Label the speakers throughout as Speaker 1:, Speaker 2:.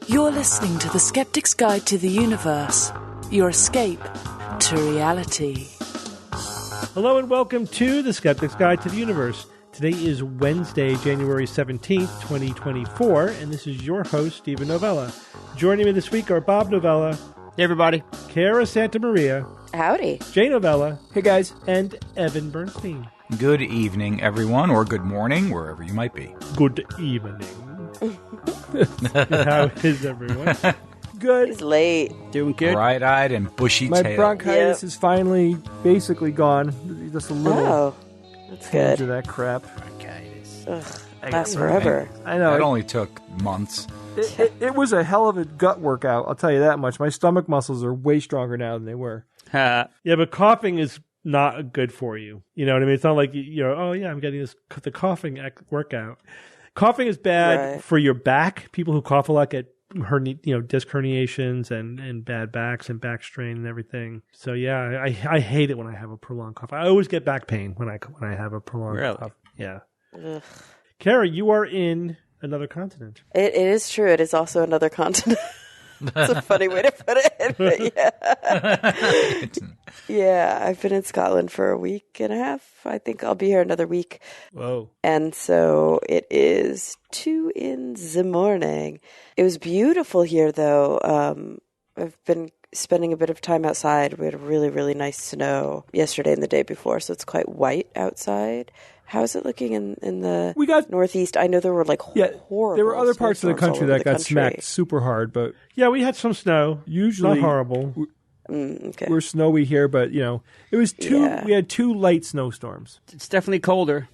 Speaker 1: You're listening to the Skeptics Guide to the Universe, your escape to reality.
Speaker 2: Hello and welcome to the Skeptics Guide to the Universe. Today is Wednesday, January 17th, 2024, and this is your host, Stephen Novella. Joining me this week are Bob Novella.
Speaker 3: Hey, everybody.
Speaker 2: Cara Santa Maria.
Speaker 4: Howdy.
Speaker 2: Jay Novella.
Speaker 3: Hey, guys.
Speaker 2: And Evan Bernstein.
Speaker 5: Good evening, everyone, or good morning, wherever you might be.
Speaker 2: Good evening. How is everyone?
Speaker 3: Good.
Speaker 4: It's late.
Speaker 3: Doing good.
Speaker 5: Bright-eyed and bushy-tailed.
Speaker 3: My bronchitis is finally basically gone. Just a little
Speaker 4: Oh, that's
Speaker 3: tinge
Speaker 4: good.
Speaker 3: of that crap.
Speaker 5: Bronchitis.
Speaker 4: Ugh, lasts forever.
Speaker 3: I know.
Speaker 5: That only took months.
Speaker 3: It was a hell of a gut workout, I'll tell you that much. My stomach muscles are way stronger now than they were.
Speaker 2: Yeah, but coughing is not good for you. You know what I mean? It's not like, you're, oh yeah, I'm getting the coughing workout. Coughing is bad for your back. People who cough a lot get disc herniations and bad backs and back strain and everything. So yeah, I hate it when I have a prolonged cough. I always get back pain when I have a prolonged cough. Yeah.
Speaker 4: Ugh.
Speaker 2: Carrie, you are in another continent.
Speaker 4: It is true. It is also another continent. That's a funny way to put it. But yeah, I've been in Scotland for a week and a half. I think I'll be here another week.
Speaker 2: Whoa.
Speaker 4: And so it is 2 in the morning. It was beautiful here, though. I've been spending a bit of time outside. We had really, really nice snow yesterday and the day before, so it's quite white outside. How's it looking in the Northeast? I know there were horrible.
Speaker 3: There were other parts of the country that got
Speaker 4: country.
Speaker 3: smacked super hard, but
Speaker 2: Yeah, we had some snow.
Speaker 3: usually
Speaker 2: Not horrible.
Speaker 4: Okay.
Speaker 3: we're snowy here. But it was two.
Speaker 4: Yeah.
Speaker 3: We had 2 light snowstorms.
Speaker 6: It's definitely colder.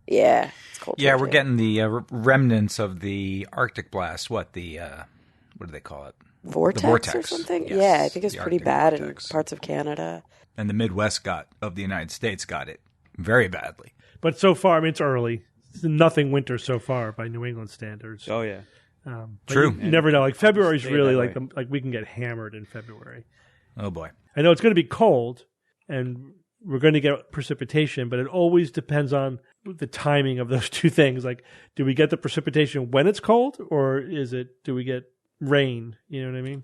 Speaker 4: Yeah, it's cold.
Speaker 5: Yeah,
Speaker 4: here,
Speaker 5: we're
Speaker 4: too.
Speaker 5: getting the remnants of the Arctic blast. What do they call it?
Speaker 4: vortex or something.
Speaker 5: Yes,
Speaker 4: Yeah, I think it's
Speaker 5: the
Speaker 4: pretty
Speaker 5: Arctic
Speaker 4: bad
Speaker 5: vortex.
Speaker 4: in parts of Canada.
Speaker 5: And the Midwest of the United States got it very badly.
Speaker 2: But so far, I mean, it's early. It's nothing winter so far by New England standards.
Speaker 6: Oh, yeah.
Speaker 2: But
Speaker 5: True.
Speaker 2: You never know. Like February's
Speaker 6: Stay
Speaker 2: really
Speaker 6: that
Speaker 2: like we can get hammered in February.
Speaker 5: Oh, boy.
Speaker 2: I know it's going to be cold, and we're going to get precipitation, but it always depends on the timing of those two things. Like, do we get the precipitation when it's cold, or do we get rain? You know what I mean?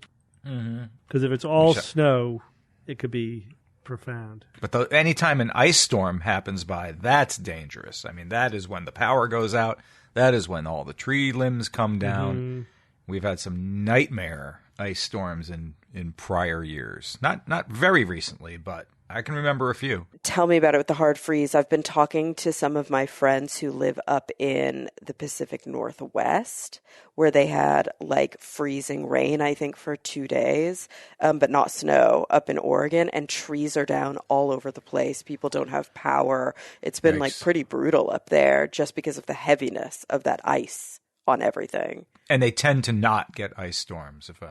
Speaker 2: Because if it's all snow, it could be profound.
Speaker 5: But anytime an ice storm happens by, that's dangerous. I mean, that is when the power goes out. That is when all the tree limbs come down. We've had some nightmare ice storms in prior years. Not very recently, but I can remember a few.
Speaker 4: Tell me about it with the hard freeze. I've been talking to some of my friends who live up in the Pacific Northwest, where they had freezing rain, I think, for 2 days, but not snow up in Oregon, and trees are down all over the place. People don't have power. It's been pretty brutal up there just because of the heaviness of that ice on everything.
Speaker 5: And they tend to not get ice storms, if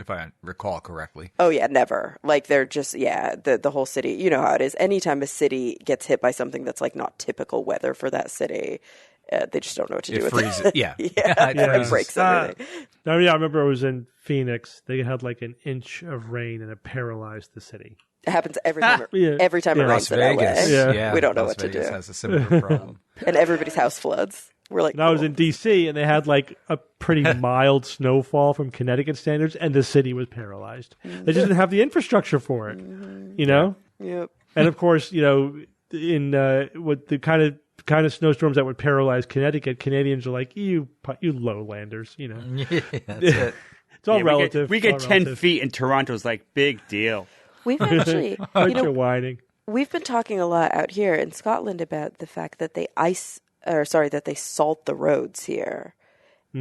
Speaker 5: I recall correctly.
Speaker 4: Oh, yeah, never. They're just, the whole city, you know how it is. Anytime a city gets hit by something that's, not typical weather for that city, they just don't know what to do with
Speaker 5: freezes.
Speaker 4: it.
Speaker 5: Yeah.
Speaker 4: It breaks everything.
Speaker 2: I remember I was in Phoenix. They had an inch of rain, and it paralyzed the city.
Speaker 4: It happens every time.
Speaker 2: Yeah.
Speaker 4: Every time it
Speaker 5: Las
Speaker 4: rains in
Speaker 5: Vegas.
Speaker 4: LA.
Speaker 2: Yeah.
Speaker 4: We don't know
Speaker 5: Las
Speaker 4: what to
Speaker 5: Vegas
Speaker 4: do.
Speaker 5: has a similar problem.
Speaker 4: And everybody's house floods. We're like,
Speaker 2: And I was in D.C., and they had a pretty mild snowfall from Connecticut standards, and the city was paralyzed. They just didn't have the infrastructure for it, you know?
Speaker 4: Yep.
Speaker 2: And of course, in with the kind of snowstorms that would paralyze Connecticut, Canadians are like, you lowlanders,
Speaker 5: Yeah, that's it.
Speaker 2: It's all relative.
Speaker 6: We get 10 feet in Toronto's big deal.
Speaker 4: We've actually,
Speaker 2: Bunch of whining.
Speaker 4: we've been talking a lot out here in Scotland about the fact that they that they salt the roads here.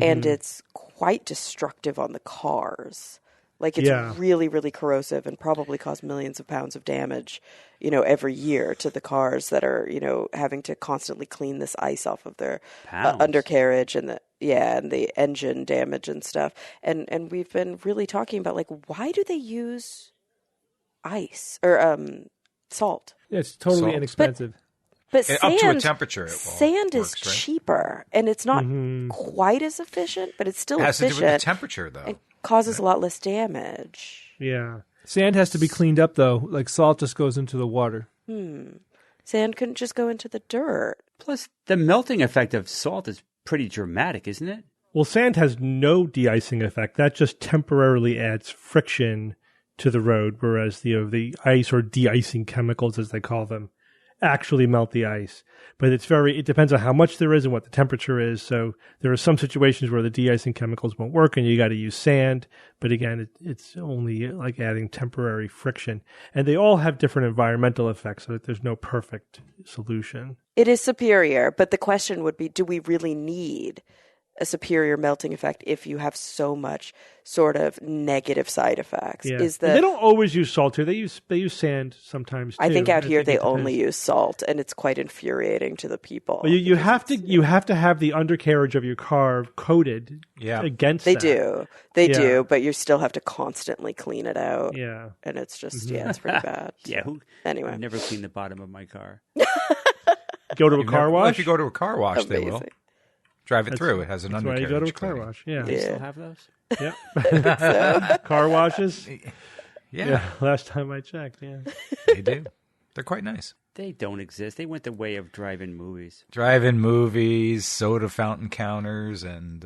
Speaker 4: And it's quite destructive on the cars. It's really, really corrosive and probably cause millions of pounds of damage, every year to the cars that are, having to constantly clean this ice off of their undercarriage and the engine damage and stuff. And we've been really talking about why do they use ice or salt?
Speaker 3: Yeah, it's totally
Speaker 5: Salt.
Speaker 3: inexpensive.
Speaker 4: But sand,
Speaker 5: up to a temperature,
Speaker 4: sand is
Speaker 5: works, right?
Speaker 4: cheaper, and it's not quite as efficient, but it's still
Speaker 5: It has to
Speaker 4: efficient.
Speaker 5: do with the temperature, though.
Speaker 4: It causes a lot less damage.
Speaker 2: Yeah.
Speaker 3: Sand has to be cleaned up, though. Salt just goes into the water.
Speaker 4: Sand couldn't just go into the dirt.
Speaker 6: Plus, the melting effect of salt is pretty dramatic, isn't it?
Speaker 2: Well, sand has no de-icing effect. That just temporarily adds friction to the road, whereas the ice or de-icing chemicals, as they call them, actually melt the ice. But it depends on how much there is and what the temperature is. So there are some situations where the de-icing chemicals won't work and you got to use sand. But again, it's only like adding temporary friction. And they all have different environmental effects, so that there's no perfect solution.
Speaker 4: It is superior, but the question would be, do we really need a superior melting effect if you have so much sort of negative side effects?
Speaker 2: Yeah. They don't always use salt here. They use sand sometimes too.
Speaker 4: I think out here they only use salt, and it's quite infuriating to the people.
Speaker 2: Well, you have to have the undercarriage of your car coated against
Speaker 4: They
Speaker 2: that.
Speaker 4: do, but you still have to constantly clean it out.
Speaker 2: Yeah.
Speaker 4: And it's just, it's pretty bad. Anyway.
Speaker 6: I never clean the bottom of my car.
Speaker 2: Go to a car wash?
Speaker 5: If you go to a car wash,
Speaker 4: Amazing.
Speaker 5: they will. Drive it through. It has an
Speaker 2: That's why
Speaker 5: undercarriage.
Speaker 2: you go to a car wash. Yeah.
Speaker 6: Do you still have those?
Speaker 2: Yep. Car washes?
Speaker 5: Yeah,
Speaker 2: Last time I checked,
Speaker 5: they do. They're quite nice.
Speaker 6: They don't exist. They went the way of drive-in movies.
Speaker 5: Drive-in movies, soda fountain counters, and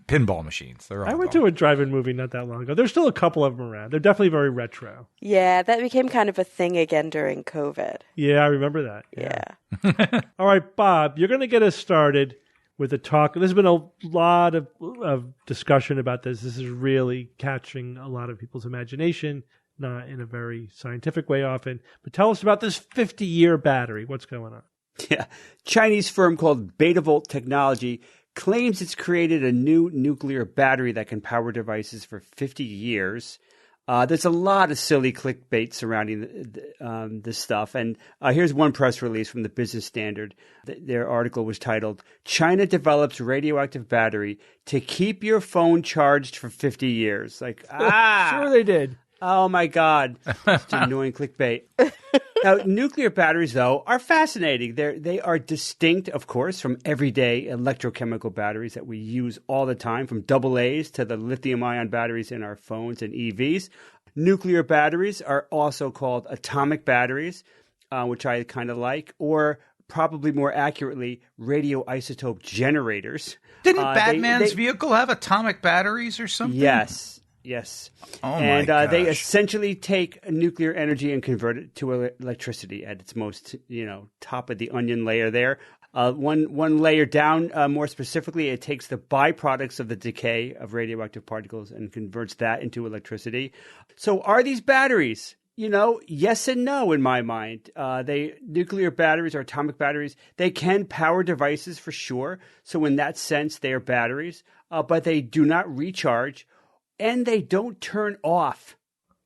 Speaker 5: pinball machines. They're all
Speaker 2: I went to a drive-in movie not that long ago. There's still a couple of them around. They're definitely very retro.
Speaker 4: Yeah, that became kind of a thing again during COVID.
Speaker 2: Yeah, I remember that.
Speaker 4: Yeah.
Speaker 2: All right, Bob, you're going to get us started with a talk. There's been a lot of discussion about this. This is really catching a lot of people's imagination, not in a very scientific way often. But tell us about this 50-year battery. What's going on?
Speaker 6: Yeah. Chinese firm called Betavolt Technology claims it's created a new nuclear battery that can power devices for 50 years. There's a lot of silly clickbait surrounding this stuff. And here's one press release from the Business Standard. Their article was titled, "China develops radioactive battery to keep your phone charged for 50 years." Like,
Speaker 3: Sure they did.
Speaker 6: Oh, my God. It's annoying clickbait. Now, nuclear batteries, though, are fascinating. They are distinct, of course, from everyday electrochemical batteries that we use all the time, from AA's to the lithium-ion batteries in our phones and EVs. Nuclear batteries are also called atomic batteries, which I kind of like, or probably more accurately, radioisotope generators.
Speaker 5: Didn't Batman's vehicle have atomic batteries or something?
Speaker 6: Yes.
Speaker 5: Oh, my gosh.
Speaker 6: They essentially take nuclear energy and convert it to electricity at its most, top of the onion layer there. One layer down, more specifically, it takes the byproducts of the decay of radioactive particles and converts that into electricity. So are these batteries? Yes and no in my mind. Nuclear batteries or atomic batteries, they can power devices for sure. So in that sense, they are batteries, but they do not recharge. And they don't turn off.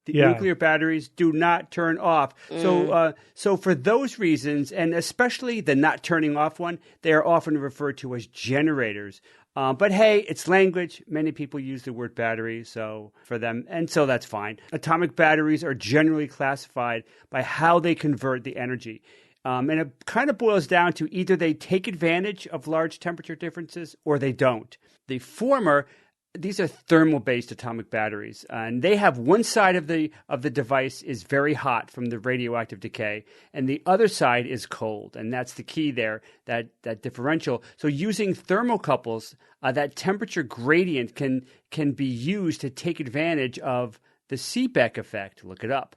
Speaker 6: The nuclear batteries do not turn off. So for those reasons, and especially the not turning off one, they are often referred to as generators. But hey, it's language. Many people use the word battery, so for them, and so that's fine. Atomic batteries are generally classified by how they convert the energy. And it kind of boils down to either they take advantage of large temperature differences or they don't. The former, these are thermal-based atomic batteries, and they have one side of the device is very hot from the radioactive decay, and the other side is cold, and that's the key there, that differential. So using thermocouples, that temperature gradient can be used to take advantage of the Seebeck effect. Look it up.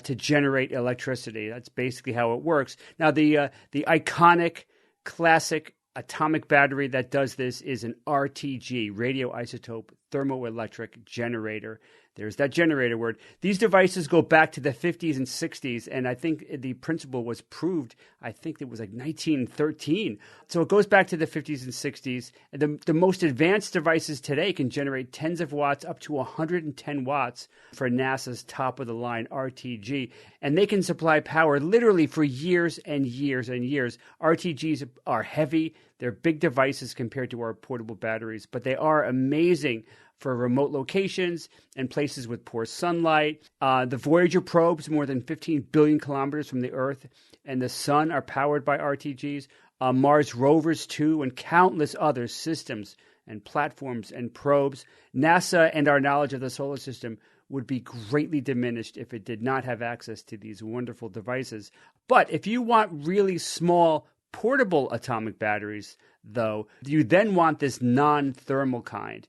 Speaker 6: To generate electricity. That's basically how it works. Now, the iconic, classic atomic battery that does this is an RTG, radioisotope thermoelectric generator. There's that generator word. These devices go back to the 50s and 60s, and I think the principle was proved, I think it was like 1913. So it goes back to the 50s and 60s. And the most advanced devices today can generate tens of watts, up to 110 watts for NASA's top-of-the-line RTG. And they can supply power literally for years and years and years. RTGs are heavy. They're big devices compared to our portable batteries, but they are amazing for remote locations and places with poor sunlight. The Voyager probes, more than 15 billion kilometers from the Earth and the Sun, are powered by RTGs. Mars rovers, too, and countless other systems and platforms and probes. NASA and our knowledge of the solar system would be greatly diminished if it did not have access to these wonderful devices. But if you want really small portable atomic batteries, though, you then want this non-thermal kind.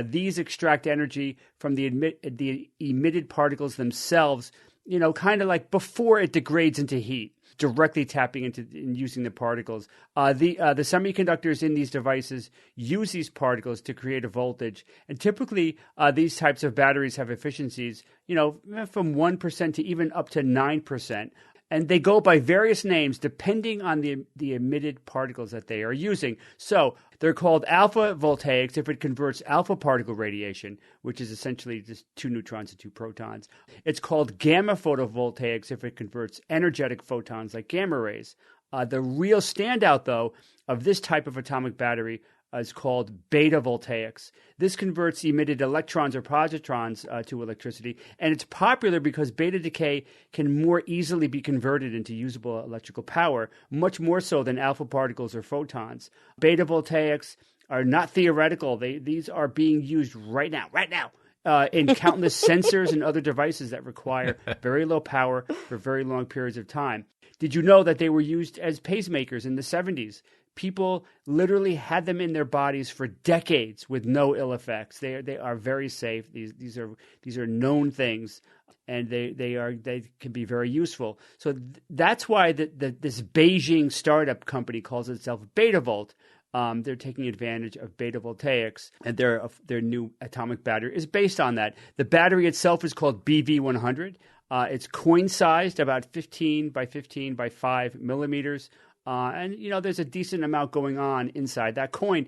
Speaker 6: These extract energy from the emitted particles themselves, kind of like before it degrades into heat, directly tapping into and using the particles. The semiconductors in these devices use these particles to create a voltage. And typically, these types of batteries have efficiencies, from 1% to even up to 9%. And they go by various names depending on the emitted particles that they are using. So they're called alpha voltaics if it converts alpha particle radiation, which is essentially just 2 neutrons and 2 protons. It's called gamma photovoltaics if it converts energetic photons like gamma rays. The real standout, though, of this type of atomic battery is called beta voltaics. This converts emitted electrons or positrons to electricity, and it's popular because beta decay can more easily be converted into usable electrical power, much more so than alpha particles or photons. Beta voltaics are not theoretical. These are being used right now, in countless sensors and other devices that require very low power for very long periods of time. Did you know that they were used as pacemakers in the 70s? People literally had them in their bodies for decades with no ill effects. They are very safe. These are known things, and they can be very useful. So that's why this Beijing startup company calls itself BetaVolt. They're taking advantage of beta voltaics, and their new atomic battery is based on that. The battery itself is called BV100. It's coin-sized, about 15 by 15 by 5 millimeters. And, there's a decent amount going on inside that coin.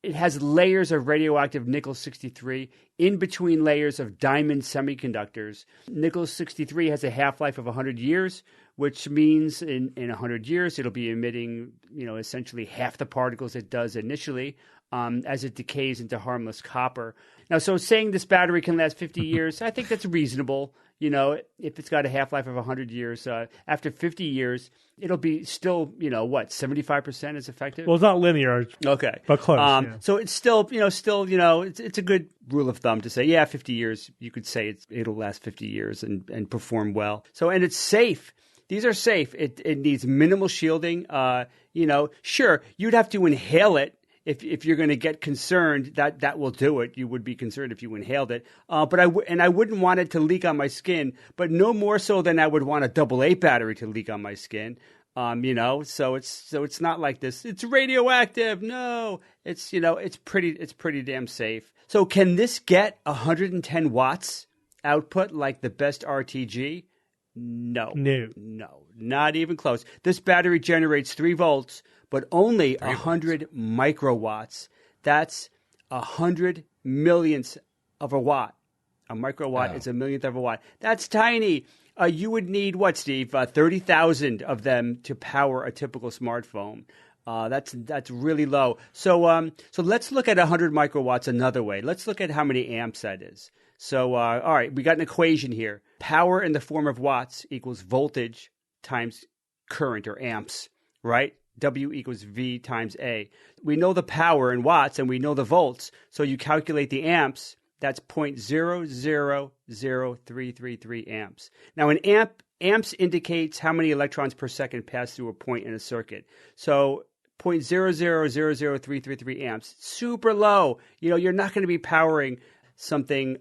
Speaker 6: It has layers of radioactive nickel-63 in between layers of diamond semiconductors. Nickel-63 has a half-life of 100 years, which means in 100 years it'll be emitting, essentially half the particles it does initially as it decays into harmless copper. Now, so saying this battery can last 50 years, I think that's reasonable. If it's got a half-life of 100 years, after 50 years, it'll be still, 75% is effective?
Speaker 2: Well, it's not linear.
Speaker 6: Okay.
Speaker 2: But close. Yeah.
Speaker 6: So it's still, it's a good rule of thumb to say, 50 years, you could say it'll last 50 years and perform well. So, and it's safe. These are safe. It needs minimal shielding. Sure, you'd have to inhale it. If you're going to get concerned, that will do it. You would be concerned if you inhaled it. But I wouldn't want it to leak on my skin, but no more so than I would want a AA battery to leak on my skin. So it's not like this. It's radioactive. No, it's pretty damn safe. So can this get 110 watts output like the best RTG? No, not even close. This battery generates 3 volts, but only 100 microwatts. That's 100 millionths of a watt. A microwatt is a millionth of a watt. That's tiny. You would need what, Steve? 30,000 of them to power a typical smartphone. That's really low. So let's look at 100 microwatts another way. Let's look at how many amps that is. So, all right, we got an equation here. Power in the form of watts equals voltage times current or amps, right? W equals V times A. We know the power in watts and we know the volts. So you calculate the amps, that's 0.000333 amps. Now an amps indicates how many electrons per second pass through a point in a circuit. So 0.0000333 amps, super low. You're not going to be powering something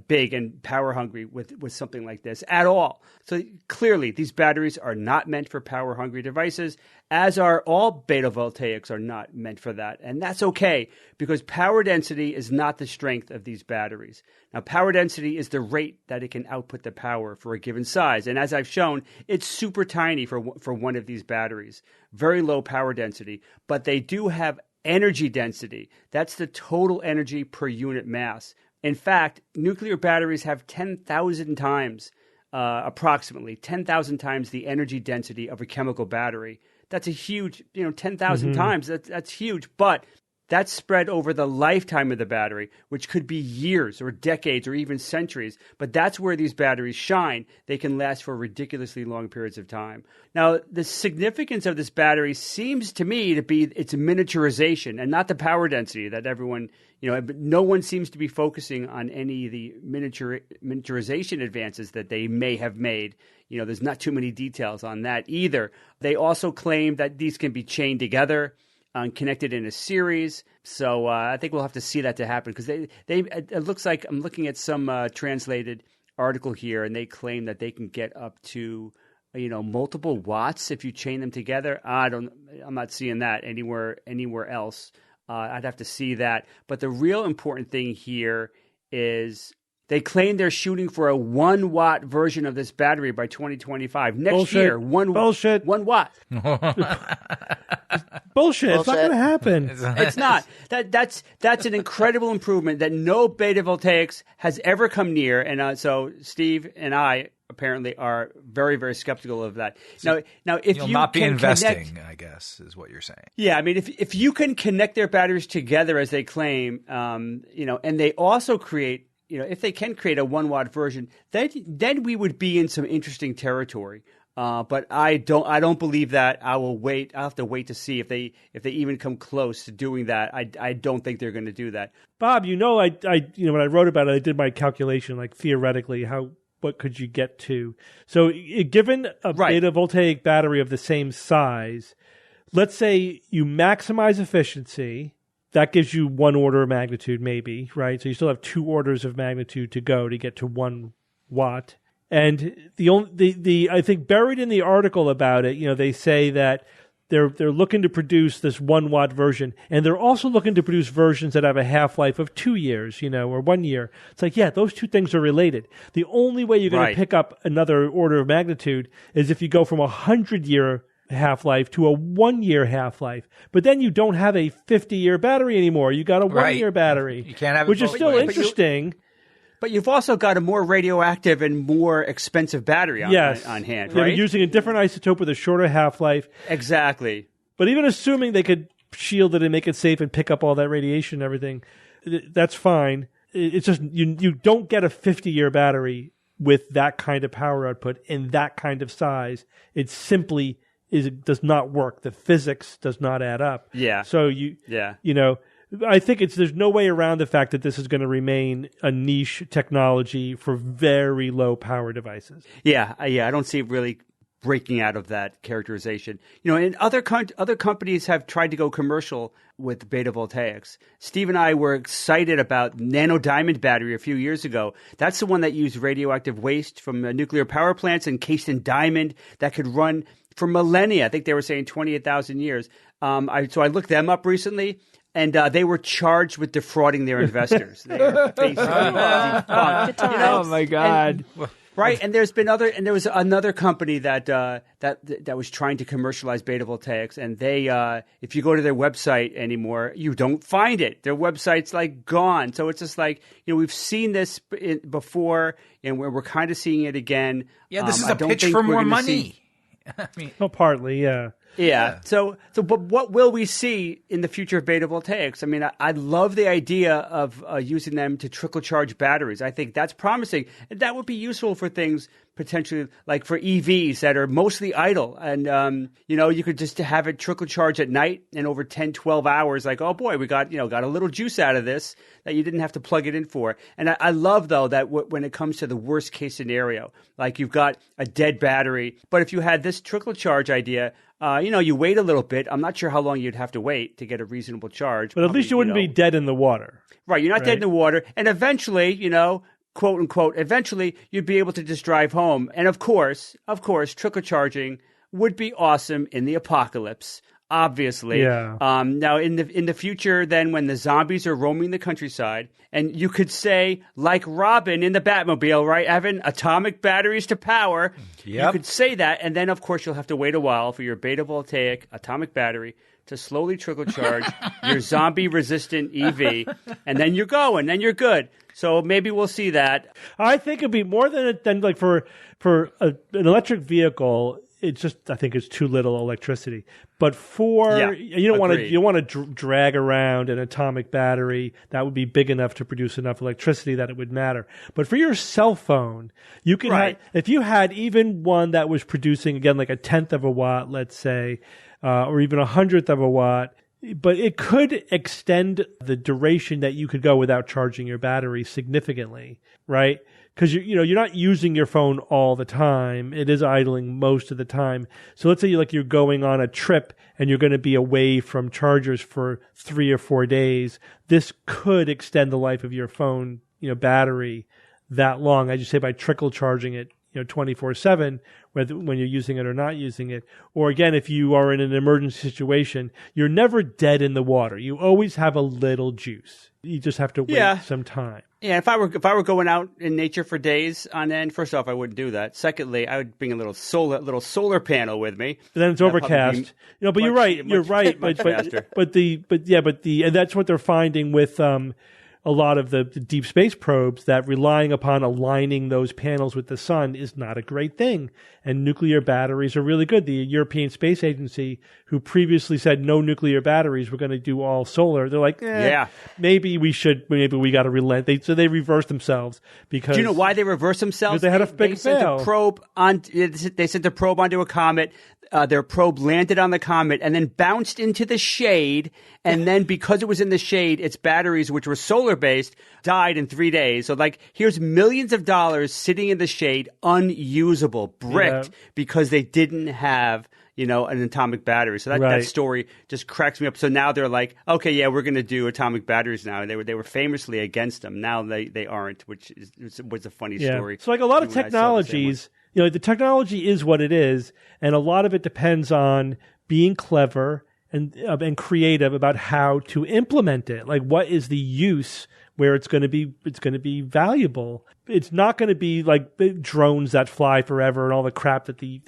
Speaker 6: big and power hungry with something like this at all. So clearly, these batteries are not meant for power hungry devices, as are all beta voltaics are not meant for that. And that's okay, because power density is not the strength of these batteries. Now, power density is the rate that it can output the power for a given size. And as I've shown, it's super tiny for one of these batteries. Very low power density, but they do have energy density. That's the total energy per unit mass. In fact, nuclear batteries have 10,000 times, approximately 10,000 times the energy density of a chemical battery. That's a huge, 10,000 times. That's huge. But That's spread over the lifetime of the battery, which could be years or decades or even centuries. But that's where these batteries shine. They can last for ridiculously long periods of time. Now, the significance of this battery seems to me to be its miniaturization and not the power density that everyone, no one seems to be focusing on any of the miniaturization advances that they may have made. There's not too many details on that either. They also claim that these can be chained together, connected in a series. So I think we'll have to see that to happen because it looks like I'm looking at some translated article here, and they claim that they can get up to multiple watts if you chain them together. I'm not seeing that anywhere else. I'd have to see that. But the real important thing here is they claim they're shooting for a 1 watt version of this battery by 2025. Next year, 1 watt.
Speaker 2: Bullshit. It's not going to happen.
Speaker 6: It's not. That's an incredible improvement that no beta voltaics has ever come near. And so Steve and I apparently are very, very skeptical of that. Now, if
Speaker 5: you'll
Speaker 6: you
Speaker 5: not be
Speaker 6: can
Speaker 5: investing, I guess, is what you're saying.
Speaker 6: Yeah, I mean, if you can connect their batteries together as they claim, and they also create, if they can create a 1 watt version, then we would be in some interesting territory. But I don't believe that. I'll have to wait to see if they even come close to doing that. I don't think they're going to do that.
Speaker 2: Bob, I when I wrote about it, I did my calculation, like theoretically, what could you get to? So given a beta voltaic battery of the same size, let's say you maximize efficiency. That gives you 1 order of magnitude, maybe, right? So you still have 2 orders of magnitude to go to get to 1 watt. And I think buried in the article about it, they say that they're looking to produce this 1 watt version, and they're also looking to produce versions that have a half-life of 2 years, or 1 year. It's like, yeah, those two things are related. The only way you're going to pick up another order of magnitude is if you go from a 100-year half-life to a 1 year half-life, but then you don't have a 50-year battery anymore. You got a 1 year battery,
Speaker 5: you can't have
Speaker 2: which is still interesting.
Speaker 6: But you've also got a more radioactive and more expensive battery on hand, right?
Speaker 2: You're using a different isotope with a shorter half-life.
Speaker 6: Exactly.
Speaker 2: But even assuming they could shield it and make it safe and pick up all that radiation and everything, that's fine. It's just you don't get a 50-year battery with that kind of power output in that kind of size. It simply does not work. The physics does not add up.
Speaker 6: Yeah.
Speaker 2: So I think there's no way around the fact that this is going to remain a niche technology for very low power devices.
Speaker 6: Yeah. I don't see it really breaking out of that characterization. And other companies have tried to go commercial with beta voltaics. Steve and I were excited about Nano Diamond battery a few years ago. That's the one that used radioactive waste from nuclear power plants encased in diamond that could run for millennia. I think they were saying 28,000 years. So I looked them up recently. And they were charged with defrauding their investors. They were basically defunct.
Speaker 3: Oh my God!
Speaker 6: Right, and there was another company that was trying to commercialize beta voltaics, and they, if you go to their website anymore, you don't find it. Their website's like gone. So it's just like we've seen this before, and we're kind of seeing it again.
Speaker 5: Yeah, this is a pitch for more money.
Speaker 2: Partly, yeah.
Speaker 6: Yeah. So, but what will we see in the future of beta voltaics? I mean, I love the idea of using them to trickle charge batteries. I think that's promising. And that would be useful for things potentially like for EVs that are mostly idle. And, you could just have it trickle charge at night and over 10, 12 hours, like, oh boy, we got a little juice out of this that you didn't have to plug it in for. And I love, though, that when it comes to the worst case scenario, like you've got a dead battery, but if you had this trickle charge idea, you wait a little bit. I'm not sure how long you'd have to wait to get a reasonable charge.
Speaker 2: But at least you wouldn't be dead in the water.
Speaker 6: Right. You're not dead in the water. And eventually, quote unquote, eventually you'd be able to just drive home. And of course, trickle charging would be awesome in the apocalypse. Obviously.
Speaker 2: Yeah.
Speaker 6: Now, in the future, then, when the zombies are roaming the countryside, and you could say, like Robin in the Batmobile, right, Evan? Atomic batteries to power.
Speaker 5: Yep.
Speaker 6: You could say that, and then, of course, you'll have to wait a while for your beta voltaic atomic battery to slowly trickle charge your zombie-resistant EV, and then you're going, then you're good. So maybe we'll see that.
Speaker 2: I think it'd be more than like for an electric vehicle. it's just, I think it's too little electricity. But you don't want to drag around an atomic battery that would be big enough to produce enough electricity that it would matter. But for your cell phone, you can if you had even one that was producing, again, like a 1/10 of a watt, let's say, or even 100th of a watt, but it could extend the duration that you could go without charging your battery significantly, right? Because you're not using your phone all the time. It is idling most of the time. So let's say you're going on a trip and you're going to be away from chargers for 3 or 4 days. This could extend the life of your phone, battery that long. I just say by trickle charging it, 24/7, whether when you're using it or not using it. Or again, if you are in an emergency situation, you're never dead in the water. You always have a little juice. You just have to wait some time.
Speaker 6: Yeah, if I were going out in nature for days on end, first off, I wouldn't do that. Secondly, I would bring a little solar panel with me.
Speaker 2: But then it's overcast. But you're right. You're right. But and that's what they're finding with a lot of the deep space probes, that relying upon aligning those panels with the sun is not a great thing. And nuclear batteries are really good. The European Space Agency, who previously said no nuclear batteries, we're going to do all solar, they're like, maybe we got to relent. So they reversed themselves because.
Speaker 6: Do you know why they reversed themselves?
Speaker 2: Because they had a big fail.
Speaker 6: They sent a probe onto a comet. Their probe landed on the comet and then bounced into the shade. And then because it was in the shade, its batteries, which were solar-based, died in 3 days. So here's millions of dollars sitting in the shade, unusable, bricked, because they didn't have, an atomic battery. So that story just cracks me up. So now they're like, okay, yeah, we're going to do atomic batteries now. And they were famously against them. Now they aren't, which was a funny story.
Speaker 2: So a lot of technologies, the technology is what it is, and a lot of it depends on being clever and creative about how to implement it. Like, what is the use where it's going to be valuable? It's not going to be like the drones that fly forever and all the crap that the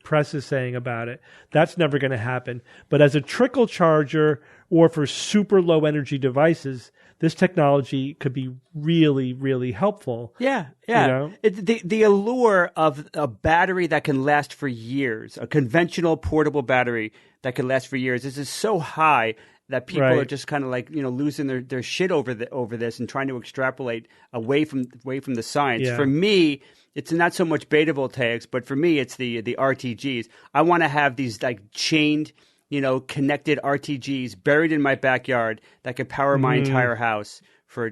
Speaker 2: press is saying about it. That's never going to happen. But as a trickle charger or for super low energy devices, this technology could be really, really helpful.
Speaker 6: Yeah. The allure of a battery that can last for years, a conventional portable battery that can last for years, is so high that people are just kind of losing their shit over this and trying to extrapolate away from the science. Yeah. For me, it's not so much beta voltaics, but for me, it's the RTGs. I want to have these chained, connected RTGs buried in my backyard that could power my entire house for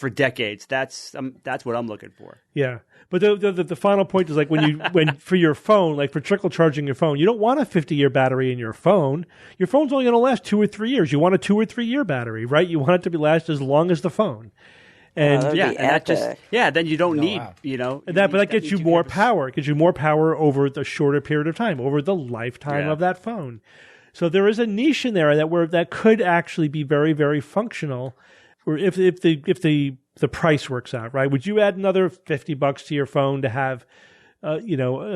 Speaker 6: decades. That's what I'm looking for.
Speaker 2: Yeah. But the final point is when for your phone, for trickle charging your phone, you don't want a 50-year battery in your phone. Your phone's only going to last 2 or 3 years. You want a 2 or 3 year battery, right? You want it to last as long as the phone. And
Speaker 6: then you don't need,
Speaker 2: but that gets you more power. It gives you more power over the shorter period of time, over the lifetime of that phone. So there is a niche in there that could actually be very, very functional, or if the price works out, right? Would you add another $50 to your phone to have,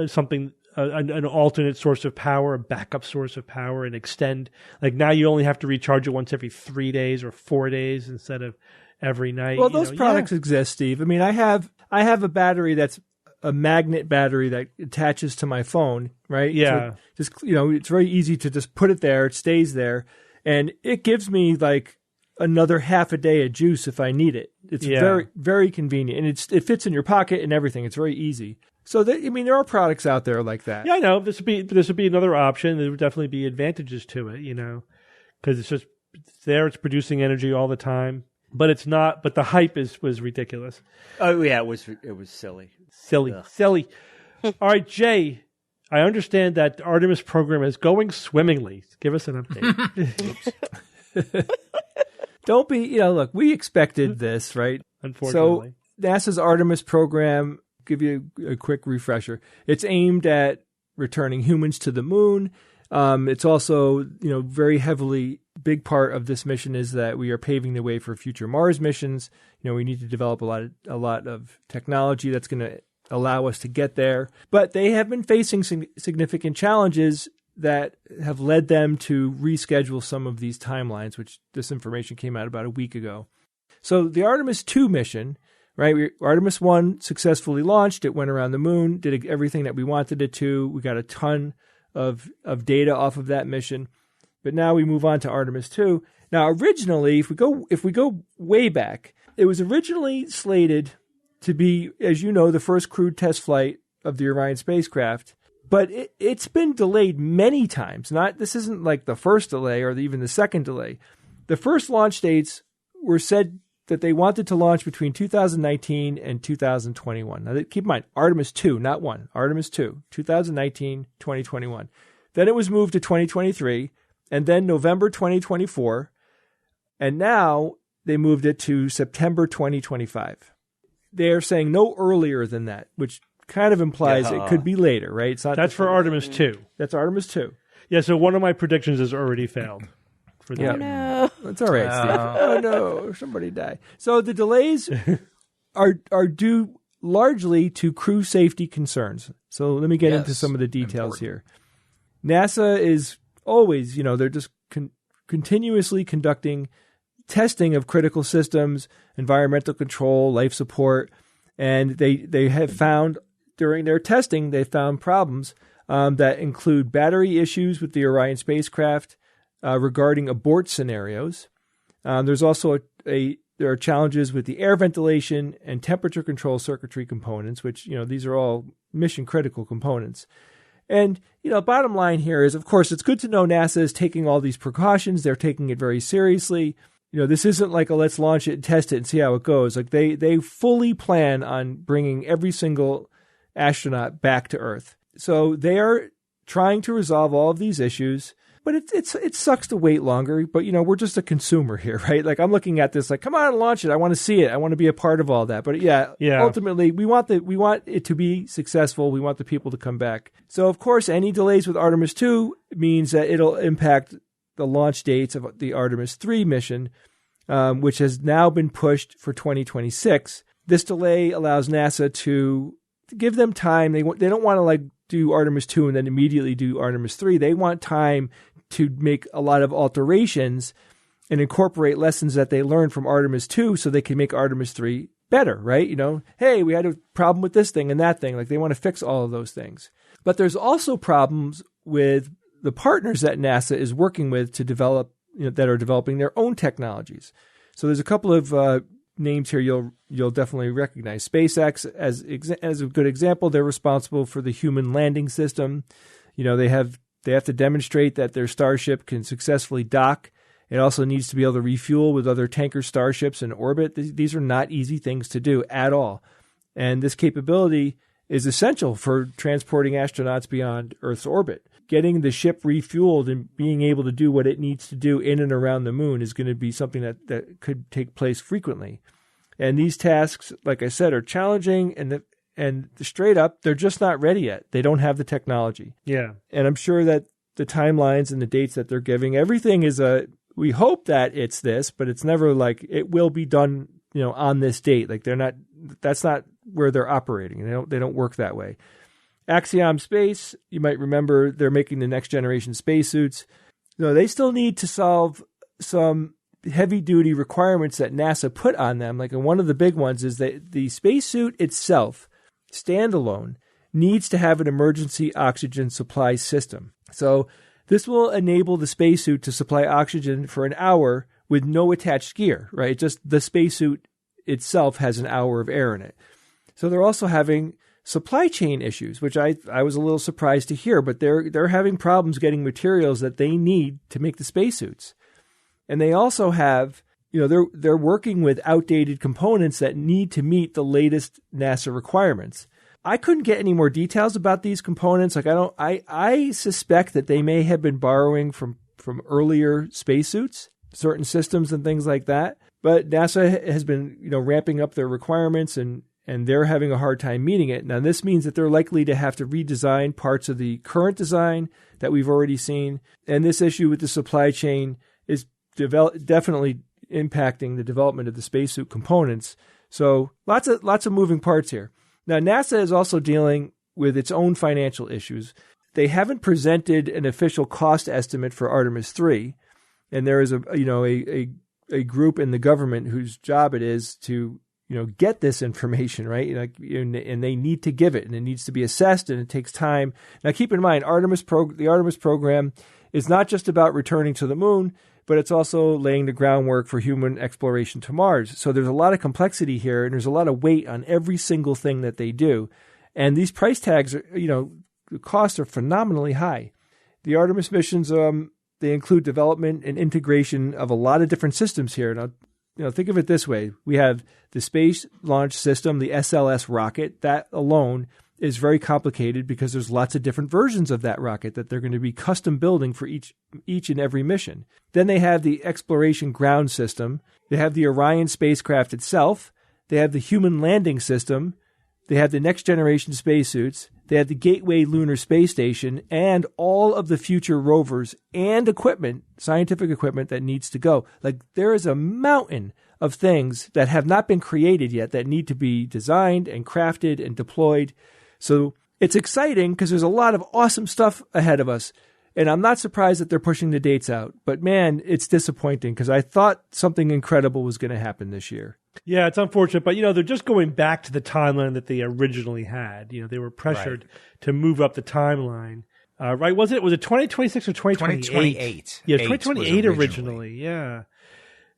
Speaker 2: something, an alternate source of power, a backup source of power, and extend? Now you only have to recharge it once every 3 days or 4 days instead of every night.
Speaker 3: Well, those products exist, Steve. I mean, I have a battery that's a magnet battery that attaches to my phone, right?
Speaker 2: Yeah.
Speaker 3: So it's very easy to just put it there. It stays there, and it gives me another half a day of juice if I need it. It's very, very convenient, and it fits in your pocket and everything. It's very easy. So there are products out there like that.
Speaker 2: Yeah, I know. This would be another option. There would definitely be advantages to it, because it's there. It's producing energy all the time. But it's not. But the hype was ridiculous.
Speaker 6: Oh yeah, it was silly.
Speaker 2: Silly. All right, Jay. I understand that the Artemis program is going swimmingly. Give us an update.
Speaker 3: Don't be. Look, we expected this, right?
Speaker 2: Unfortunately,
Speaker 3: so NASA's Artemis program. Give you a quick refresher. It's aimed at returning humans to the moon. It's also, very heavily. Big part of this mission is that we are paving the way for future Mars missions. We need to develop a lot of technology that's going to allow us to get there. But they have been facing significant challenges that have led them to reschedule some of these timelines, which this information came out about a week ago. So the Artemis 2 mission right? Artemis 1 successfully launched. It went around the moon, did everything that we wanted it to. We got a ton of data off of that mission. But now we move on to Artemis 2. Now, originally, if we go way back, it was originally slated to be, as you know, the first crewed test flight of the Orion spacecraft. But it's been delayed many times. This isn't like the first delay or even the second delay. The first launch dates were said that they wanted to launch between 2019 and 2021. Now, keep in mind, Artemis 2, not 1. Artemis 2, 2019, 2021. Then it was moved to 2023, and then November 2024. And now they moved it to September 2025. They're saying no earlier than that, which kind of implies it could be later, right? It's not.
Speaker 2: That's for Artemis 2.
Speaker 3: That's Artemis 2.
Speaker 2: Yeah, so one of my predictions has already failed. For the
Speaker 4: Oh, no.
Speaker 3: That's all right, Steve. Oh, no. Somebody died. So the delays are due largely to crew safety concerns. So let me get into some of the details here. NASA is always, they're just continuously conducting testing of critical systems, environmental control, life support, and they have found during their testing, they found problems that include battery issues with the Orion spacecraft regarding abort scenarios. There's also there are challenges with the air ventilation and temperature control circuitry components, which, these are all mission critical components. And, bottom line here is, of course, it's good to know NASA is taking all these precautions. They're taking it very seriously. This isn't like a let's launch it and test it and see how it goes. Like they fully plan on bringing every single astronaut back to Earth. So they are trying to resolve all of these issues, but it sucks to wait longer. But, we're just a consumer here, right? Like I'm looking at this like, come on, launch it. I want to see it. I want to be a part of all that. But yeah. Ultimately we want it to be successful. We want the people to come back. So of course, any delays with Artemis 2 means that it'll impact the launch dates of the Artemis 3 mission, which has now been pushed for 2026. This delay allows NASA to give them time. They don't want to do Artemis 2 and then immediately do Artemis 3. They want time to make a lot of alterations and incorporate lessons that they learned from Artemis 2 so they can make Artemis 3 better, right? Hey, we had a problem with this thing and that thing. Like they want to fix all of those things. But there's also problems with the partners that NASA is working with to develop, that are developing their own technologies. So there's a couple of names here you'll definitely recognize. SpaceX as a good example. They're responsible for the human landing system. They have to demonstrate that their Starship can successfully dock. It also needs to be able to refuel with other tanker starships in orbit. These are not easy things to do at all. And this capability is essential for transporting astronauts beyond Earth's orbit. Getting the ship refueled and being able to do what it needs to do in and around the moon is going to be something that could take place frequently. And these tasks, like I said, are challenging and straight up, they're just not ready yet. They don't have the technology.
Speaker 2: Yeah.
Speaker 3: And I'm sure that the timelines and the dates that they're giving, everything is we hope that it's this, but it's never like it will be done, on this date. Like that's not where they're operating. They don't work that way. Axiom Space, you might remember, they're making the next generation spacesuits. They still need to solve some heavy-duty requirements that NASA put on them. Like, one of the big ones is that the spacesuit itself, standalone, needs to have an emergency oxygen supply system. So this will enable the spacesuit to supply oxygen for an hour with no attached gear, right? Just the spacesuit itself has an hour of air in it. So they're also having supply chain issues, which I was a little surprised to hear, but they're having problems getting materials that they need to make the spacesuits. And they also have, they're working with outdated components that need to meet the latest NASA requirements. I couldn't get any more details about these components. Like I suspect that they may have been borrowing from earlier spacesuits, certain systems and things like that. But NASA has been, ramping up their requirements and they're having a hard time meeting it. Now, this means that they're likely to have to redesign parts of the current design that we've already seen. And this issue with the supply chain is definitely impacting the development of the spacesuit components. So lots of moving parts here. Now, NASA is also dealing with its own financial issues. They haven't presented an official cost estimate for Artemis 3, and there is a group in the government whose job it is to get this information, right? And they need to give it, and it needs to be assessed, and it takes time. Now, keep in mind, the Artemis program is not just about returning to the moon, but it's also laying the groundwork for human exploration to Mars. So there's a lot of complexity here, and there's a lot of weight on every single thing that they do. And these price tags are, the costs are phenomenally high. The Artemis missions, they include development and integration of a lot of different systems here. Now, think of it this way. We have the Space Launch System, the SLS rocket. That alone is very complicated because there's lots of different versions of that rocket that they're going to be custom building for each and every mission. Then they have the Exploration Ground System. They have the Orion spacecraft itself. They have the Human Landing System. They have the next generation spacesuits. They have the Gateway Lunar Space Station and all of the future rovers and equipment, scientific equipment that needs to go. Like, there is a mountain of things that have not been created yet that need to be designed and crafted and deployed. So it's exciting because there's a lot of awesome stuff ahead of us. And I'm not surprised that they're pushing the dates out. But man, it's disappointing because I thought something incredible was going to happen this year.
Speaker 2: Yeah, it's unfortunate, but they're just going back to the timeline that they originally had. They were pressured to move up the timeline. Right? Was it 2026 or 2028?
Speaker 5: 2028.
Speaker 2: Yeah, 2028 originally. Yeah.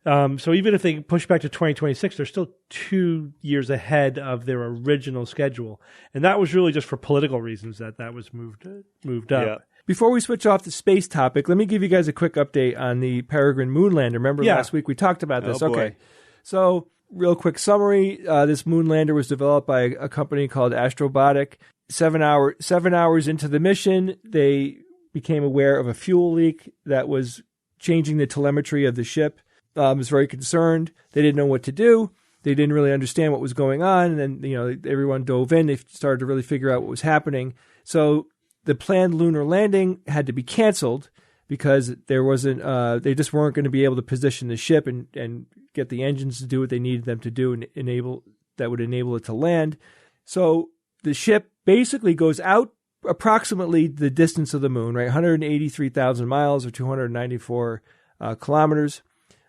Speaker 2: So even if they push back to 2026, they're still 2 years ahead of their original schedule, and that was really just for political reasons that was moved up.
Speaker 6: Yeah.
Speaker 3: Before we switch off the space topic, let me give you guys a quick update on the Peregrine moon lander. Remember last week we talked about this?
Speaker 6: Oh, boy.
Speaker 3: Okay. So, real quick summary, this moon lander was developed by a company called Astrobotic. 7 hours into the mission, they became aware of a fuel leak that was changing the telemetry of the ship. Was very concerned. They didn't know what to do. They didn't really understand what was going on. And then, everyone dove in. They started to really figure out what was happening. So the planned lunar landing had to be canceled because there wasn't, they just weren't going to be able to position the ship and get the engines to do what they needed them to do and that would enable it to land. So the ship basically goes out approximately the distance of the moon, right? 183,000 miles or 294 kilometers.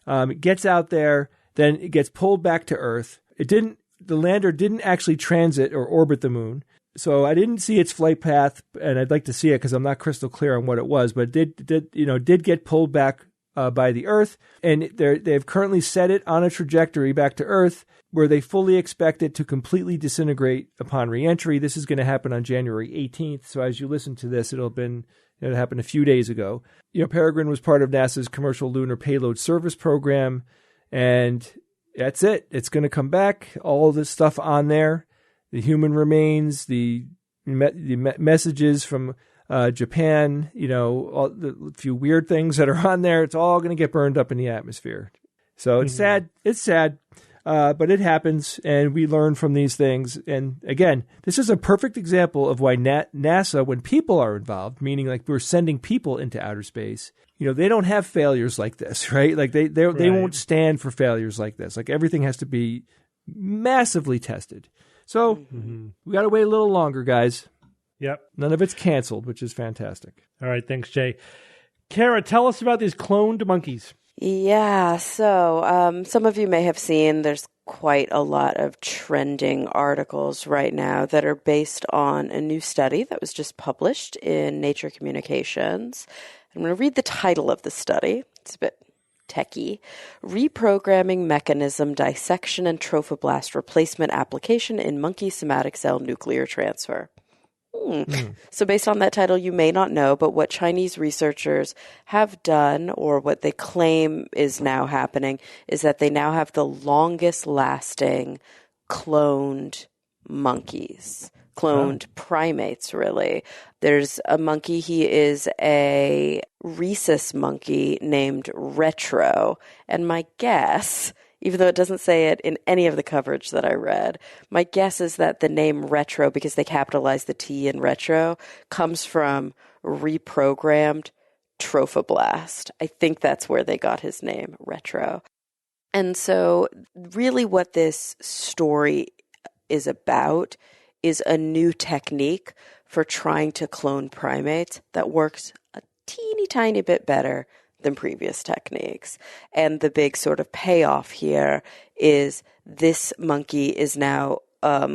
Speaker 3: It gets out there, then it gets pulled back to Earth. The lander didn't actually transit or orbit the moon. So I didn't see its flight path, and I'd like to see it because I'm not crystal clear on what it was, but it did get pulled back by the Earth, and they've currently set it on a trajectory back to Earth where they fully expect it to completely disintegrate upon reentry. This is going to happen on January 18th. So as you listen to this, it happened a few days ago. Peregrine was part of NASA's Commercial Lunar Payload Service program, and that's it. It's going to come back. All this stuff on there. The human remains, the messages from Japan, all the few weird things that are on there, it's all going to get burned up in the atmosphere. So it's sad. It's sad, but it happens, and we learn from these things. And again, this is a perfect example of why NASA, when people are involved, meaning like we're sending people into outer space, they don't have failures like this, right? Like they won't stand for failures like this. Like everything has to be massively tested. So we got to wait a little longer, guys.
Speaker 2: Yep.
Speaker 3: None of it's canceled, which is fantastic.
Speaker 2: All right. Thanks, Jay. Kara, tell us about these cloned monkeys.
Speaker 4: Yeah. So some of you may have seen there's quite a lot of trending articles right now that are based on a new study that was just published in Nature Communications. I'm going to read the title of the study. It's a bit techie. Reprogramming Mechanism Dissection and Trophoblast Replacement Application in Monkey Somatic Cell Nuclear Transfer. So based on that title, you may not know, but what Chinese researchers have done, or what they claim is now happening, is that they now have the longest lasting cloned monkeys. Cloned primates, really. There's a monkey, he is a rhesus monkey named Retro. And my guess, even though it doesn't say it in any of the coverage that I read, my guess is that the name Retro, because they capitalize the T in retro, comes from reprogrammed trophoblast. I think that's where they got his name, Retro. And so really what this story is about is a new technique for trying to clone primates that works a teeny tiny bit better than previous techniques. And the big sort of payoff here is this monkey is now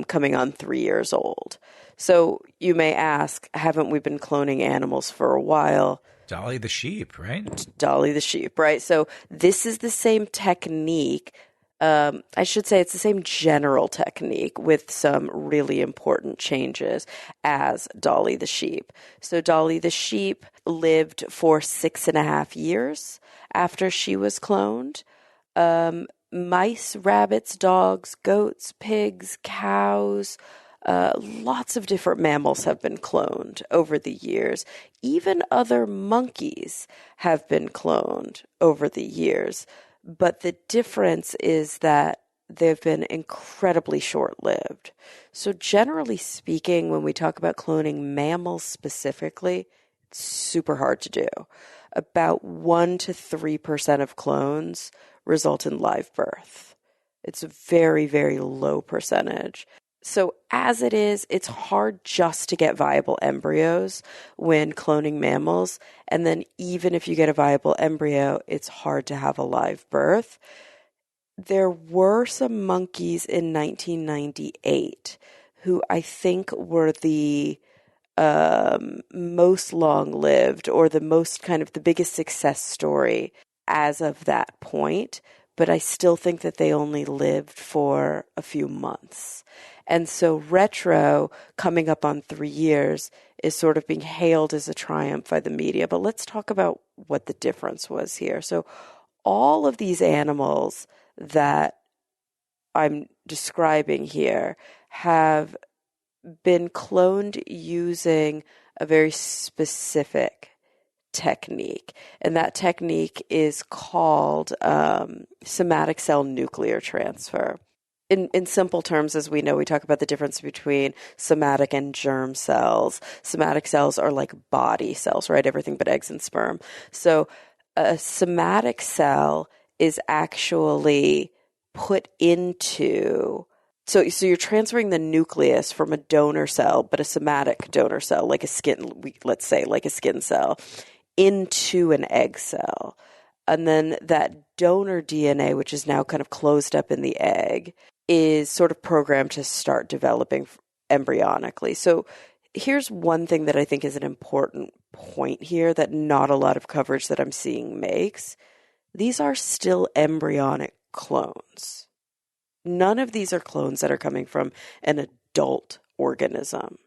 Speaker 4: coming on 3 years old. So you may ask, haven't we been cloning animals for a while?
Speaker 5: Dolly the sheep, right?
Speaker 4: Dolly the sheep, right? So this is the same technique. I should say it's the same general technique with some really important changes as Dolly the sheep. So Dolly the sheep lived for 6.5 years after she was cloned. Mice, rabbits, dogs, goats, pigs, cows, lots of different mammals have been cloned over the years. Even other monkeys have been cloned over the years. But the difference is that they've been incredibly short-lived. So generally speaking, when we talk about cloning mammals specifically, it's super hard to do. About 1 to 3% of clones result in live birth. It's a very, very low percentage. So as it is, it's hard just to get viable embryos when cloning mammals. And then even if you get a viable embryo, it's hard to have a live birth. There were some monkeys in 1998 who I think were the most long-lived, or the most kind of the biggest success story as of that point. But I still think that they only lived for a few months. And so retro, coming up on 3 years, is sort of being hailed as a triumph by the media. But let's talk about what the difference was here. So all of these animals that I'm describing here have been cloned using a very specific technique. And that technique is called somatic cell nuclear transfer. In simple terms, as we know, we talk about the difference between somatic and germ cells. Somatic cells are like body cells, right? Everything but eggs and sperm. So a somatic cell is actually put into... So you're transferring the nucleus from a donor cell, but a somatic donor cell, like a skin, let's say, like a skin cell, into an egg cell. And then that donor DNA, which is now kind of closed up in the egg, is sort of programmed to start developing embryonically. So here's one thing that I think is an important point here that not a lot of coverage that I'm seeing makes. These are still embryonic clones. None of these are clones that are coming from an adult organism.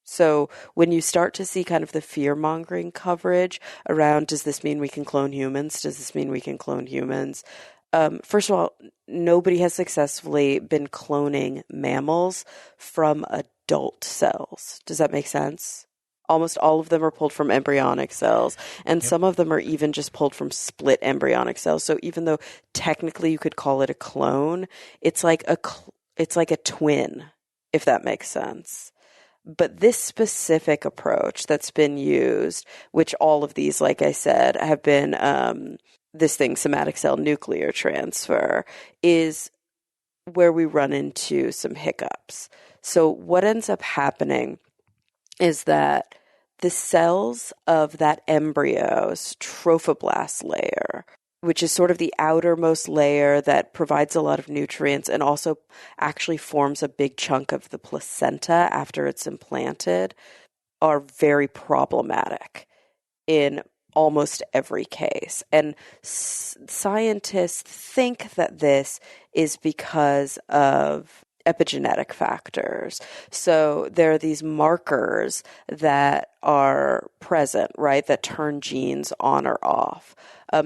Speaker 4: So when you start to see kind of the fear-mongering coverage around, does this mean we can clone humans? Does this mean we can clone humans? First of all, nobody has successfully been cloning mammals from adult cells. Does that make sense? Almost all of them are pulled from embryonic cells, and some of them are even just pulled from split embryonic cells. So even though technically you could call it a clone, it's like a twin, if that makes sense. But this specific approach that's been used, which all of these, like I said, have been this thing, somatic cell nuclear transfer, is where we run into some hiccups. So what ends up happening is that the cells of that embryo's trophoblast layer, which is sort of the outermost layer that provides a lot of nutrients and also actually forms a big chunk of the placenta after it's implanted, are very problematic in almost every case. And scientists think that this is because of epigenetic factors. So there are these markers that are present, right, that turn genes on or off.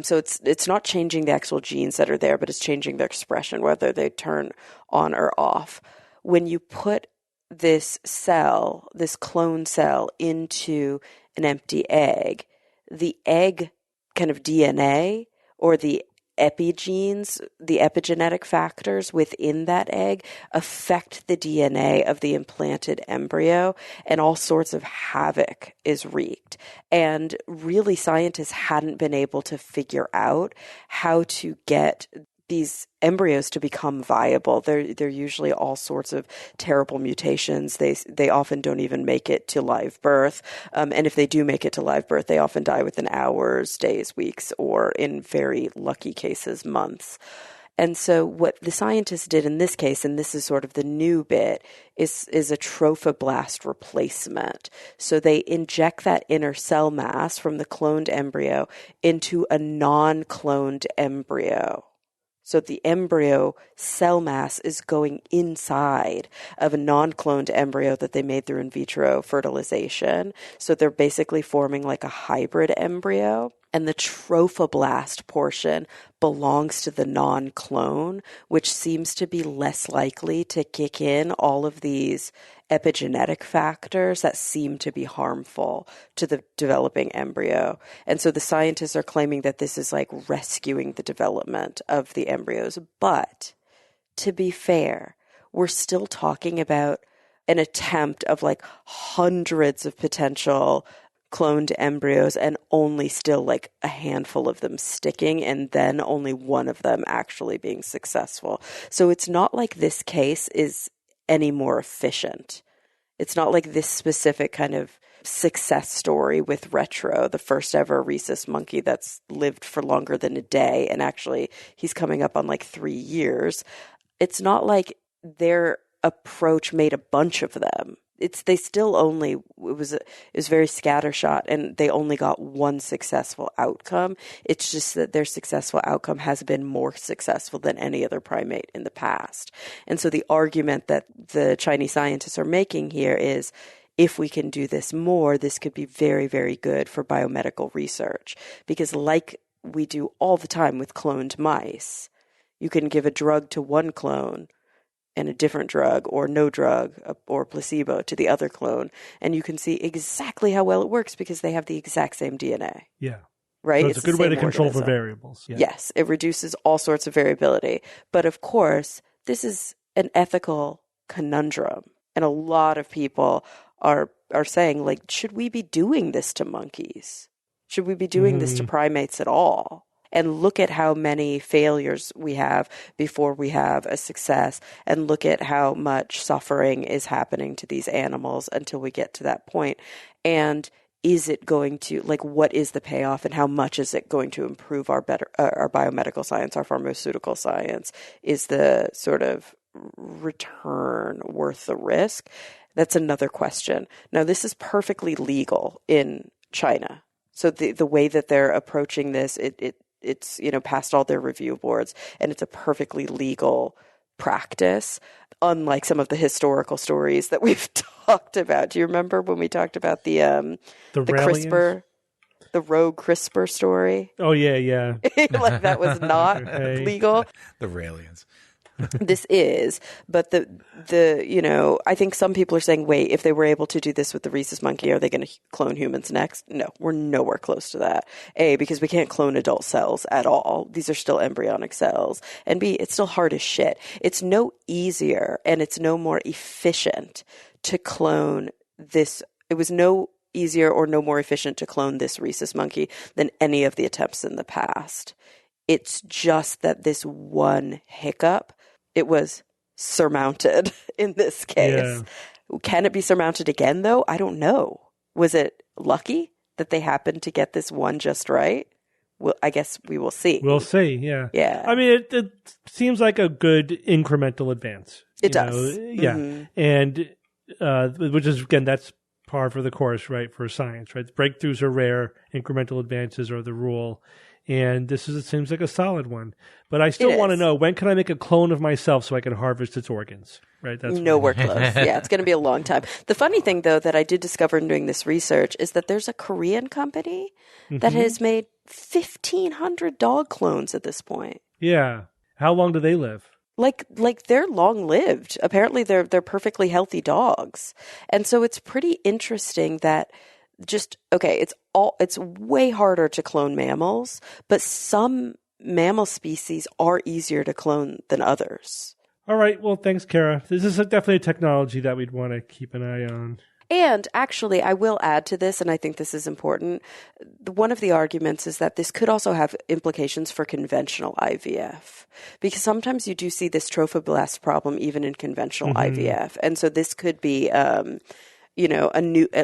Speaker 4: So it's not changing the actual genes that are there, but it's changing their expression, whether they turn on or off. When you put this cell, this clone cell, into an empty egg, the egg kind of DNA, or the epigenes, the epigenetic factors within that egg, affect the DNA of the implanted embryo, and all sorts of havoc is wreaked. And really, scientists hadn't been able to figure out how to get these embryos to become viable. They're usually all sorts of terrible mutations. They often don't even make it to live birth. And if they do make it to live birth, they often die within hours, days, weeks, or in very lucky cases, months. And so what the scientists did in this case, and this is sort of the new bit, is a trophoblast replacement. So they inject that inner cell mass from the cloned embryo into a non-cloned embryo. So the embryo cell mass is going inside of a non-cloned embryo that they made through in vitro fertilization. So they're basically forming like a hybrid embryo. And the trophoblast portion belongs to the non-clone, which seems to be less likely to kick in all of these epigenetic factors that seem to be harmful to the developing embryo. And so the scientists are claiming that this is like rescuing the development of the embryos. But to be fair, we're still talking about an attempt of like hundreds of potential cloned embryos and only still like a handful of them sticking, and then only one of them actually being successful. So it's not like this case is any more efficient. It's not like this specific kind of success story with Retro, the first ever rhesus monkey that's lived for longer than a day, and actually he's coming up on like 3 years. It's not like their approach made a bunch of them. They still only, it was very scattershot, and they only got one successful outcome. It's just that their successful outcome has been more successful than any other primate in the past. And so the argument that the Chinese scientists are making here is, if we can do this more, this could be very, very good for biomedical research. Because like we do all the time with cloned mice, you can give a drug to one clone and a different drug or no drug or placebo to the other clone, and you can see exactly how well it works because they have the exact same DNA.
Speaker 2: Yeah.
Speaker 4: Right?
Speaker 2: So it's a good way to control for variables. Yeah.
Speaker 4: Yes, it reduces all sorts of variability. But of course, this is an ethical conundrum, and a lot of people are saying, like, should we be doing this to monkeys? Should we be doing this to primates at all? And look at how many failures we have before we have a success, and look at how much suffering is happening to these animals until we get to that point. And is it going to, like, what is the payoff, and how much is it going to improve our biomedical science, our pharmaceutical science? Is the sort of return worth the risk? That's another question. Now, this is perfectly legal in China. So the way that they're approaching this, it's passed all their review boards, and it's a perfectly legal practice, unlike some of the historical stories that we've talked about. Do you remember when we talked about the CRISPR, the rogue CRISPR story?
Speaker 2: Oh yeah.
Speaker 4: Like that was not legal.
Speaker 5: The Raelians.
Speaker 4: This is, but I think some people are saying, wait, if they were able to do this with the rhesus monkey, are they going to clone humans next? No, we're nowhere close to that. A, because we can't clone adult cells at all. These are still embryonic cells. And B, it's still hard as shit. It's no easier and it's no more efficient to clone this. It was no easier or no more efficient to clone this rhesus monkey than any of the attempts in the past. It's just that this one hiccup, it was surmounted in this case. Yeah. Can it be surmounted again, though? I don't know. Was it lucky that they happened to get this one just right? Well, I guess we will see.
Speaker 2: We'll see, yeah.
Speaker 4: Yeah.
Speaker 2: I mean, it seems like a good incremental advance.
Speaker 4: It does.
Speaker 2: Yeah. Mm-hmm. And which is, again, that's par for the course, right, for science, right? Breakthroughs are rare. Incremental advances are the rule. And it seems like a solid one. But I still want to know, when can I make a clone of myself so I can harvest its organs? Right? That's
Speaker 4: nowhere close. Yeah, it's going to be a long time. The funny thing, though, that I did discover in doing this research is that there's a Korean company that has made 1,500 dog clones at this point.
Speaker 2: Yeah. How long do they live?
Speaker 4: Like they're long lived. Apparently they're perfectly healthy dogs. And so it's pretty interesting that it's way harder to clone mammals, but some mammal species are easier to clone than others.
Speaker 2: All right. Well, thanks, Kara. This is definitely a technology that we'd want to keep an eye on.
Speaker 4: And actually, I will add to this, and I think this is important. One of the arguments is that this could also have implications for conventional IVF, because sometimes you do see this trophoblast problem even in conventional IVF. And so this could be, at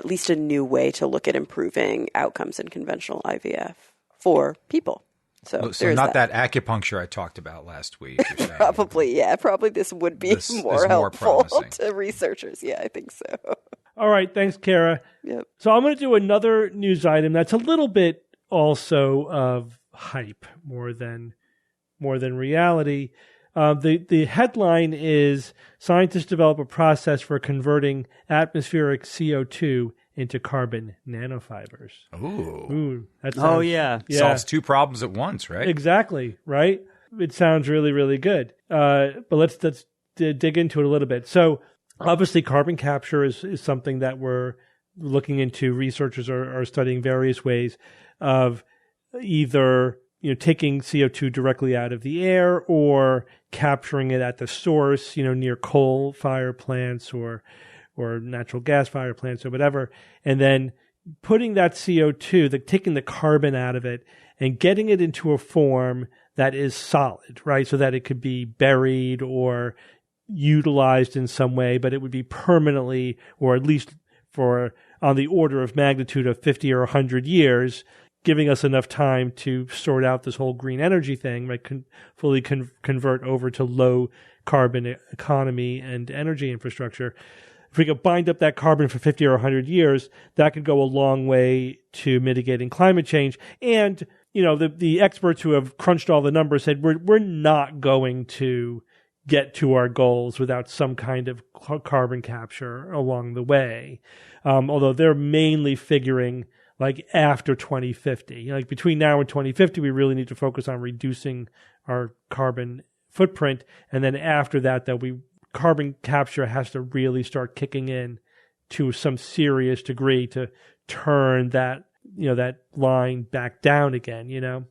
Speaker 4: least a new way to look at improving outcomes in conventional IVF for people. So
Speaker 5: not that acupuncture I talked about last week. You're saying.
Speaker 4: Probably this would be more helpful to researchers. Yeah, I think so.
Speaker 2: All right, thanks, Kara.
Speaker 4: Yep.
Speaker 2: So I'm going to do another news item that's a little bit also of hype more than reality. The headline is scientists develop a process for converting atmospheric CO2 into carbon nanofibers.
Speaker 5: Ooh.
Speaker 2: That sounds,
Speaker 6: yeah.
Speaker 5: Solves two problems at once, right?
Speaker 2: Exactly, right? It sounds really, really good. But let's dig into it a little bit. So obviously carbon capture is something that we're looking into. Researchers are studying various ways of either taking CO2 directly out of the air or capturing it at the source, near coal fire plants or natural gas fire plants or whatever, and then putting that CO2, taking the carbon out of it and getting it into a form that is solid, right? So that it could be buried or utilized in some way, but it would be permanently, or at least for on the order of magnitude of 50 or 100 years, giving us enough time to sort out this whole green energy thing, right? Fully convert over to low carbon economy and energy infrastructure. If we could bind up that carbon for 50 or 100 years, that could go a long way to mitigating climate change. And, the experts who have crunched all the numbers said we're not going to get to our goals without some kind of carbon capture along the way. Although they're mainly figuring like after 2050. Like between now and 2050, we really need to focus on reducing our carbon footprint. And then after that, carbon capture has to really start kicking in to some serious degree to turn that line back down again,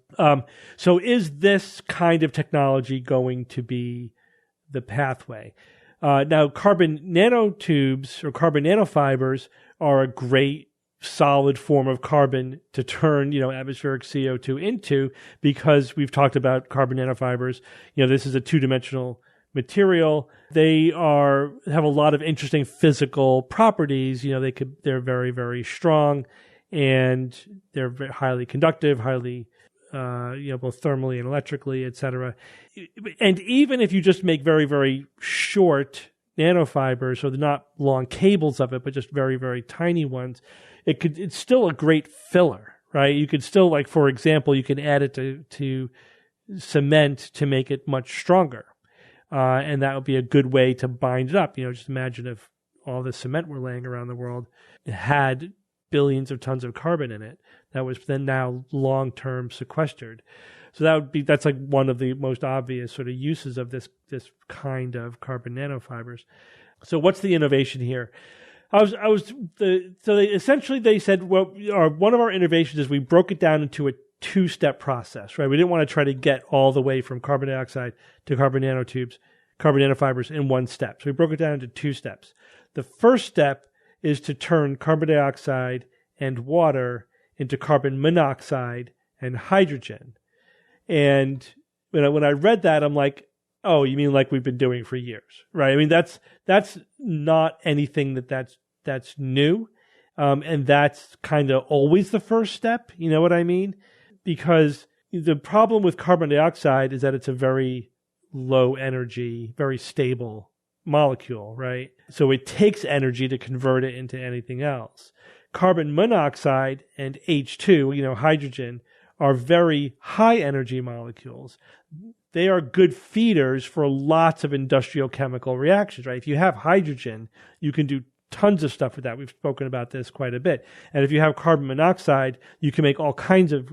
Speaker 2: So is this kind of technology going to be the pathway? Now, carbon nanotubes or carbon nanofibers are a great solid form of carbon to turn, atmospheric CO2 into, because we've talked about carbon nanofibers. This is a two-dimensional material. They have a lot of interesting physical properties. They're very, very strong, and they're very highly conductive, highly, both thermally and electrically, etc. And even if you just make very, very short nanofibers, so they're not long cables of it, but just very, very tiny ones, it's still a great filler, right? You could still, like, for example, you can add it to cement to make it much stronger. And that would be a good way to bind it up. Just imagine if all the cement we're laying around the world had billions of tons of carbon in it that was then now long-term sequestered. So that's like one of the most obvious sort of uses of this kind of carbon nanofibers. So what's the innovation here? They said, well, one of our innovations is we broke it down into a two-step process, right? We didn't want to try to get all the way from carbon dioxide to carbon nanofibers in one step. So we broke it down into two steps. The first step is to turn carbon dioxide and water into carbon monoxide and hydrogen. And when I read that, I'm like, oh, you mean like we've been doing for years, right? I mean, that's not anything that's new. And that's kind of always the first step. You know what I mean? Because the problem with carbon dioxide is that it's a very low energy, very stable molecule, right? So it takes energy to convert it into anything else. Carbon monoxide and H2, hydrogen, are very high energy molecules. They are good feeders for lots of industrial chemical reactions, right? If you have hydrogen, you can do tons of stuff with that. We've spoken about this quite a bit. And if you have carbon monoxide, you can make all kinds of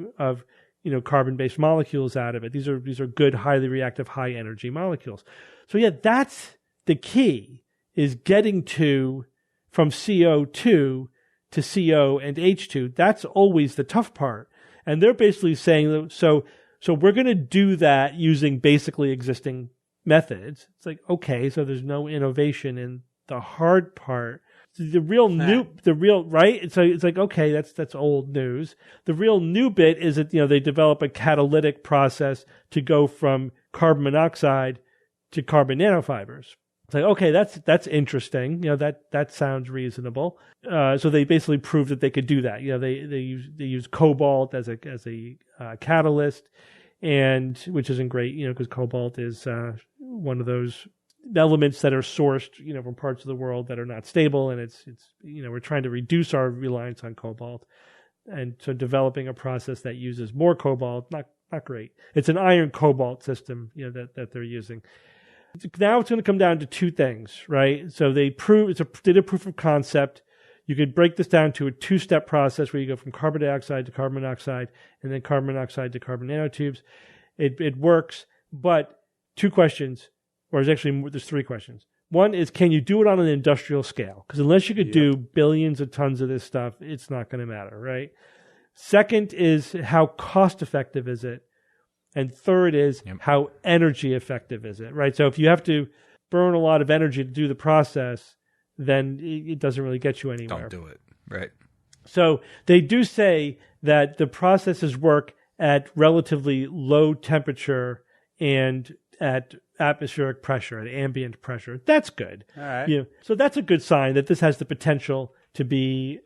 Speaker 2: carbon-based molecules out of it. These are good, highly reactive, high energy molecules. So yeah, that's the key, is getting from CO2 to CO and H2. That's always the tough part. And they're basically saying, so we're going to do that using basically existing methods. It's like, okay, so there's no innovation in the hard part. right? It's like, okay, that's old news. The real new bit is that, they develop a catalytic process to go from carbon monoxide to carbon nanofibers. It's like, okay, that's interesting. That sounds reasonable. So they basically proved that they could do that. They use cobalt as a catalyst, and which isn't great, because cobalt is one of those elements that are sourced, from parts of the world that are not stable, and it's we're trying to reduce our reliance on cobalt, and so developing a process that uses more cobalt, not great. It's an iron cobalt system, that they're using. Now it's going to come down to two things, right? So they did a proof of concept. You could break this down to a two-step process where you go from carbon dioxide to carbon monoxide, and then carbon monoxide to carbon nanotubes. It works, but two questions, or there's three questions. One is, can you do it on an industrial scale? Because unless you could do billions of tons of this stuff, it's not going to matter, right? Second is, how cost-effective is it? And third is, how energy effective is it, right? So if you have to burn a lot of energy to do the process, then it doesn't really get you anywhere.
Speaker 5: Don't do it, right? So
Speaker 2: they do say that the processes work at relatively low temperature and at atmospheric pressure, at ambient pressure. That's good.
Speaker 6: All right.
Speaker 2: So that's a good sign that this has the potential to be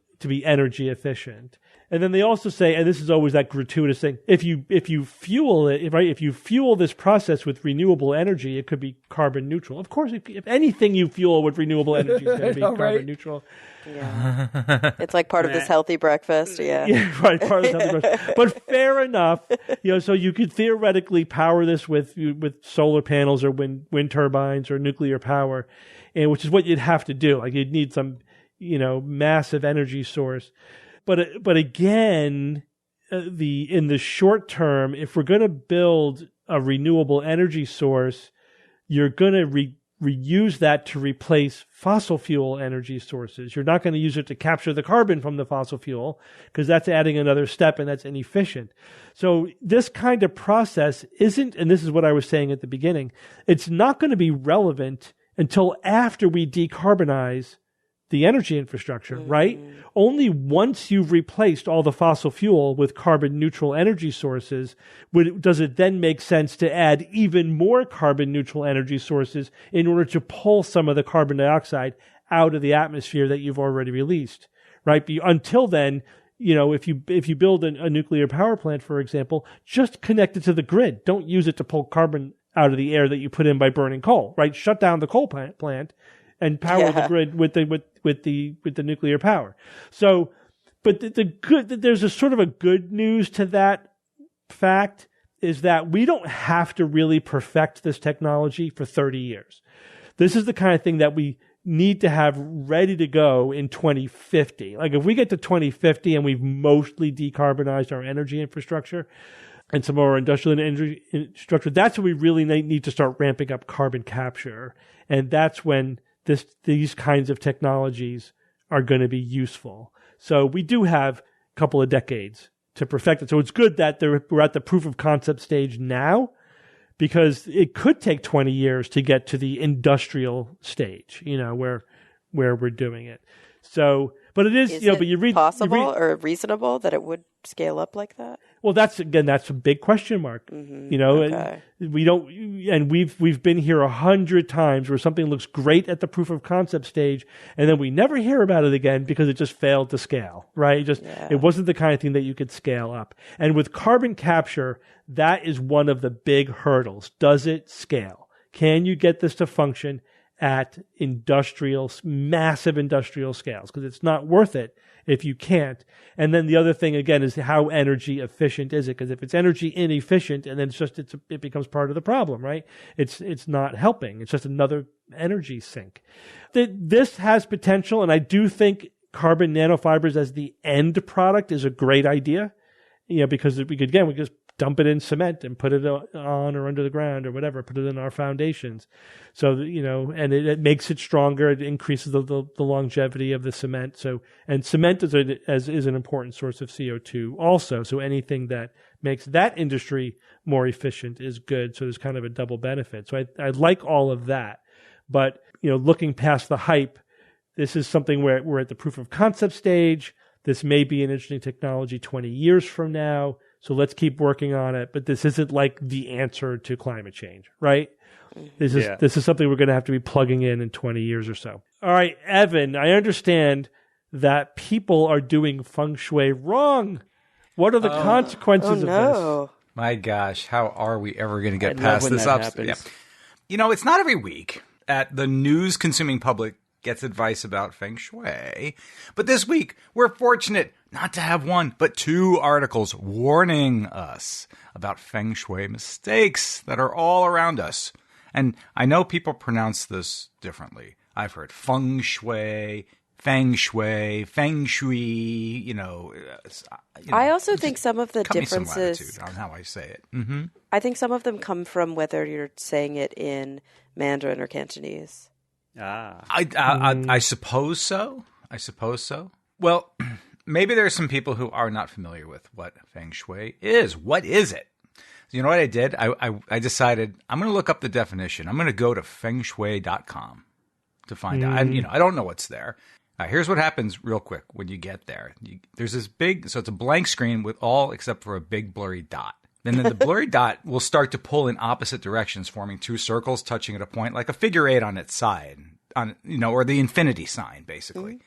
Speaker 2: energy efficient. And then they also say, and this is always that gratuitous thing, if you fuel it, right? If you fuel this process with renewable energy, it could be carbon neutral. Of course, if anything you fuel with renewable energy is going to be carbon neutral.
Speaker 4: Yeah, it's like part of this healthy breakfast. Yeah,
Speaker 2: right. Part of this healthy breakfast. But fair enough. So you could theoretically power this with solar panels or wind turbines or nuclear power, and which is what you'd have to do. Like you'd need some, massive energy source. But again, in the short term, if we're going to build a renewable energy source, you're going to reuse that to replace fossil fuel energy sources. You're not going to use it to capture the carbon from the fossil fuel, because that's adding another step and that's inefficient. So this kind of process isn't, and this is what I was saying at the beginning, it's not going to be relevant until after we decarbonize the energy infrastructure, right? Only once you've replaced all the fossil fuel with carbon neutral energy sources does it then make sense to add even more carbon neutral energy sources in order to pull some of the carbon dioxide out of the atmosphere that you've already released, right? Until then, if you build a nuclear power plant, for example, just connect it to the grid. Don't use it to pull carbon out of the air that you put in by burning coal, right? Shut down the coal plant and power the grid with the nuclear power. So, but there's a sort of a good news to that fact, is that we don't have to really perfect this technology for 30 years. This is the kind of thing that we need to have ready to go in 2050. Like if we get to 2050 and we've mostly decarbonized our energy infrastructure and some of our industrial energy infrastructure, that's when we really need to start ramping up carbon capture. And that's when these kinds of technologies are going to be useful. So we do have a couple of decades to perfect it. So it's good that we're at the proof of concept stage now, because it could take 20 years to get to the industrial stage, where we're doing it. So, but it is but you read
Speaker 4: possible or reasonable that it would scale up like that?
Speaker 2: Well, that's a big question mark.
Speaker 4: Okay.
Speaker 2: And we don't, and we've been here 100 times where something looks great at the proof of concept stage, and then we never hear about it again because it just failed to scale, right? It wasn't the kind of thing that you could scale up. And with carbon capture, that is one of the big hurdles. Does it scale? Can you get this to function at massive industrial scales? Because it's not worth it if you can't. And then the other thing, again, is how energy efficient is it? Because if it's energy inefficient, and then it becomes part of the problem, right? It's not helping. It's just another energy sink. This has potential, and I do think carbon nanofibers as the end product is a great idea. Because we could just dump it in cement and put it on or under the ground or whatever, put it in our foundations. So, and it makes it stronger. It increases the longevity of the cement. So, and cement is an important source of CO2 also. So anything that makes that industry more efficient is good. So there's kind of a double benefit. So I like all of that. But, looking past the hype, This is something where we're at the proof of concept stage. This may be an interesting technology 20 years from now. So let's keep working on it. But this isn't like the answer to climate change, right? This is something we're going to have to be plugging in 20 years or so. All right, Evan, I understand that people are doing feng shui wrong. What are the consequences of this?
Speaker 5: My gosh, how are we ever going to get past this obstacle? Yeah. You know, it's not every week that the news-consuming public gets advice about feng shui. But this week, we're fortunate not to have one, but 2 articles warning us about feng shui mistakes that are all around us. And I know people pronounce this differently. I've heard feng shui, feng shui, you know.
Speaker 4: I also think some of the differences
Speaker 5: me some latitude on how I say it. Mm-hmm.
Speaker 4: I think some of them come from whether you're saying it in Mandarin or Cantonese.
Speaker 5: I suppose so. I suppose so. Well, maybe there are some people who are not familiar with what feng shui is. What is it? You know what I did? I decided I'm going to look up the definition. I'm going to go to fengshui.com to find out. I don't know what's there. Here's what happens real quick when you get there. There's this big, so it's a blank screen with all except for a big blurry dot. Then the blurry dot will start to pull in opposite directions, forming 2 circles touching at a point, like a figure 8 on its side, or the infinity sign, basically. Mm-hmm.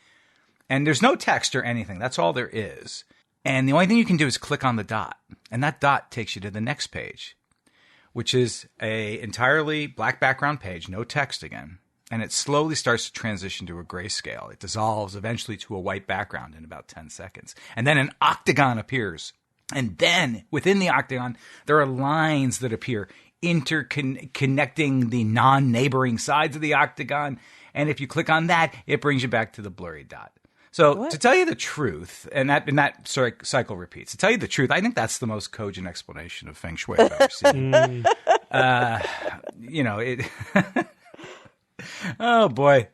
Speaker 5: And there's no text or anything. That's all there is. And the only thing you can do is click on the dot. And that dot takes you to the next page, which is a entirely black background page, no text again. And it slowly starts to transition to a grayscale. It dissolves eventually to a white background in about 10 seconds. And then an octagon appears. And then within the octagon, there are lines that appear connecting the non-neighboring sides of the octagon. And if you click on that, it brings you back to the blurry dot. So to tell you the truth, and that cycle repeats, to tell you the truth, I think that's the most cogent explanation of feng shui I've ever seen. Oh boy,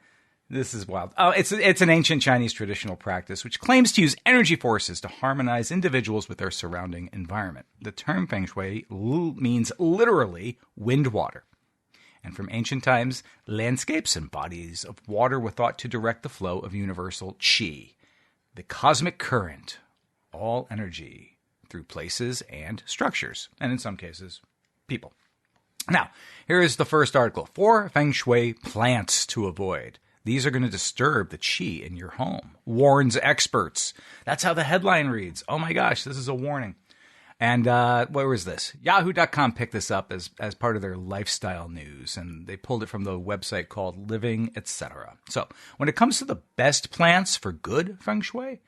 Speaker 5: this is wild. Oh, it's an ancient Chinese traditional practice which claims to use energy forces to harmonize individuals with their surrounding environment. The term feng shui means literally wind water. And from ancient times, landscapes and bodies of water were thought to direct the flow of universal qi, the cosmic current, all energy through places and structures, and in some cases, people. Now, here is the first article. 4 feng shui plants to avoid. These are going to disturb the qi in your home, warns experts. That's how the headline reads. Oh my gosh, this is a warning. And where was this? Yahoo.com picked this up as part of their lifestyle news, and they pulled it from the website called Living, etc. So when it comes to the best plants for good feng shui,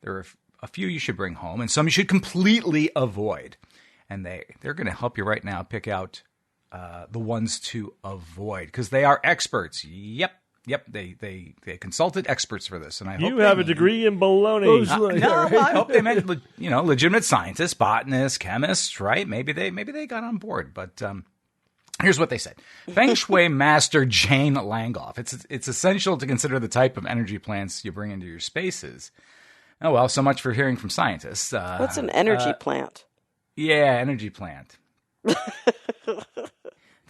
Speaker 5: there are a few you should bring home and some you should completely avoid. And they're going to help you right now pick out the ones to avoid because they are experts. Yep, they consulted experts for this, and I hope
Speaker 2: you have a degree in baloney.
Speaker 5: I hope they meant legitimate scientists, botanists, chemists, right? Maybe they got on board, but here's what they said: Feng Shui master Jane Langoff. It's essential to consider the type of energy plants you bring into your spaces. Oh well, so much for hearing from scientists.
Speaker 4: What's an energy plant?
Speaker 5: Yeah, energy plant.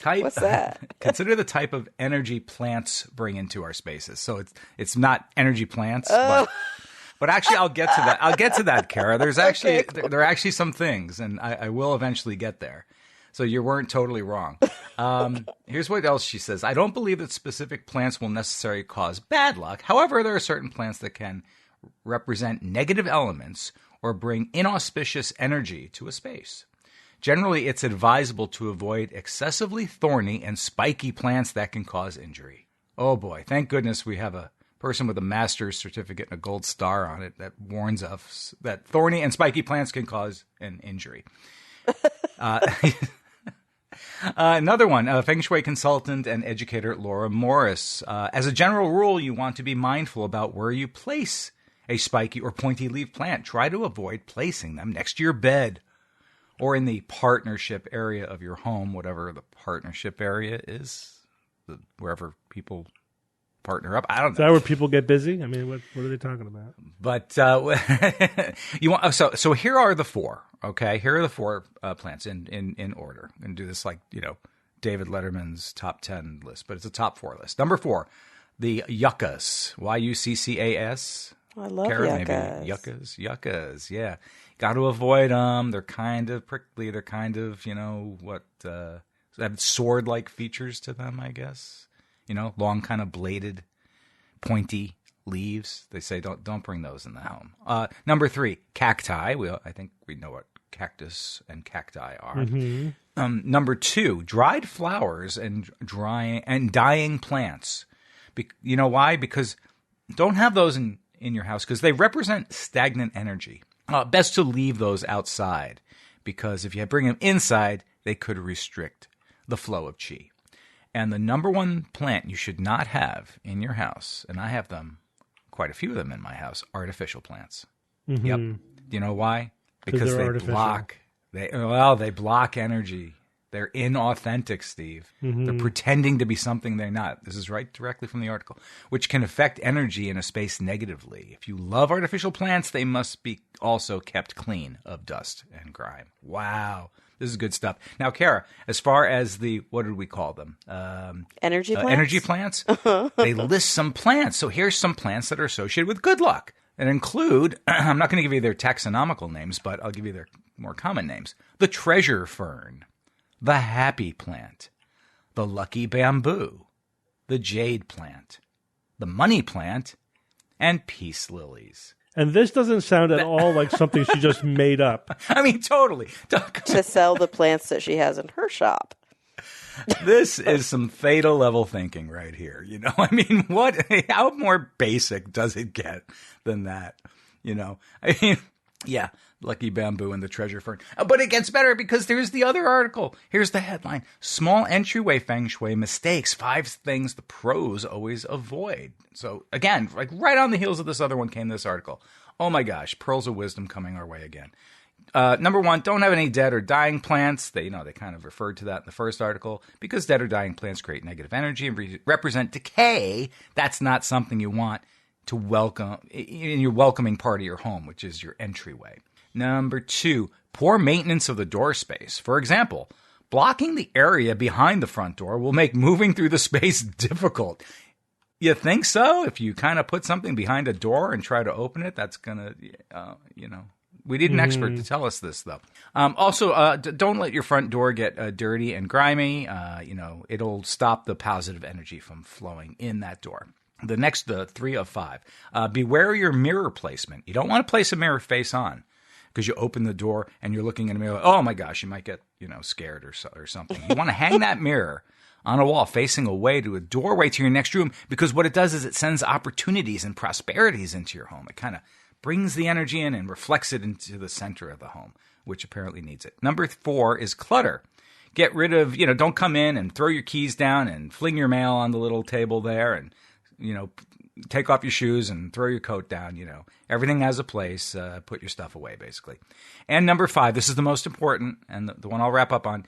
Speaker 4: What's that?
Speaker 5: Consider the type of energy plants bring into our spaces. So it's not energy plants, but actually I'll get to that. I'll get to that, Kara. There's actually there are actually some things, and I will eventually get there. So you weren't totally wrong. Here's what else she says. I don't believe that specific plants will necessarily cause bad luck. However, there are certain plants that can represent negative elements or bring inauspicious energy to a space. Generally, it's advisable to avoid excessively thorny and spiky plants that can cause injury. Oh boy, thank goodness we have a person with a master's certificate and a gold star on it that warns us that thorny and spiky plants can cause an injury. Another one, Feng Shui consultant and educator Laura Morris. As a general rule, you want to be mindful about where you place a spiky or pointy leaf plant. Try to avoid placing them next to your bed or in the partnership area of your home, whatever the partnership area is, wherever people partner up. I don't know.
Speaker 2: Is that where people get busy? I mean, what are they talking about?
Speaker 5: But you want so here are the 4. Okay, here are the 4 plants in order, and do this like David Letterman's top 10 list, but it's a top 4 list. Number 4, the yuccas, yuccas.
Speaker 4: I love
Speaker 5: yuccas. Yuccas, yeah. Got to avoid them. They're kind of prickly. They're kind of, have sword-like features to them, I guess. Long kind of bladed, pointy leaves. They say don't bring those in the home. Number 3, cacti. I think we know what cactus and cacti are.
Speaker 2: Mm-hmm.
Speaker 5: Number 2, dried flowers and dying plants. You know why? Because don't have those in your house because they represent stagnant energy. Best to leave those outside because if you bring them inside, they could restrict the flow of chi. And the number 1 plant you should not have in your house, and I have them, quite a few of them in my house, artificial plants.
Speaker 2: Mm-hmm.
Speaker 5: Yep. Do you know why?
Speaker 2: Because
Speaker 5: they
Speaker 2: artificial.
Speaker 5: block. They block energy. They're inauthentic, Steve.
Speaker 2: Mm-hmm.
Speaker 5: They're pretending to be something they're not. This is right directly from the article, which can affect energy in a space negatively. If you love artificial plants, they must be also kept clean of dust and grime. Wow. This is good stuff. Now, Kara, as far as what did we call them?
Speaker 4: Energy plants?
Speaker 5: Energy plants? They list some plants. So here's some plants that are associated with good luck and include, I'm not going to give you their taxonomical names, but I'll give you their more common names. The treasure fern, the happy plant, the lucky bamboo, the jade plant, the money plant, and peace lilies.
Speaker 2: And this doesn't sound at all like something she just made up.
Speaker 5: I mean, totally.
Speaker 4: To sell the plants that she has in her shop.
Speaker 5: This is some theta level thinking right here. I mean, how more basic does it get than that? I mean, yeah, lucky bamboo and the treasure fern. But it gets better because there's the other article. Here's the headline. Small entryway feng shui mistakes. 5 things the pros always avoid. So again, like right on the heels of this other one came this article. Oh my gosh, pearls of wisdom coming our way again. Number 1, don't have any dead or dying plants. They kind of referred to that in the first article because dead or dying plants create negative energy and represent decay. That's not something you want to welcome in your welcoming part of your home, which is your entryway. Number 2, poor maintenance of the door space. For example, blocking the area behind the front door will make moving through the space difficult. You think so? If you kind of put something behind a door and try to open it, that's going to, We need an expert to tell us this, though. Also, don't let your front door get dirty and grimy. It'll stop the positive energy from flowing in that door. The next, the 3 of 5. Beware your mirror placement. You don't want to place a mirror face on because you open the door and you're looking in a mirror. Oh, my gosh, you might get scared or something. You want to hang that mirror on a wall facing away to a doorway to your next room because what it does is it sends opportunities and prosperities into your home. It kind of brings the energy in and reflects it into the center of the home, which apparently needs it. Number 4 is clutter. Get rid of, don't come in and throw your keys down and fling your mail on the little table there and, take off your shoes and throw your coat down, Everything has a place. Put your stuff away, basically. And number 5, this is the most important and the one I'll wrap up on.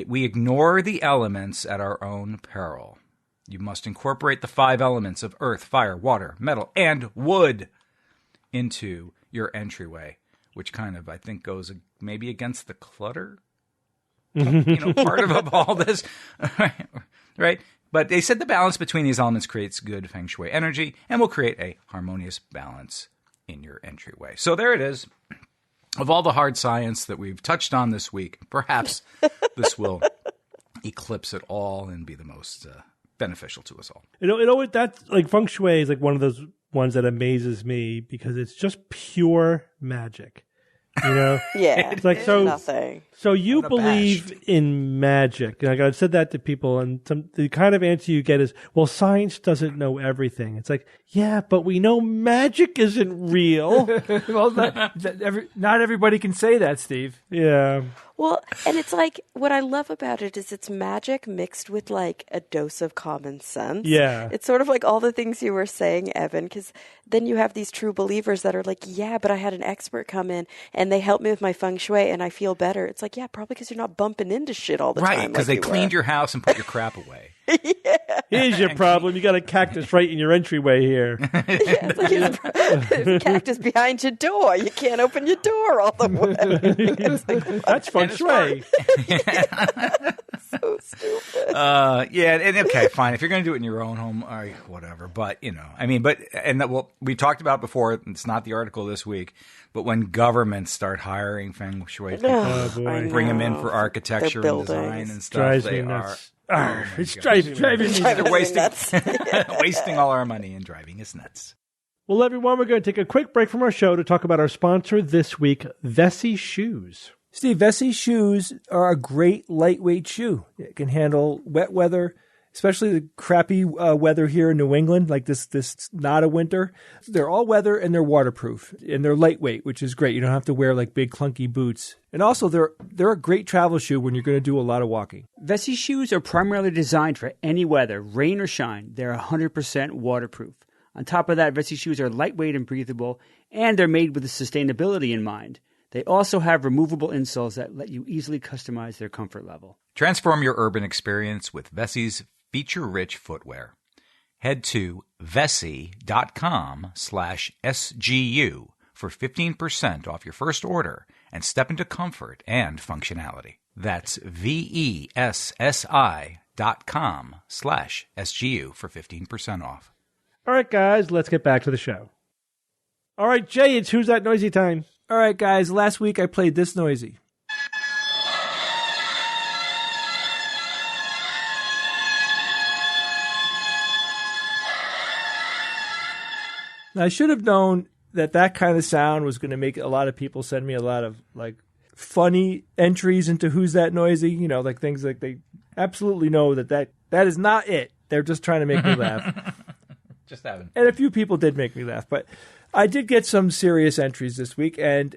Speaker 5: We ignore the elements at our own peril. You must incorporate the 5 elements of earth, fire, water, metal, and wood into your entryway, which kind of, I think, goes maybe against the clutter, part of all this, right? But they said the balance between these elements creates good feng shui energy and will create a harmonious balance in your entryway. So there it is. Of all the hard science that we've touched on this week, perhaps this will eclipse it all and be the most beneficial to us all.
Speaker 2: That's like feng shui is like one of those ones that amazes me because it's just pure magic.
Speaker 4: Yeah,
Speaker 2: it's like so.
Speaker 4: Nothing.
Speaker 2: So you believe in magic? Like I've said that to people, and the kind of answer you get is, "Well, science doesn't know everything." It's like, yeah, but we know magic isn't real.
Speaker 3: Well, not everybody can say that, Steve.
Speaker 2: Yeah.
Speaker 4: Well, and it's like, what I love about it is it's magic mixed with like a dose of common sense.
Speaker 2: Yeah.
Speaker 4: It's sort of like all the things you were saying, Evan, because then you have these true believers that are like, yeah, but I had an expert come in and they helped me with my feng shui and I feel better. It's like, yeah, probably because you're not bumping into shit all the time.
Speaker 5: Right, because they cleaned your house and put your crap away.
Speaker 4: Yeah.
Speaker 2: Here's your problem. You got a cactus right in your entryway here.
Speaker 4: Yeah, it's like it's a cactus behind your door. You can't open your door all the way.
Speaker 2: That's feng shui.
Speaker 4: So stupid.
Speaker 5: Yeah, and okay, fine. If you're going to do it in your own home, all right, whatever. But, we talked about before, it's not the article this week, but when governments start hiring Feng Shui people, bring them in for architecture and design and stuff,
Speaker 2: drives
Speaker 5: they
Speaker 2: me
Speaker 5: are...
Speaker 2: nuts.
Speaker 5: It's
Speaker 2: driving me nuts.
Speaker 5: They're wasting all our money and driving us nuts.
Speaker 2: Well, everyone, we're going to take a quick break from our show to talk about our sponsor this week, Vessi Shoes.
Speaker 3: Steve, Vessi shoes are a great lightweight shoe. It can handle wet weather, especially the crappy weather here in New England, like this not a winter. They're all weather and they're waterproof and they're lightweight, which is great. You don't have to wear like big clunky boots. And also they're a great travel shoe when you're going to do a lot of walking.
Speaker 6: Vessi shoes are primarily designed for any weather, rain or shine. They're 100% waterproof. On top of that, Vessi shoes are lightweight and breathable, and they're made with sustainability in mind. They also have removable insoles that let you easily customize their comfort level.
Speaker 5: Transform your urban experience with Vessi's feature-rich footwear. Head to vessi.com/SGU for 15% off your first order and step into comfort and functionality. That's VESSI.com/SGU for 15% off.
Speaker 2: All right, guys, let's get back to the show. All right, Jay, it's Who's That Noisy time.
Speaker 3: All right, guys, last week I played This Noisy. Now, I should have known that kind of sound was going to make a lot of people send me a lot of, like, funny entries into Who's That Noisy, like things like they absolutely know that is not it. They're just trying to make me laugh.
Speaker 5: Just having.
Speaker 3: And a few people did make me laugh, but I did get some serious entries this week, and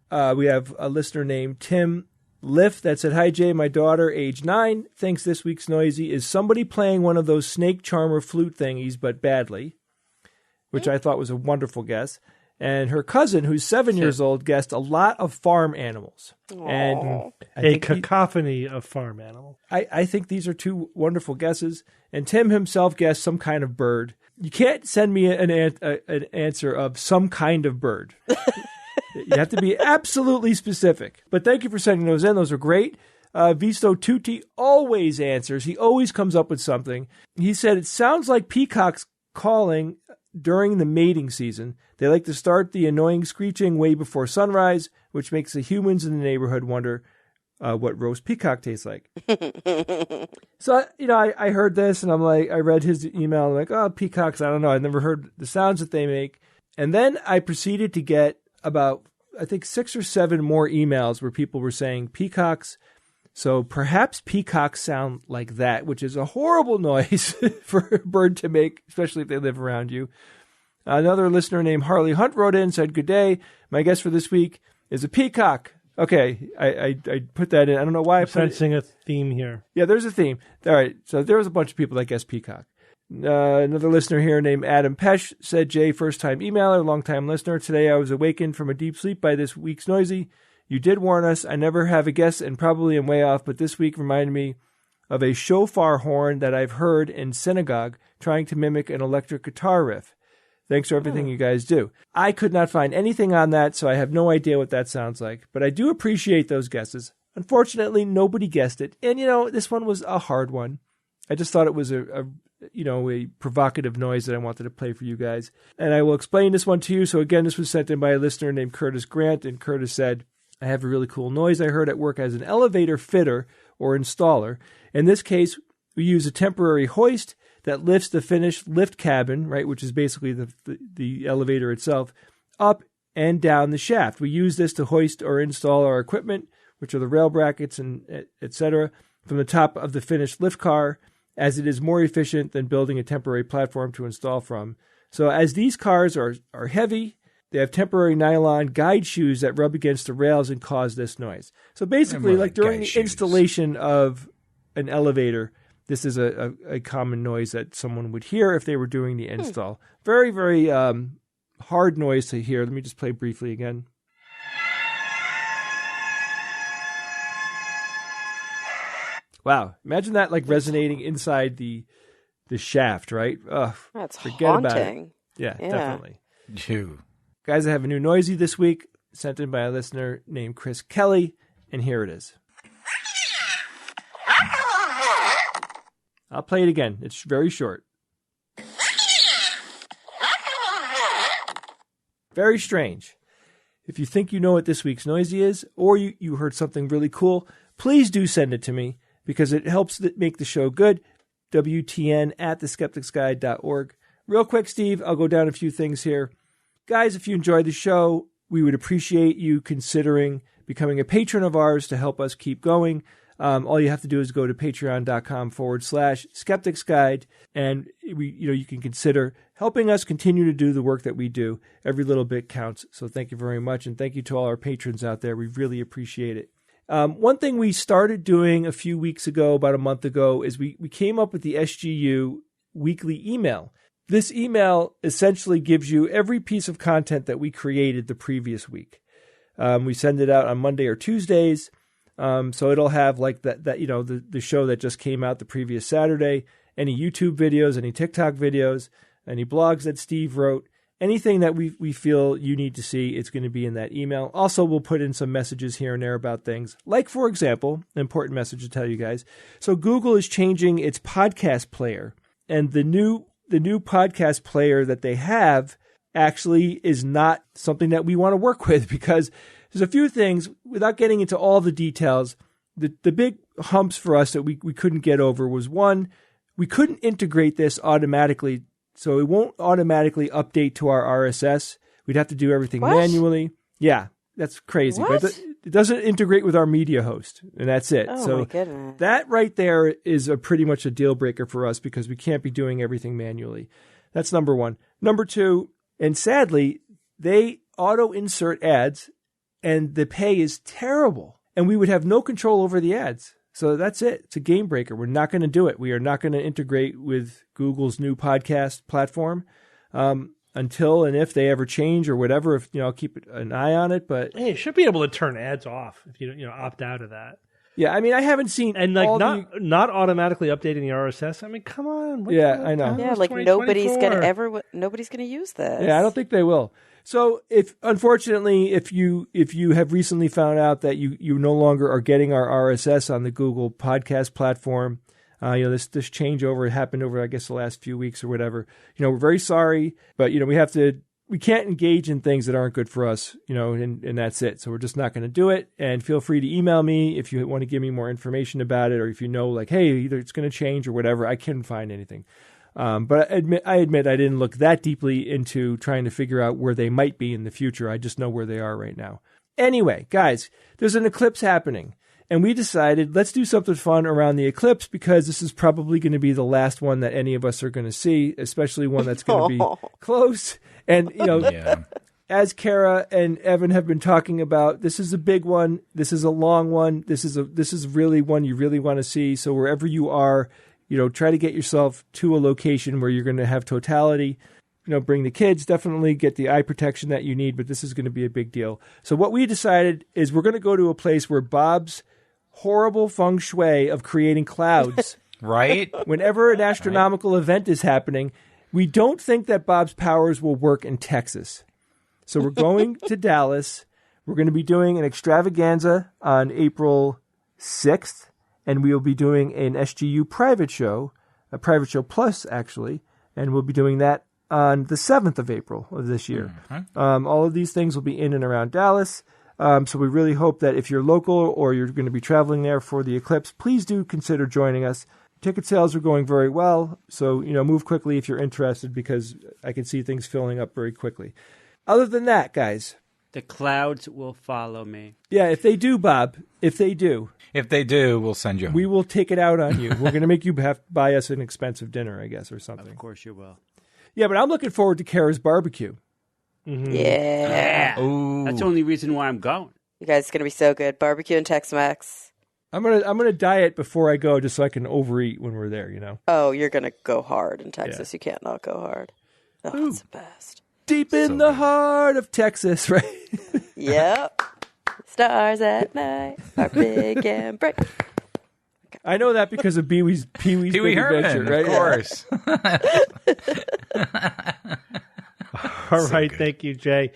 Speaker 3: we have a listener named Tim Liff that said, "Hi Jay, my daughter, age 9, thinks this week's Noisy is somebody playing one of those snake charmer flute thingies, but badly," which I thought was a wonderful guess. And her cousin, who's 7 years old, guessed a lot of farm animals.
Speaker 4: Aww.
Speaker 3: And
Speaker 2: a cacophony of farm animals.
Speaker 3: I think these are two wonderful guesses. And Tim himself guessed some kind of bird. You can't send me an answer of some kind of bird. You have to be absolutely specific. But thank you for sending those in. Those are great. Visto Tutti always answers. He always comes up with something. He said, it sounds like peacocks calling during the mating season. They like to start the annoying screeching way before sunrise, which makes the humans in the neighborhood wonder what roast peacock tastes like. So, I heard this and I'm like, I read his email. I'm like, oh, peacocks, I don't know. I've never heard the sounds that they make. And then I proceeded to get about, I think, 6 or 7 more emails where people were saying peacocks. So perhaps peacocks sound like that, which is a horrible noise for a bird to make, especially if they live around you. Another listener named Harley Hunt wrote in and said, "Good day. My guess for this week is a peacock." Okay, I put that in. I don't know why I put it.
Speaker 2: Sensing a theme here.
Speaker 3: Yeah, there's a theme. All right, so there was a bunch of people that guessed peacock. Another listener here named Adam Pesh said, "Jay, first-time emailer, long-time listener. Today I was awakened from a deep sleep by this week's Noisy. You did warn us. I never have a guess and probably am way off, but this week reminded me of a shofar horn that I've heard in synagogue trying to mimic an electric guitar riff. Thanks for everything you guys do." I could not find anything on that, so I have no idea what that sounds like. But I do appreciate those guesses. Unfortunately, nobody guessed it. And, this one was a hard one. I just thought it was a provocative noise that I wanted to play for you guys. And I will explain this one to you. So again, this was sent in by a listener named Curtis Grant. And Curtis said, "I have a really cool noise I heard at work as an elevator fitter or installer. In this case, we use a temporary hoist that lifts the finished lift cabin, right, which is basically the elevator itself, up and down the shaft. We use this to hoist or install our equipment, which are the rail brackets and etc., from the top of the finished lift car, as it is more efficient than building a temporary platform to install from. So as these cars are heavy, they have temporary nylon guide shoes that rub against the rails and cause this noise." So basically, like during the installation of an elevator, this is a common noise that someone would hear if they were doing the install. Very, very hard noise to hear. Let me just play briefly again. Wow. Imagine that like resonating inside the shaft, right? Ugh,
Speaker 4: That's
Speaker 3: forget
Speaker 4: haunting.
Speaker 3: about it. Yeah, definitely.
Speaker 5: Ew.
Speaker 3: Guys, I have a new Noisy this week, sent in by a listener named Chris Kelly, and here it is. I'll play it again. It's very short. Very strange. If you think you know what this week's noisy is, or you heard something really cool, please do send it to me because it helps make the show good. WTN@theskepticsguide.org. Real quick, Steve, I'll go down a few things here. Guys, if you enjoyed the show, we would appreciate you considering becoming a patron of ours to help us keep going. All you have to do is go to patreon.com/skepticsguide, and you can consider helping us continue to do the work that we do. Every little bit counts. So thank you very much, and thank you to all our patrons out there. We really appreciate it. One thing we started doing a few weeks ago, about a month ago, is we came up with the SGU weekly email. This email essentially gives you every piece of content that we created the previous week. We send it out on Monday or Tuesdays. So it'll have like the show that just came out the previous Saturday, any YouTube videos, any TikTok videos, any blogs that Steve wrote, anything that we feel you need to see, it's going to be in that email. Also, we'll put in some messages here and there about things. Like, for example, an important message to tell you guys. So Google is changing its podcast player, and the new podcast player that they have actually is not something that we want to work with, because there's a few things, without getting into all the details. The big humps for us that we couldn't get over was, one, we couldn't integrate this automatically, so it won't automatically update to our RSS. We'd have to do everything manually. Yeah, that's crazy.
Speaker 4: What?
Speaker 3: But it doesn't integrate with our media host, and that's it.
Speaker 4: Oh,
Speaker 3: so
Speaker 4: my goodness.
Speaker 3: that right there is pretty much a deal breaker for us, because we can't be doing everything manually. That's number one. Number two, and sadly, they auto-insert ads, and the pay is terrible, and we would have no control over the ads. So that's it. It's a game breaker. We're not going to do it. We are not going to integrate with Google's new podcast platform until and if they ever change or whatever. I'll keep an eye on it. But
Speaker 2: hey, you should be able to turn ads off if you opt out of that.
Speaker 3: Yeah, I mean, I haven't seen
Speaker 2: not automatically updating the RSS. I mean, come on.
Speaker 3: I know.
Speaker 4: Yeah, like nobody's gonna use this.
Speaker 3: Yeah, I don't think they will. So if you have recently found out that you no longer are getting our RSS on the Google podcast platform, this changeover happened over, I guess, the last few weeks or whatever. We're very sorry, but we can't engage in things that aren't good for us, and that's it. So we're just not going to do it. And feel free to email me if you want to give me more information about it, or if hey, either it's going to change or whatever. I couldn't find anything. But I admit I didn't look that deeply into trying to figure out where they might be in the future. I just know where they are right now. Anyway, guys, there's an eclipse happening, and we decided let's do something fun around the eclipse, because this is probably going to be the last one that any of us are going to see, especially one that's going to be close. And, as Kara and Evan have been talking about, this is a big one. This is a long one. This is really one you really want to see. So wherever you are, try to get yourself to a location where you're going to have totality. Bring the kids, definitely get the eye protection that you need, but this is going to be a big deal. So what we decided is we're going to go to a place where Bob's horrible feng shui of creating clouds,
Speaker 5: right?
Speaker 3: Whenever an astronomical event is happening, we don't think that Bob's powers will work in Texas. So we're going to Dallas. We're going to be doing an extravaganza on April 6th. And we'll be doing an SGU private show, a private show plus, actually, and we'll be doing that on the 7th of April of this year. Mm-hmm. All of these things will be in and around Dallas, so we really hope that if you're local or you're going to be traveling there for the eclipse, please do consider joining us. Ticket sales are going very well, so move quickly if you're interested, because I can see things filling up very quickly. Other than that, guys,
Speaker 6: the clouds will follow me.
Speaker 3: Yeah, if they do, Bob, if they do,
Speaker 5: we'll send you home.
Speaker 3: We will take it out on you. We're going to make you have to buy us an expensive dinner, I guess, or something.
Speaker 6: Of course you will.
Speaker 3: Yeah, but I'm looking forward to Kara's barbecue.
Speaker 4: Mm-hmm. Yeah.
Speaker 6: Ooh. That's the only reason why I'm going.
Speaker 4: You guys, it's going to be so good. Barbecue and Tex-Mex.
Speaker 3: I'm gonna diet before I go, just so I can overeat when we're there,
Speaker 4: Oh, you're going to go hard in Texas. Yeah. You can't not go hard. Oh, it's the best.
Speaker 3: Deep in the heart of Texas, right?
Speaker 4: Yep. Stars at night are big and bright. Okay.
Speaker 3: I know that because of Pee-wee's Big Adventure, right?
Speaker 5: Of course.
Speaker 2: All right, thank you, Jay.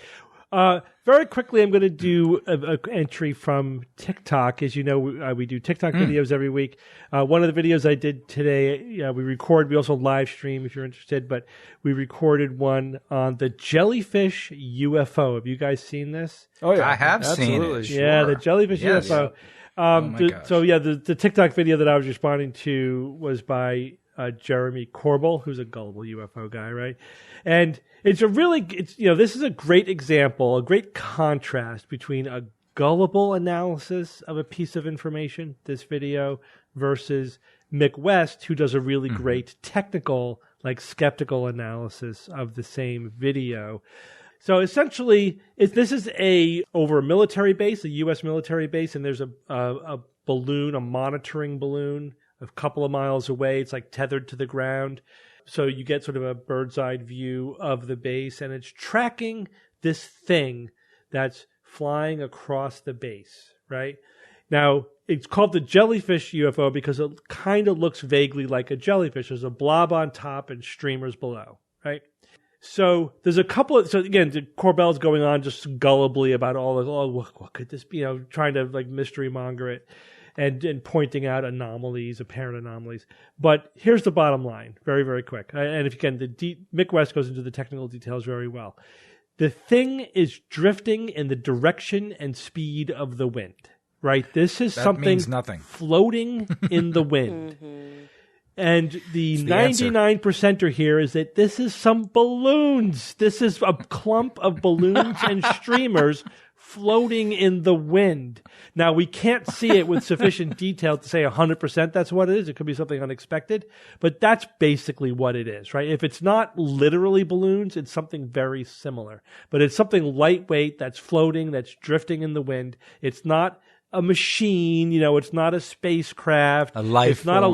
Speaker 2: Very very quickly, I'm going to do an entry from TikTok. As you know, we do TikTok videos every week. One of the videos I did today, we also live stream if you're interested, but we recorded one on the jellyfish UFO. Have you guys seen this?
Speaker 3: Oh, yeah.
Speaker 5: I have seen
Speaker 3: Absolutely.
Speaker 5: it. Sure.
Speaker 2: Yeah, the jellyfish UFO.
Speaker 5: my gosh.
Speaker 2: So, the TikTok video that I was responding to was by Jeremy Corbell, who's a gullible UFO guy, right? And this is a great example, a great contrast between a gullible analysis of a piece of information, this video, versus Mick West, who does a really great technical, skeptical analysis of the same video. So essentially, this is over a military base, a U.S. military base, and there's a balloon, a monitoring balloon, a couple of miles away. It's tethered to the ground. So you get sort of a bird's eye view of the base, and it's tracking this thing that's flying across the base, right? Now, it's called the jellyfish UFO because it kind of looks vaguely like a jellyfish. There's a blob on top and streamers below, right? So there's again, Corbell's going on just gullibly about what could this be, trying to mystery monger it. And pointing out apparent anomalies. But here's the bottom line, very, very quick. And if you can, Mick West goes into the technical details very well. The thing is drifting in the direction and speed of the wind, right? This is something
Speaker 5: means nothing.
Speaker 2: Floating in the wind. And the 99%er here is that this is some balloons. This is a clump of balloons and streamers floating in the wind. Now, we can't see it with sufficient detail to say 100% that's what it is. It could be something unexpected, but that's basically what it is, right? If it's not literally balloons, it's something very similar. But it's something lightweight that's floating, that's drifting in the wind. It's not a machine, it's not a spacecraft. It's not a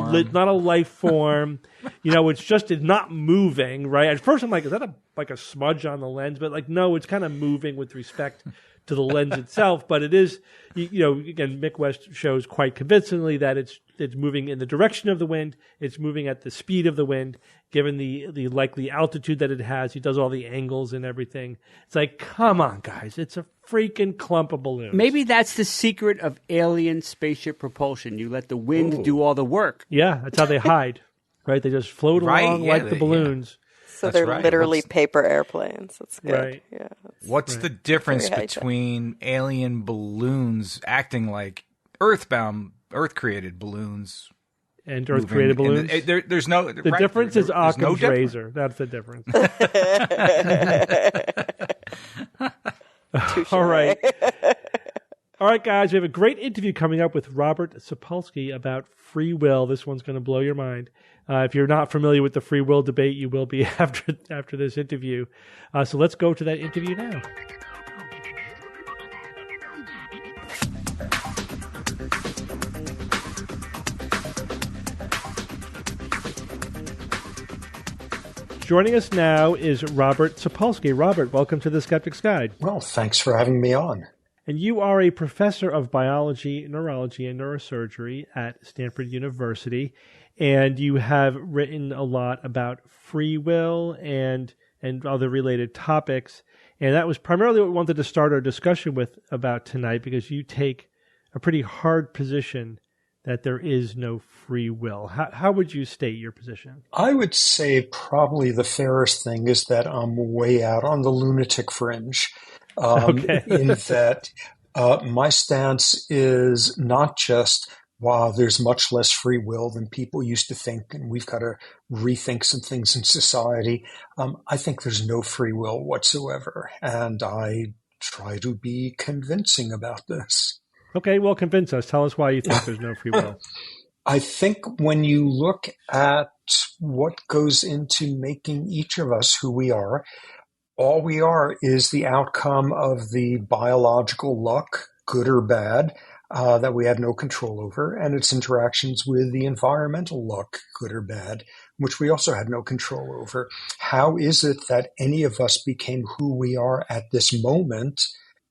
Speaker 2: life form. It's not moving, right? At first I'm like, is that a smudge on the lens? But no, it's kind of moving with respect to the lens itself, but it is, again, Mick West shows quite convincingly that it's moving in the direction of the wind. It's moving at the speed of the wind, given the likely altitude that it has. He does all the angles and everything. It's come on, guys. It's a freaking clump of balloons.
Speaker 6: Maybe that's the secret of alien spaceship propulsion. You let the wind do all the work.
Speaker 2: Yeah, that's how they hide, right? They just float along the balloons.
Speaker 4: Yeah. So they're literally paper airplanes. That's good.
Speaker 2: Right.
Speaker 4: Yeah.
Speaker 5: What's the difference between alien balloons acting like Earth-created balloons
Speaker 2: and Earth-created balloons?
Speaker 5: There's no.
Speaker 2: The difference is Occam's razor. That's the difference. All right. All right, guys. We have a great interview coming up with Robert Sapolsky about free will. This one's going to blow your mind. If you're not familiar with the free will debate, you will be after this interview. So let's go to that interview now. Joining us now is Robert Sapolsky. Robert, welcome to the Skeptics Guide.
Speaker 7: Well, thanks for having me on.
Speaker 2: And you are a professor of biology, neurology, and neurosurgery at Stanford University. And you have written a lot about free will and other related topics. And that was primarily what we wanted to start our discussion with about tonight, because you take a pretty hard position that there is no free will. How would you state your position?
Speaker 7: I would say probably the fairest thing is that I'm way out on the lunatic fringe. In that my stance is not just, wow, there's much less free will than people used to think, and we've got to rethink some things in society. I think there's no free will whatsoever, and I try to be convincing about this.
Speaker 2: Okay, well, convince us. Tell us why you think there's no free will.
Speaker 7: I think when you look at what goes into making each of us who we are, all we are is the outcome of the biological luck, good or bad, that we have no control over, and its interactions with the environmental luck, good or bad, which we also had no control over. How is it that any of us became who we are at this moment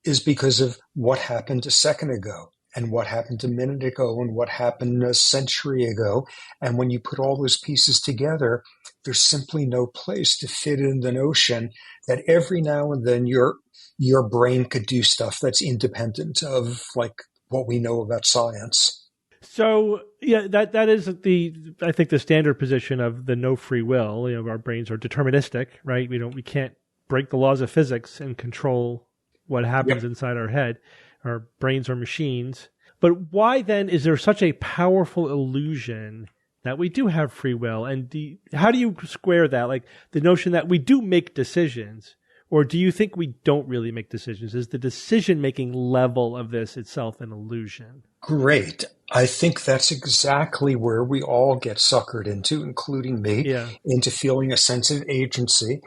Speaker 7: is because of what happened a second ago, and what happened a minute ago, and what happened a century ago. And when you put all those pieces together, there's simply no place to fit in the notion that every now and then your your brain could do stuff that's independent of like what we know about science.
Speaker 2: So yeah, that is I think the standard position of the no free will. You know, our brains are deterministic, right? We can't break the laws of physics and control what happens inside our head. Our brains are machines. But why then is there such a powerful illusion that we do have free will? And how do you square that? Like the notion that we do make decisions, or do you think we don't really make decisions? Is the decision-making level of this itself an illusion?
Speaker 7: Great. I think that's exactly where we all get suckered into, including me, into feeling a sense of agency.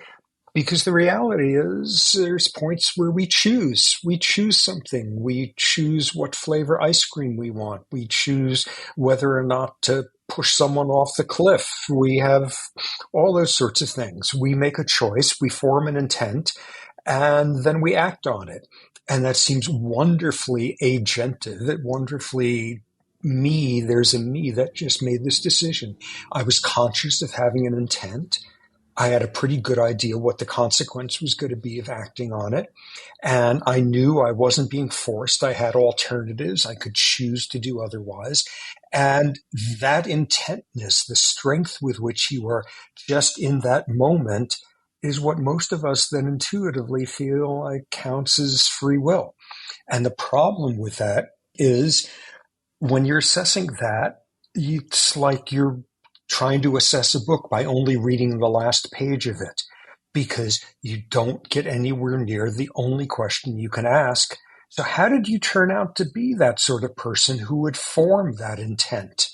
Speaker 7: Because the reality is there's points where we choose. We choose something. We choose what flavor ice cream we want. We choose whether or not to push someone off the cliff. We have all those sorts of things. We make a choice. We form an intent, and then we act on it. And that seems wonderfully agentive, wonderfully me. There's a me that just made this decision. I was conscious of having an intent. I had a pretty good idea what the consequence was going to be of acting on it. And I knew I wasn't being forced. I had alternatives. I could choose to do otherwise. And that intentness, the strength with which you are just in that moment, is what most of us then intuitively feel like counts as free will. And the problem with that is when you're assessing that, it's like you're trying to assess a book by only reading the last page of it, because you don't get anywhere near the only question you can ask. So how did you turn out to be that sort of person who would form that intent?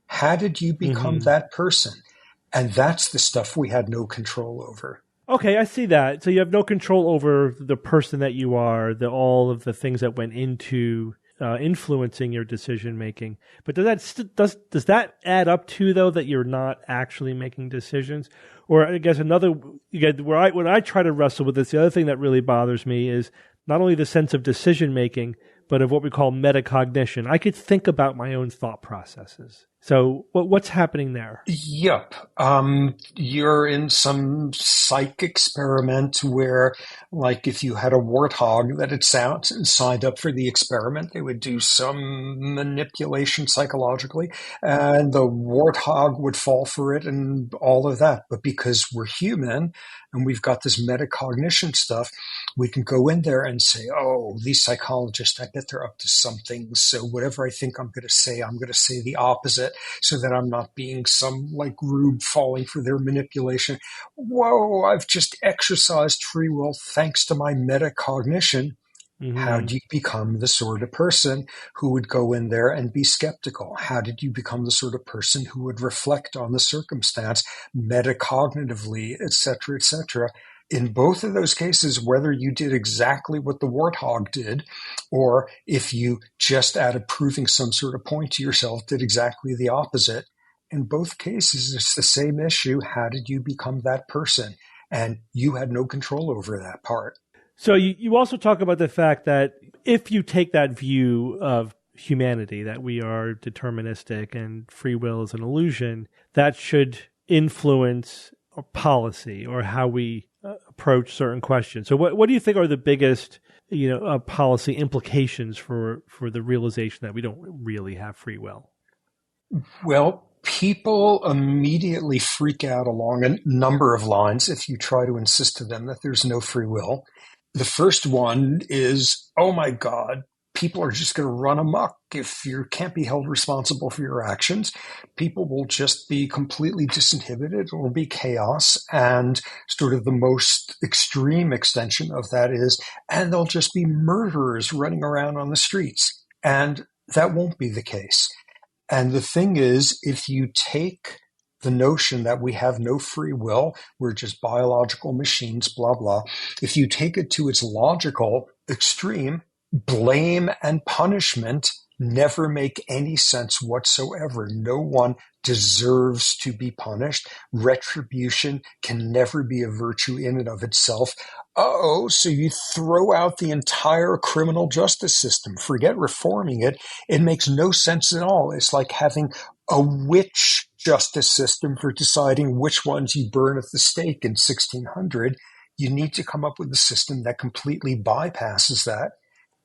Speaker 7: How did you become that person? And that's the stuff we had no control over.
Speaker 2: Okay, I see that. So you have no control over the person that you are, all of the things that went into influencing your decision making. But does that add up to, though, that you're not actually making decisions? Or I guess when I try to wrestle with this, the other thing that really bothers me is not only the sense of decision making, but of what we call metacognition. I could think about my own thought processes. So what's happening there?
Speaker 7: Yep. You're in some psych experiment where, like, if you had a warthog that had signed up for the experiment, they would do some manipulation psychologically, and the warthog would fall for it and all of that. But because we're human and we've got this metacognition stuff, we can go in there and say, oh, these psychologists, I bet they're up to something. So whatever I think I'm going to say the opposite, so that I'm not being some like rube falling for their manipulation. Whoa, I've just exercised free will thanks to my metacognition. How do you become the sort of person who would go in there and be skeptical? How did you become the sort of person who would reflect on the circumstance metacognitively, et cetera, et cetera? In both of those cases, whether you did exactly what the warthog did, or if you just out of proving some sort of point to yourself did exactly the opposite, in both cases, it's the same issue. How did you become that person? And you had no control over that part.
Speaker 2: So you also talk about the fact that if you take that view of humanity, that we are deterministic and free will is an illusion, that should influence policy or how we approach certain questions. So what do you think are the biggest policy implications for the realization that we don't really have free will?
Speaker 7: Well, people immediately freak out along a number of lines if you try to insist to them that there's no free will. The first one is, oh my God, people are just going to run amok. If you can't be held responsible for your actions, people will just be completely disinhibited. It will be chaos. And sort of the most extreme extension of that is, and they'll just be murderers running around on the streets. And that won't be the case. And the thing is, if you take the notion that we have no free will, we're just biological machines, blah, blah. If you take it to its logical extreme, blame and punishment never make any sense whatsoever. No one deserves to be punished. Retribution can never be a virtue in and of itself. So you throw out the entire criminal justice system. Forget reforming it. It makes no sense at all. It's like having a witch justice system for deciding which ones you burn at the stake in 1600. You need to come up with a system that completely bypasses that,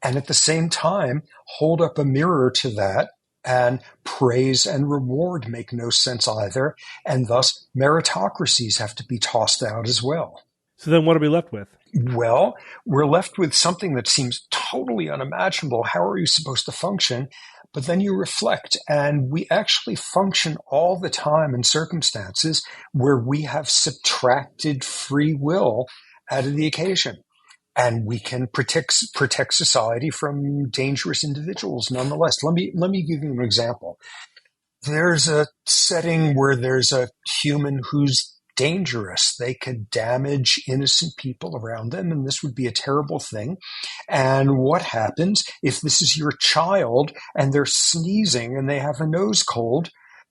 Speaker 7: and at the same time, hold up a mirror to that, and praise and reward make no sense either, and thus meritocracies have to be tossed out as well.
Speaker 2: So then what are we left with?
Speaker 7: Well, we're left with something that seems totally unimaginable. How are you supposed to function? But then you reflect, and we actually function all the time in circumstances where we have subtracted free will out of the occasion. And we can protect society from dangerous individuals nonetheless. Let me give you an example. There's a setting where there's a human who's dangerous. They could damage innocent people around them, and this would be a terrible thing. And what happens if this is your child and they're sneezing and they have a nose cold?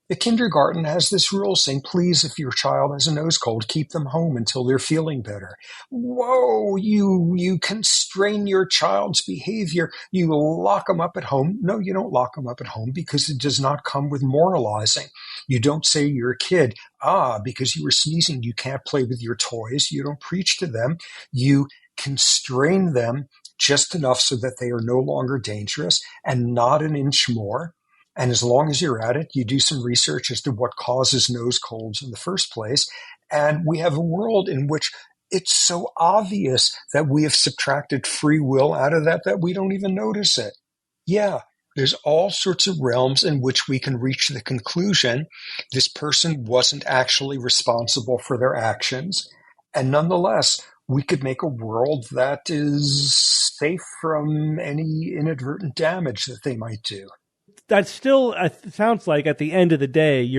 Speaker 7: The kindergarten has this rule saying, please, if your child has a nose cold, keep them home until they're feeling better. Whoa, you constrain your child's behavior. You lock them up at home. No, you don't lock them up at home because it does not come with moralizing. You don't say to your kid, because you were sneezing, you can't play with your toys. You don't preach to them. You constrain them just enough so that they are no longer dangerous and not an inch more. And as long as you're at it, you do some research as to what causes nose colds in the first place. And we have a world in which it's so obvious that we have subtracted free will out of that we don't even notice it. Yeah, there's all sorts of realms in which we can reach the conclusion this person wasn't actually responsible for their actions. And nonetheless, we could make a world that is safe from any inadvertent damage that they might do.
Speaker 2: That still sounds like at the end of the day,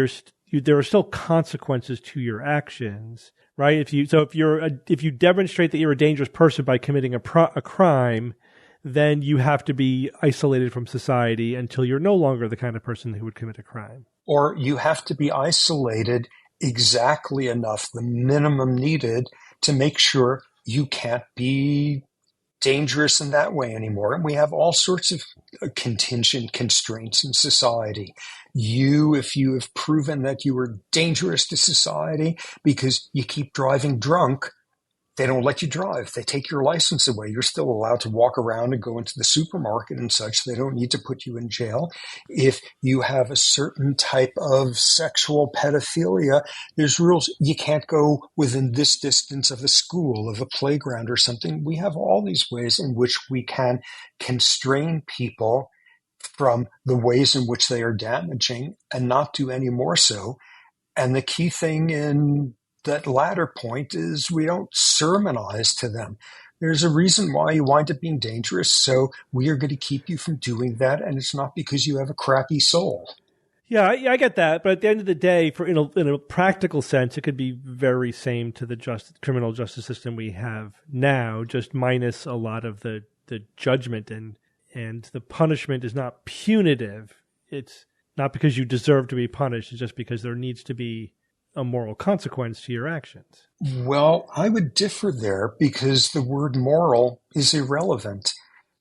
Speaker 2: there are still consequences to your actions, right? If you demonstrate that you're a dangerous person by committing a crime, then you have to be isolated from society until you're no longer the kind of person who would commit a crime.
Speaker 7: Or you have to be isolated exactly enough, the minimum needed, to make sure you can't be dangerous in that way anymore. And we have all sorts of contingent constraints in society. If you have proven that you are dangerous to society because you keep driving drunk, they don't let you drive. They take your license away. You're still allowed to walk around and go into the supermarket and such. They don't need to put you in jail. If you have a certain type of sexual pedophilia, there's rules. You can't go within this distance of a school, of a playground or something. We have all these ways in which we can constrain people from the ways in which they are damaging and not do any more so. And the key thing in that latter point is we don't sermonize to them. There's a reason why you wind up being dangerous, so we are going to keep you from doing that, and it's not because you have a crappy soul.
Speaker 2: Yeah, I get that, but at the end of the day, in a practical sense, it could be very same to the criminal justice system we have now, just minus a lot of the judgment, and the punishment is not punitive. It's not because you deserve to be punished, it's just because there needs to be a moral consequence to your actions.
Speaker 7: Well, I would differ there because the word moral is irrelevant.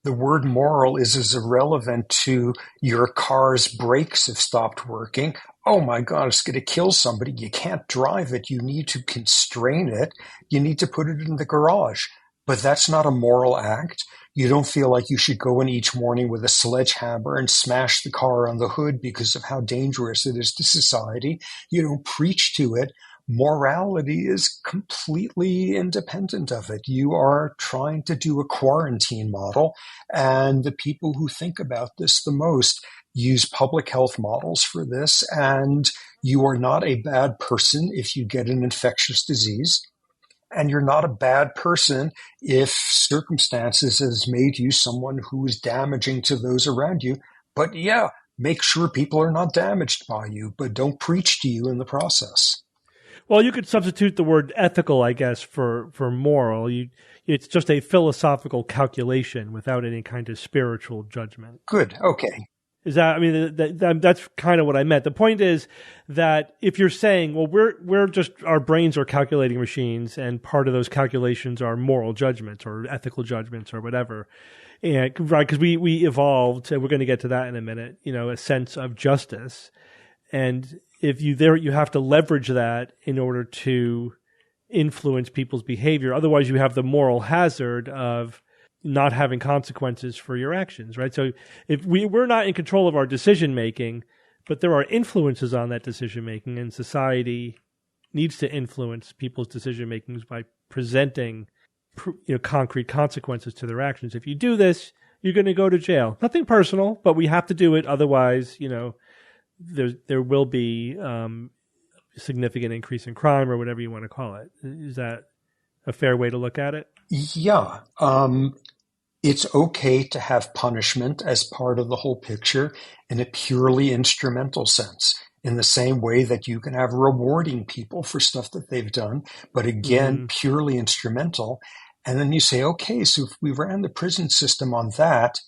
Speaker 7: The word moral is as irrelevant to your car's brakes have stopped working. Oh my God, it's going to kill somebody. You can't drive it. You need to constrain it. You need to put it in the garage. But that's not a moral act. You don't feel like you should go in each morning with a sledgehammer and smash the car on the hood because of how dangerous it is to society. You don't preach to it. Morality is completely independent of it. You are trying to do a quarantine model, and the people who think about this the most use public health models for this, and you are not a bad person if you get an infectious disease. And you're not a bad person if circumstances has made you someone who is damaging to those around you. But yeah, make sure people are not damaged by you, but don't preach to you in the process.
Speaker 2: Well, you could substitute the word ethical, I guess, for moral. It's just a philosophical calculation without any kind of spiritual judgment.
Speaker 7: Good. Okay.
Speaker 2: Is that? I mean, that's kind of what I meant. The point is that if you're saying, well, we're just, our brains are calculating machines, and part of those calculations are moral judgments or ethical judgments or whatever, and right, because we evolved, and we're going to get to that in a minute. A sense of justice, and if you have to leverage that in order to influence people's behavior. Otherwise, you have the moral hazard of not having consequences for your actions, right? So if we're not in control of our decision making, but there are influences on that decision making, and society needs to influence people's decision makings by presenting concrete consequences to their actions. If you do this, you're going to go to jail. Nothing personal, but we have to do it. Otherwise, there will be significant increase in crime or whatever you want to call it. Is that a fair way to look at it?
Speaker 7: Yeah. It's okay to have punishment as part of the whole picture in a purely instrumental sense, in the same way that you can have rewarding people for stuff that they've done, but again, purely instrumental. And then you say, okay, so if we ran the prison system on that,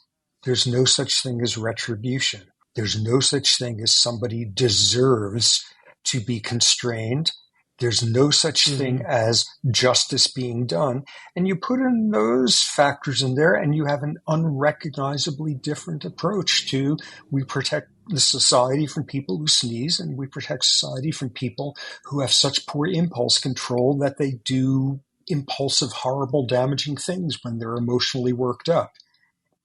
Speaker 7: there's no such thing as retribution. There's no such thing as somebody deserves to be constrained. There's no such thing as justice being done. And you put in those factors in there and you have an unrecognizably different approach to, we protect the society from people who sneeze, and we protect society from people who have such poor impulse control that they do impulsive, horrible, damaging things when they're emotionally worked up.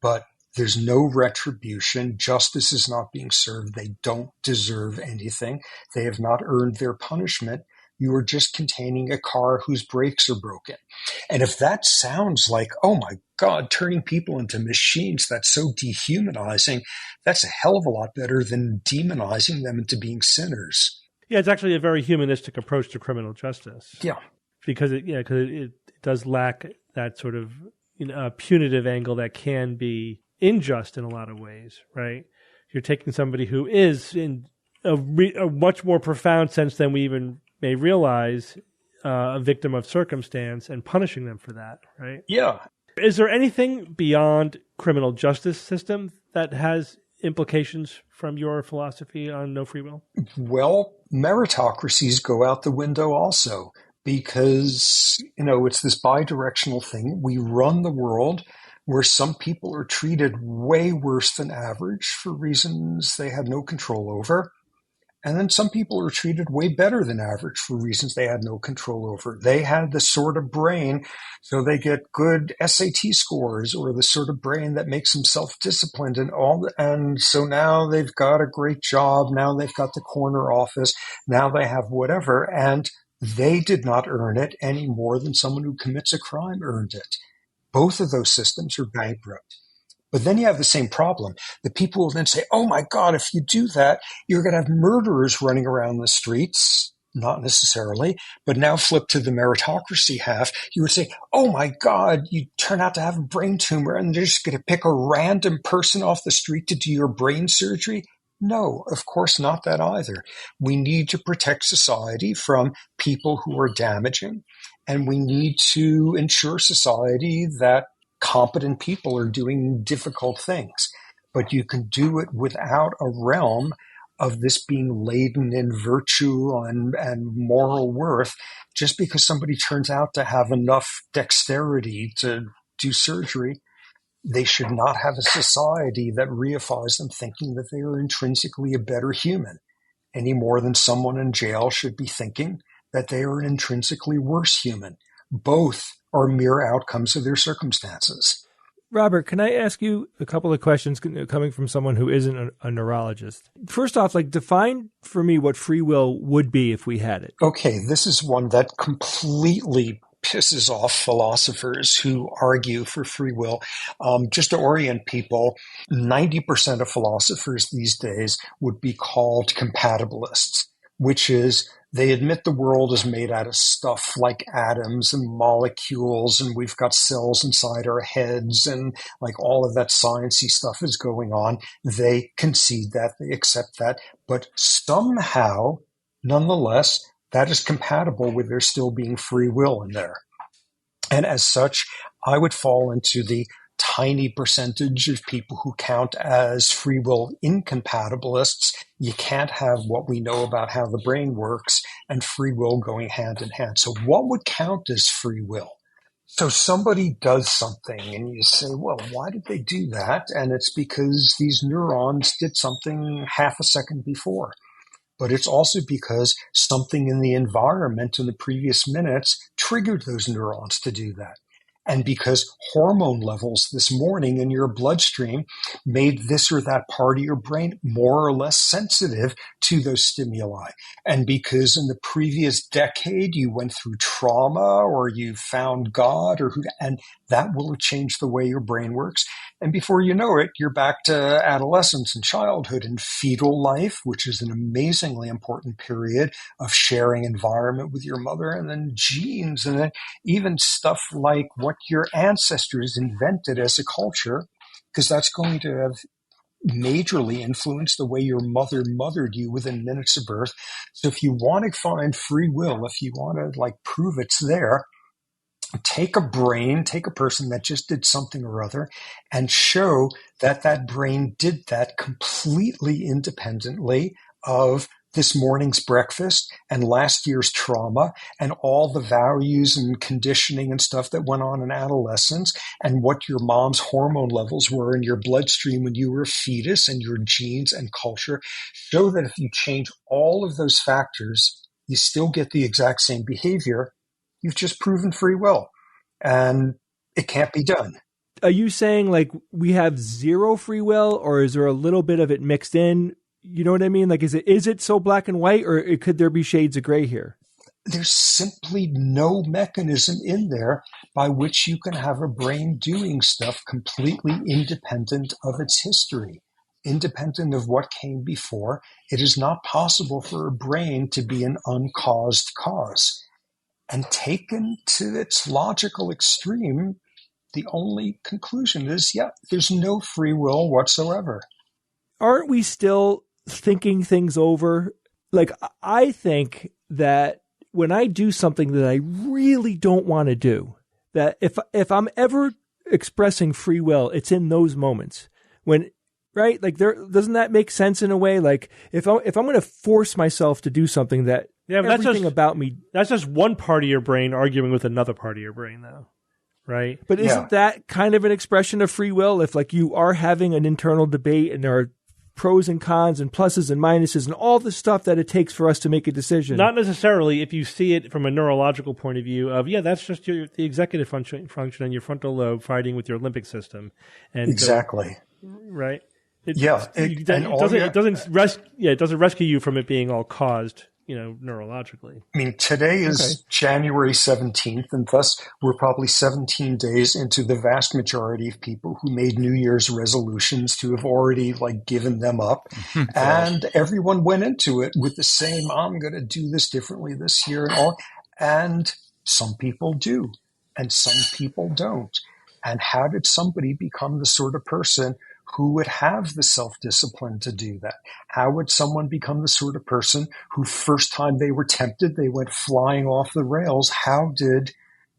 Speaker 7: But there's no retribution. Justice is not being served. They don't deserve anything. They have not earned their punishment. You are just containing a car whose brakes are broken. And if that sounds like, oh my God, turning people into machines, that's so dehumanizing, that's a hell of a lot better than demonizing them into being sinners.
Speaker 2: Yeah, it's actually a very humanistic approach to criminal justice.
Speaker 7: Yeah.
Speaker 2: Because it does lack that sort of punitive angle that can be unjust in a lot of ways, right? You're taking somebody who is in a much more profound sense than we even may realize a victim of circumstance and punishing them for that, right?
Speaker 7: Yeah.
Speaker 2: Is there anything beyond criminal justice system that has implications from your philosophy on no free will?
Speaker 7: Well, meritocracies go out the window also because, it's this bidirectional thing. We run the world where some people are treated way worse than average for reasons they had no control over. And then some people are treated way better than average for reasons they had no control over. They had the sort of brain, so they get good SAT scores, or the sort of brain that makes them self-disciplined and so now they've got a great job. Now they've got the corner office. Now they have whatever, and they did not earn it any more than someone who commits a crime earned it. Both of those systems are bankrupt. But then you have the same problem. The people will then say, oh my God, if you do that, you're going to have murderers running around the streets. Not necessarily, but now flip to the meritocracy half. You would say, oh my God, you turn out to have a brain tumor and they're just going to pick a random person off the street to do your brain surgery. No, of course not that either. We need to protect society from people who are damaging, and we need to ensure society that competent people are doing difficult things, but you can do it without a realm of this being laden in virtue and moral worth just because somebody turns out to have enough dexterity to do surgery. They should not have a society that reifies them thinking that they are intrinsically a better human, any more than someone in jail should be thinking that they are an intrinsically worse human. Both are mere outcomes of their circumstances.
Speaker 3: Robert, can I ask you a couple of questions coming from someone who isn't a neurologist? First off, define for me what free will would be if we had it.
Speaker 7: Okay, this is one that completely pisses off philosophers who argue for free will. Just to orient people, 90% of philosophers these days would be called compatibilists, which is they admit the world is made out of stuff like atoms and molecules, and we've got cells inside our heads, and all of that sciencey stuff is going on. They concede that, they accept that, but somehow, nonetheless, that is compatible with there still being free will in there. And as such, I would fall into the tiny percentage of people who count as free will incompatibilists. You can't have what we know about how the brain works and free will going hand in hand. So what would count as free will? So somebody does something and you say, well, why did they do that? And it's because these neurons did something half a second before. but it's also because something in the environment in the previous minutes triggered those neurons to do that. And because hormone levels this morning in your bloodstream made this or that part of your brain more or less sensitive to those stimuli. And because in the previous decade you went through trauma or you found God, and that will have changed the way your brain works. And before you know it, you're back to adolescence and childhood and fetal life, which is an amazingly important period of sharing environment with your mother, and then genes, and then even stuff like what your ancestors invented as a culture, because that's going to have majorly influenced the way your mother mothered you within minutes of birth. So if you want to find free will, if you want to prove it's there, take a person that just did something or other and show that that brain did that completely independently of this morning's breakfast and last year's trauma and all the values and conditioning and stuff that went on in adolescence and what your mom's hormone levels were in your bloodstream when you were a fetus and your genes and culture. Show that if you change all of those factors, you still get the exact same behavior. You've just proven free will, and it can't be done.
Speaker 3: Are you saying we have zero free will, or is there a little bit of it mixed in? You know what I mean? Is it so black and white, or could there be shades of gray here?
Speaker 7: There's simply no mechanism in there by which you can have a brain doing stuff completely independent of its history, independent of what came before. It is not possible for a brain to be an uncaused cause. And taken to its logical extreme, the only conclusion is, there's no free will whatsoever.
Speaker 3: Aren't we still thinking things over? I think that when I do something that I really don't want to do, that if I'm ever expressing free will, it's in those moments when, right? Doesn't that make sense in a way? If I'm going to force myself to do something that everything about me.
Speaker 2: That's just one part of your brain arguing with another part of your brain, though, right?
Speaker 3: But isn't that kind of an expression of free will? If you are having an internal debate and there are pros and cons and pluses and minuses and all the stuff that it takes for us to make a decision.
Speaker 2: Not necessarily if you see it from a neurological point of view of, that's just the executive function and your frontal lobe fighting with your limbic system. And
Speaker 7: exactly.
Speaker 2: Right.
Speaker 7: It
Speaker 2: doesn't rescue you from it being all caused, neurologically.
Speaker 7: I mean, today is January 17th, and thus we're probably 17 days into the vast majority of people who made New Year's resolutions to have already given them up. And everyone went into it with the same, I'm going to do this differently this year and all. And some people do, and some people don't. And how did somebody become the sort of person who would have the self-discipline to do that? How would someone become the sort of person who first time they were tempted, they went flying off the rails? How did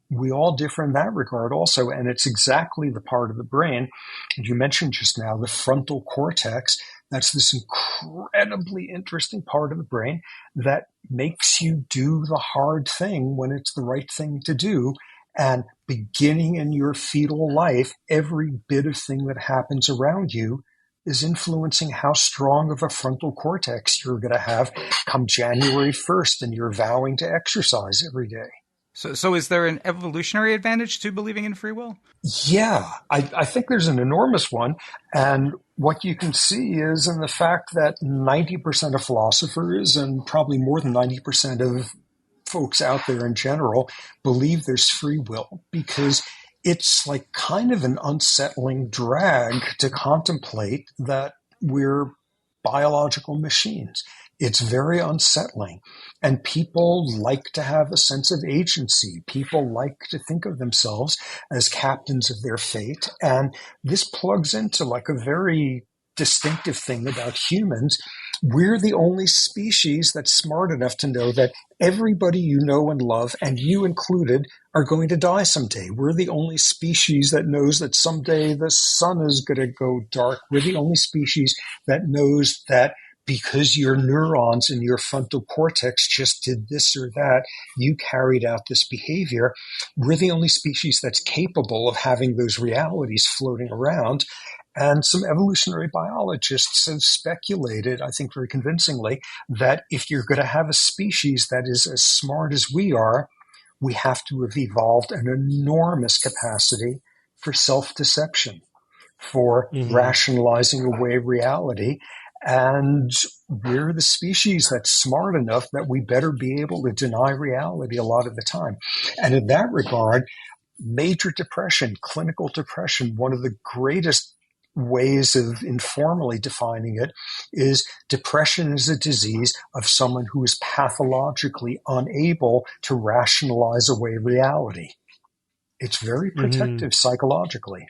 Speaker 7: we all differ in that regard also? And it's exactly the part of the brain, and you mentioned just now, the frontal cortex. That's this incredibly interesting part of the brain that makes you do the hard thing when it's the right thing to do. And beginning in your fetal life, every bit of thing that happens around you is influencing how strong of a frontal cortex you're going to have come January 1st, and you're vowing to exercise every day.
Speaker 5: So is there an evolutionary advantage to believing in free will?
Speaker 7: Yeah, I think there's an enormous one. And what you can see is in the fact that 90% of philosophers and probably more than 90% of folks out there in general believe there's free will, because it's kind of an unsettling drag to contemplate that we're biological machines. It's very unsettling. And people like to have a sense of agency. People like to think of themselves as captains of their fate. And this plugs into a very distinctive thing about humans. We're the only species that's smart enough to know that everybody you know and love, and you included, are going to die someday. We're the only species that knows that someday the sun is going to go dark. We're the only species that knows that because your neurons in your frontal cortex just did this or that, you carried out this behavior. We're the only species that's capable of having those realities floating around. And some evolutionary biologists have speculated, I think very convincingly, that if you're going to have a species that is as smart as we are, we have to have evolved an enormous capacity for self-deception, for rationalizing away reality. And we're the species that's smart enough that we better be able to deny reality a lot of the time. And in that regard, major depression, clinical depression, one of the greatest ways of informally defining it is depression is a disease of someone who is pathologically unable to rationalize away reality. It's very protective psychologically.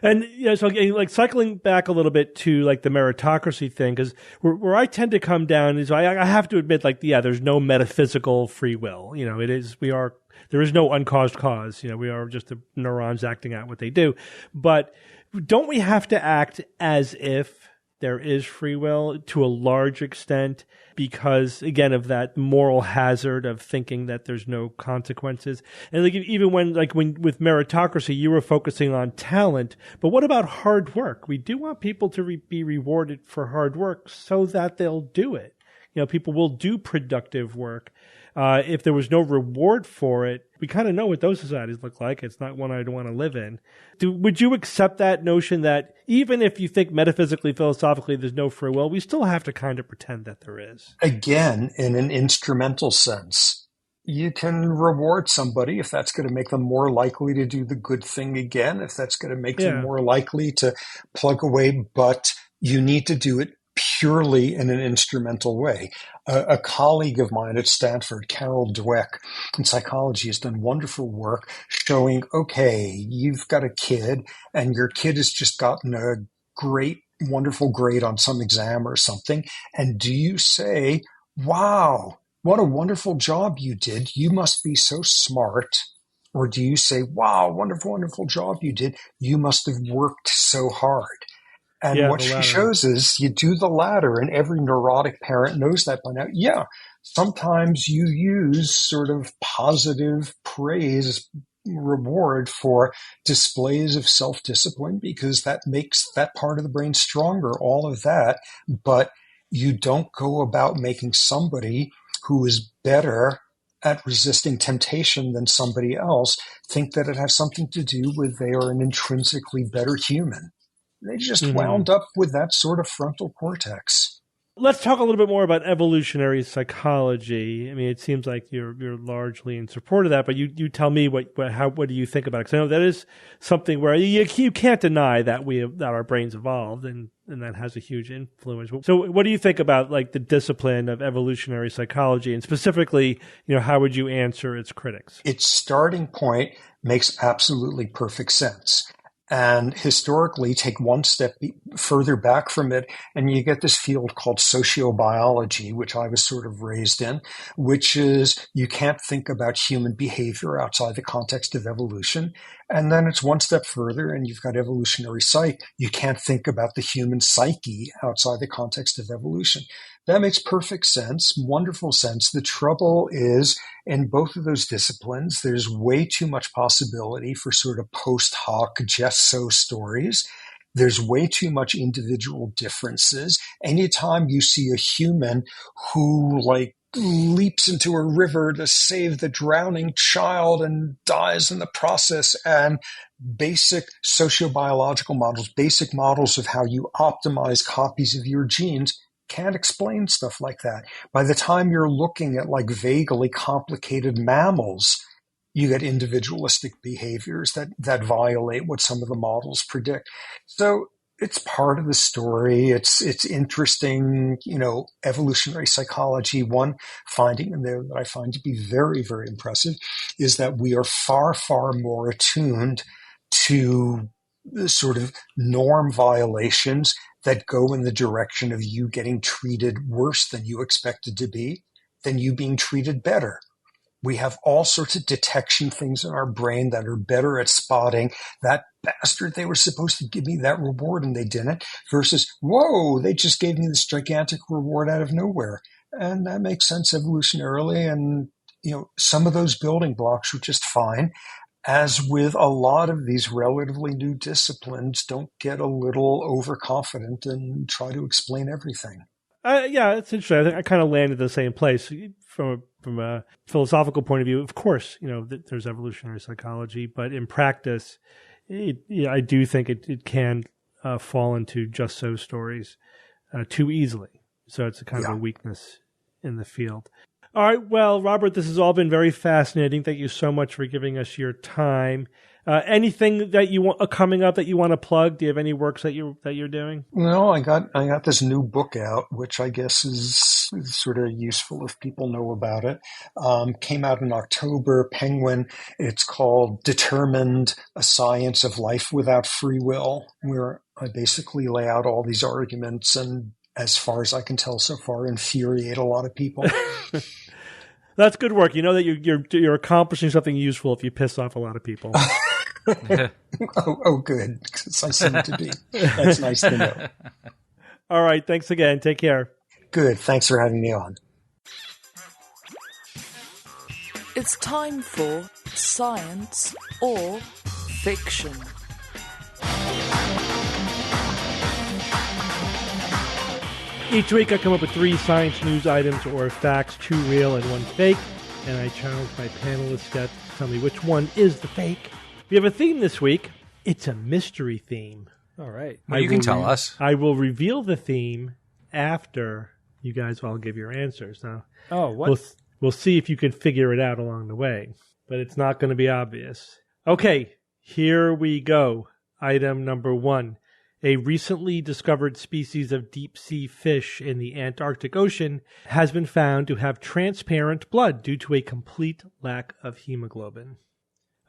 Speaker 2: And so like cycling back a little bit to like the meritocracy thing, because where I tend to come down is I have to admit, like, there's no metaphysical free will. There is no uncaused cause. We are just the neurons acting out what they do. But don't we have to act as if there is free will to a large extent because, again, of that moral hazard of thinking that there's no consequences? And like even when with meritocracy, you were focusing on talent, but what about hard work? We do want people to be rewarded for hard work so that they'll do it. People will do productive work. If there was no reward for it, we kind of know what those societies look like. It's not one I'd want to live in. Would you accept that notion that even if you think metaphysically, philosophically, there's no free will, we still have to kind of pretend that there is?
Speaker 7: Again, in an instrumental sense, you can reward somebody if that's going to make them more likely to do the good thing again, if that's going to make them more likely to plug away, but you need to do it purely in an instrumental way. A colleague of mine at Stanford, Carol Dweck, in psychology, has done wonderful work showing, okay, you've got a kid and your kid has just gotten a great, wonderful grade on some exam or something. And do you say, wow, what a wonderful job you did. You must be so smart. Or do you say, wow, wonderful, wonderful job you did. You must have worked so hard. And what she shows is you do the latter, and every neurotic parent knows that by now. Yeah, sometimes you use sort of positive praise reward for displays of self-discipline because that makes that part of the brain stronger, all of that. But you don't go about making somebody who is better at resisting temptation than somebody else think that it has something to do with they are an intrinsically better human. They just wound up with that sort of frontal cortex.
Speaker 2: Let's talk a little bit more about evolutionary psychology. I mean, it seems like you're largely in support of that, but you tell me what do you think about it? Because I know that is something where you can't deny that that our brains evolved, and that has a huge influence. So, what do you think about like the discipline of evolutionary psychology, and specifically, how would you answer its critics?
Speaker 7: Its starting point makes absolutely perfect sense. And historically, take one step further back from it, and you get this field called sociobiology, which I was sort of raised in, which is you can't think about human behavior outside the context of evolution. And then it's one step further, and you've got evolutionary psych. You can't think about the human psyche outside the context of evolution. That makes perfect sense, wonderful sense. The trouble is, in both of those disciplines, there's way too much possibility for sort of post hoc, just so stories. There's way too much individual differences. Anytime you see a human who leaps into a river to save the drowning child and dies in the process, and basic sociobiological models, basic models of how you optimize copies of your genes can't explain stuff like that. By the time you're looking at vaguely complicated mammals, you get individualistic behaviors that violate what some of the models predict. So it's part of the story. It's interesting, evolutionary psychology. One finding in there that I find to be very, very impressive is that we are far, far more attuned to the sort of norm violations that go in the direction of you getting treated worse than you expected to be, than you being treated better. We have all sorts of detection things in our brain that are better at spotting that bastard, they were supposed to give me that reward and they didn't, versus, whoa, they just gave me this gigantic reward out of nowhere. And that makes sense evolutionarily. And, some of those building blocks are just fine. as with a lot of these relatively new disciplines, don't get a little overconfident and try to explain everything.
Speaker 2: Yeah, it's interesting. I think I kind of landed the same place from a philosophical point of view. Of course, there's evolutionary psychology, but in practice, I do think it can fall into just so stories too easily. So it's a kind of a weakness in the field. All right. Well, Robert, this has all been very fascinating. Thank you so much for giving us your time. Anything that you want coming up that you want to plug? Do you have any works that you're doing?
Speaker 7: Well, I got this new book out, which I guess is sort of useful if people know about it. Came out in October, Penguin. It's called Determined: A Science of Life Without Free Will, where I basically lay out all these arguments and, as far as I can tell so far, infuriate a lot of people.
Speaker 2: That's good work. You know that you're accomplishing something useful if you piss off a lot of people.
Speaker 7: Oh, good. Because I seem to be. That's nice to know.
Speaker 2: All right. Thanks again. Take care.
Speaker 7: Good. Thanks for having me on.
Speaker 1: It's time for Science or Fiction.
Speaker 2: Each week I come up with 3 science news items or facts, 2 real and 1 fake, and I challenge my panelists to tell me which one is the fake. We have a theme this week. It's a mystery theme.
Speaker 3: All right.
Speaker 5: Well, you can tell us.
Speaker 2: I will reveal the theme after you guys all give your answers. Now, we'll see if you can figure it out along the way, but it's not going to be obvious. Okay, here we go. Item number 1. A recently discovered species of deep-sea fish in the Antarctic Ocean has been found to have transparent blood due to a complete lack of hemoglobin.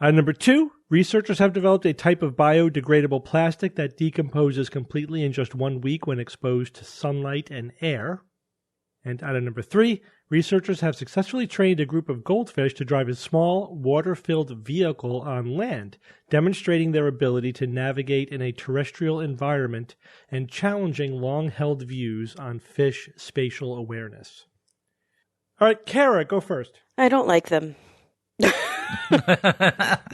Speaker 2: Number 2, researchers have developed a type of biodegradable plastic that decomposes completely in just 1 week when exposed to sunlight and air. And item number 3, researchers have successfully trained a group of goldfish to drive a small, water-filled vehicle on land, demonstrating their ability to navigate in a terrestrial environment and challenging long-held views on fish spatial awareness. All right, Kara, go first.
Speaker 4: I don't like them.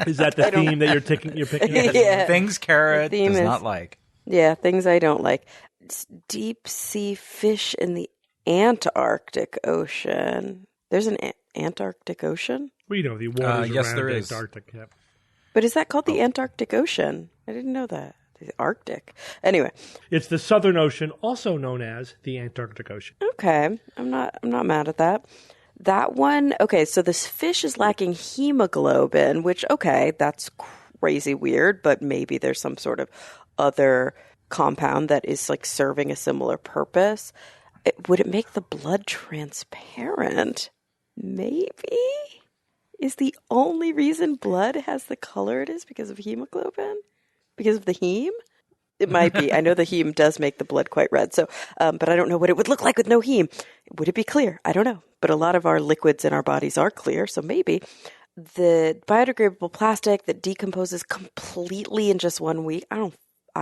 Speaker 2: Is that the theme that you're picking up?
Speaker 4: Yeah.
Speaker 5: Things Kara does not like.
Speaker 4: Yeah, things I don't like. It's deep sea fish in the Antarctic Ocean. There's an Antarctic Ocean?
Speaker 2: Well, the waters
Speaker 5: yes,
Speaker 2: around
Speaker 5: there
Speaker 2: the
Speaker 5: is.
Speaker 2: Antarctic. Yep.
Speaker 4: But is that called the Antarctic Ocean? I didn't know that. The Arctic. Anyway.
Speaker 2: It's the Southern Ocean, also known as the Antarctic Ocean.
Speaker 4: Okay. I'm not mad at that. That one, okay, so this fish is lacking hemoglobin, which, okay, that's crazy weird, but maybe there's some sort of other compound that is like serving a similar purpose. Would it make the blood transparent? Maybe? Is the only reason blood has the color it is because of hemoglobin? Because of the heme? It might be. I know the heme does make the blood quite red. So, but I don't know what it would look like with no heme. Would it be clear? I don't know. But a lot of our liquids in our bodies are clear, so maybe. The biodegradable plastic that decomposes completely in just 1 week, I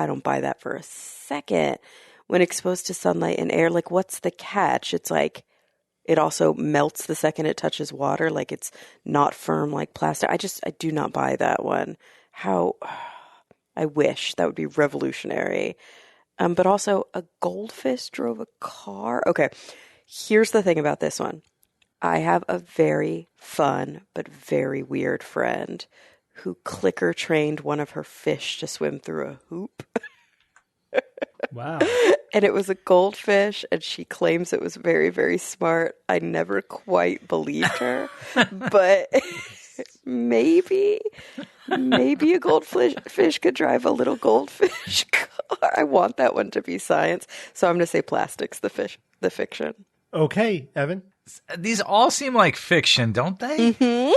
Speaker 4: don't buy that for a second. When exposed to sunlight and air, like, what's the catch? It's like it also melts the second it touches water, like it's not firm like plastic. I do not buy that one. I wish that would be revolutionary. But also, a goldfish drove a car. Okay, here's the thing about this one. I have a very fun but very weird friend who clicker trained one of her fish to swim through a hoop.
Speaker 3: Wow.
Speaker 4: And it was a goldfish, and she claims it was very, very smart. I never quite believed her, but maybe a goldfish could drive a little goldfish car. I want that one to be science, so I'm going to say plastics, the fiction.
Speaker 2: Okay, Evan.
Speaker 5: These all seem like fiction, don't they? Mm-hmm.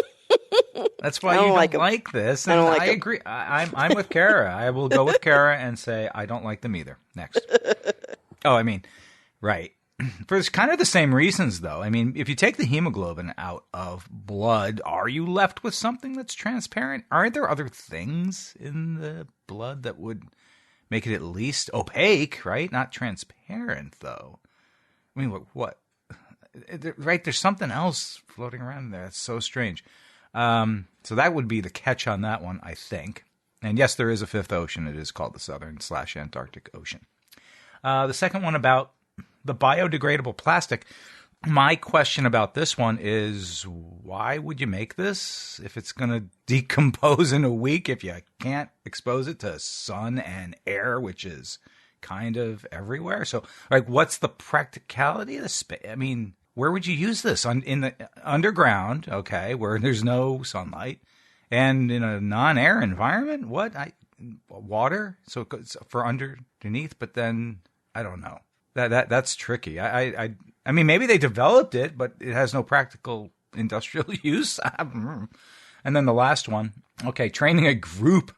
Speaker 5: That's why you don't like this. And I agree. I'm with Kara. I will go with Kara and say I don't like them either. Next. Right. For kind of the same reasons, though. I mean, if you take the hemoglobin out of blood, are you left with something that's transparent? Aren't there other things in the blood that would make it at least opaque, right? Not transparent, though. I mean, what? Right, there's something else floating around there. That's so strange. So that would be the catch on that one, I think. And yes, there is a fifth ocean. It is called the Southern/Antarctic Ocean. The second one about the biodegradable plastic. My question about this one is, why would you make this if it's going to decompose in a week, if you can't expose it to sun and air, which is kind of everywhere? So, like, what's the practicality of the space? I mean, where would you use this? In the underground, okay, where there's no sunlight, and in a non-air environment? What? Water? So it's for underneath, but then I don't know. That's tricky. I mean, maybe they developed it, but it has no practical industrial use. And then the last one, okay, training a group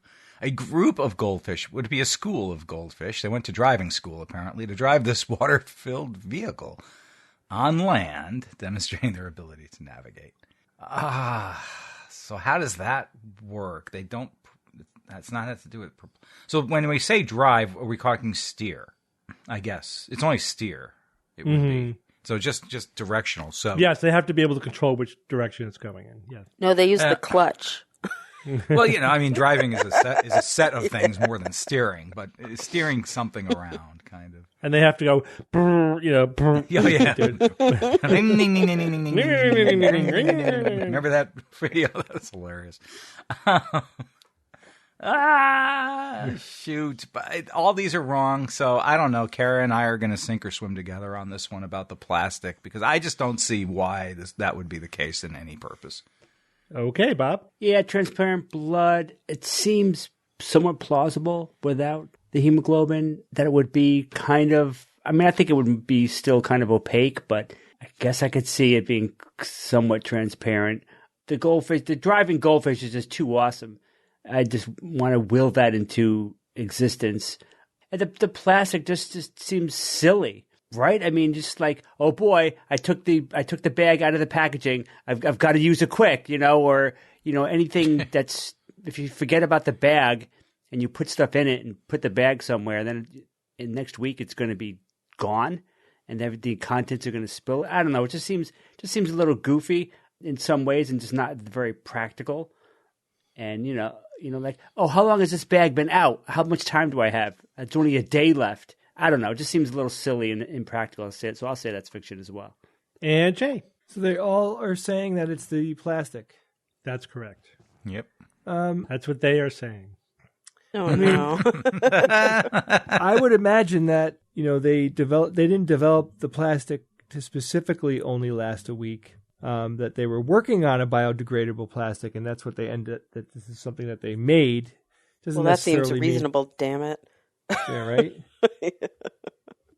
Speaker 5: of goldfish. Would it be a school of goldfish? They went to driving school, apparently, to drive this water-filled vehicle on land, demonstrating their ability to navigate. So how does that work? That's not have to do with. So when we say drive, are we talking steer? I guess it's only steer. It would be. So just directional. So
Speaker 2: yes, they have to be able to control which direction it's going in. Yes.
Speaker 4: No, they use the clutch.
Speaker 5: Well, I mean, driving is a set of things more than steering, but steering something around, kind of.
Speaker 2: And they have to go, brr.
Speaker 5: Yeah. Remember that video? That's hilarious. Shoot. But all these are wrong, so I don't know. Kara and I are going to sink or swim together on this one about the plastic, because I just don't see why that would be the case in any purpose.
Speaker 2: Okay, Bob.
Speaker 6: Yeah, transparent blood. It seems somewhat plausible without the hemoglobin that it would be kind of, I mean, I think it would be still kind of opaque, but I guess I could see it being somewhat transparent. The driving goldfish is just too awesome. I just want to will that into existence. And the plastic just seems silly, right? I mean, just like, oh boy, I took the bag out of the packaging. I've got to use it quick, or anything that's, if you forget about the bag and you put stuff in it and put the bag somewhere, then next week it's going to be gone, and the contents are going to spill. I don't know. It just seems a little goofy in some ways, and just not very practical. And like, oh, how long has this bag been out? How much time do I have? It's only a day left. I don't know. It just seems a little silly and impractical. So I'll say that's fiction as well.
Speaker 2: And Jay.
Speaker 3: So they all are saying that it's the plastic.
Speaker 2: That's correct.
Speaker 5: Yep.
Speaker 2: That's what they are saying.
Speaker 4: Oh, no.
Speaker 3: I would imagine that, they didn't develop the plastic to specifically only last a week. That they were working on a biodegradable plastic, and that's what they ended. That this is something that they made.
Speaker 4: Well, that seems reasonable. Damn it.
Speaker 3: Yeah, right.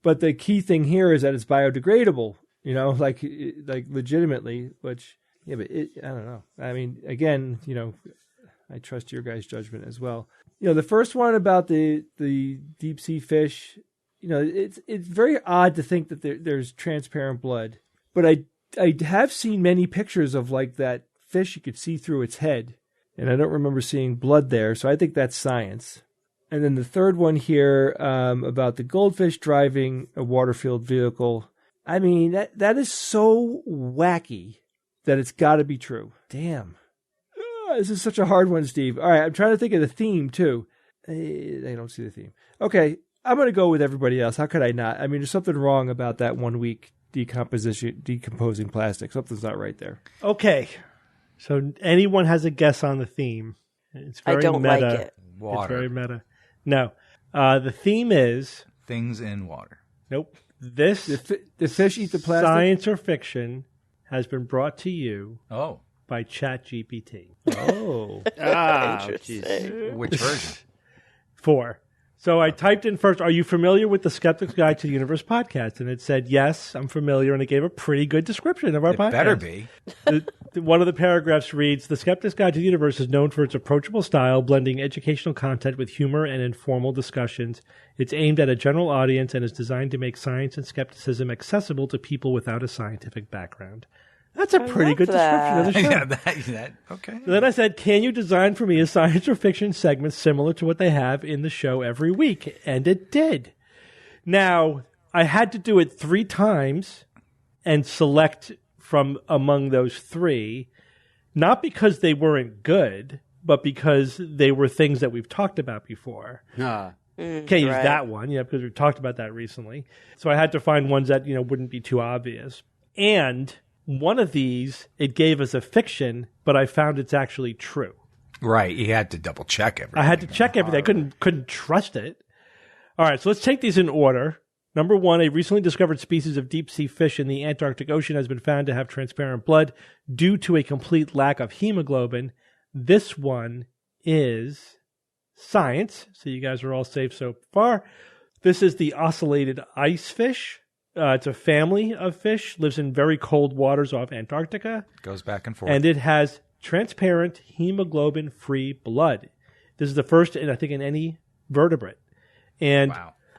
Speaker 3: But the key thing here is that it's biodegradable. Like legitimately. Which, yeah, but I don't know. I mean, again, I trust your guys' judgment as well. The first one about the deep sea fish. It's very odd to think that there's transparent blood, but I have seen many pictures of like that fish you could see through its head, and I don't remember seeing blood there, so I think that's science. And then the third one here about the goldfish driving a water-filled vehicle. I mean, that is so wacky that it's got to be true. Damn. This is such a hard one, Steve. All right, I'm trying to think of the theme, too. I don't see the theme. Okay, I'm going to go with everybody else. How could I not? I mean, there's something wrong about that 1 week decomposing plastic. Something's not right there.
Speaker 2: Okay. So anyone has a guess on the theme? It's very
Speaker 4: I don't
Speaker 2: meta.
Speaker 4: like it.
Speaker 5: Water.
Speaker 2: It's very meta. No. The theme is...
Speaker 5: Things in water.
Speaker 2: Nope. This...
Speaker 3: The fish eat the plastic?
Speaker 2: Science or fiction has been brought to you by ChatGPT.
Speaker 3: Oh.
Speaker 4: Interesting.
Speaker 5: Which version?
Speaker 2: 4. So I typed in first, are you familiar with the Skeptics Guide to the Universe podcast? And it said, yes, I'm familiar. And it gave a pretty good description of our podcast.
Speaker 5: Better be.
Speaker 2: One of the paragraphs reads, the Skeptics Guide to the Universe is known for its approachable style, blending educational content with humor and informal discussions. It's aimed at a general audience and is designed to make science and skepticism accessible to people without a scientific background. That's a pretty good description of the show.
Speaker 5: Yeah, okay.
Speaker 2: So then I said, can you design for me a science or fiction segment similar to what they have in the show every week? And it did. Now, I had to do it 3 times and select from among those 3. not because they weren't good, but because they were things that we've talked about before. Can't use that one, because we've talked about that recently. So I had to find ones that, wouldn't be too obvious. And one of these, it gave us a fiction, but I found it's actually true.
Speaker 5: Right. You had to double check everything.
Speaker 2: I had to check everything. I couldn't trust it. All right, so let's take these in order. Number 1, a recently discovered species of deep-sea fish in the Antarctic Ocean has been found to have transparent blood due to a complete lack of hemoglobin. This one is science, so you guys are all safe so far. This is the ocellated ice fish. It's a family of fish, lives in very cold waters off Antarctica.
Speaker 5: Goes back and forth.
Speaker 2: And it has transparent hemoglobin-free blood. This is the first, I think, in any vertebrate. And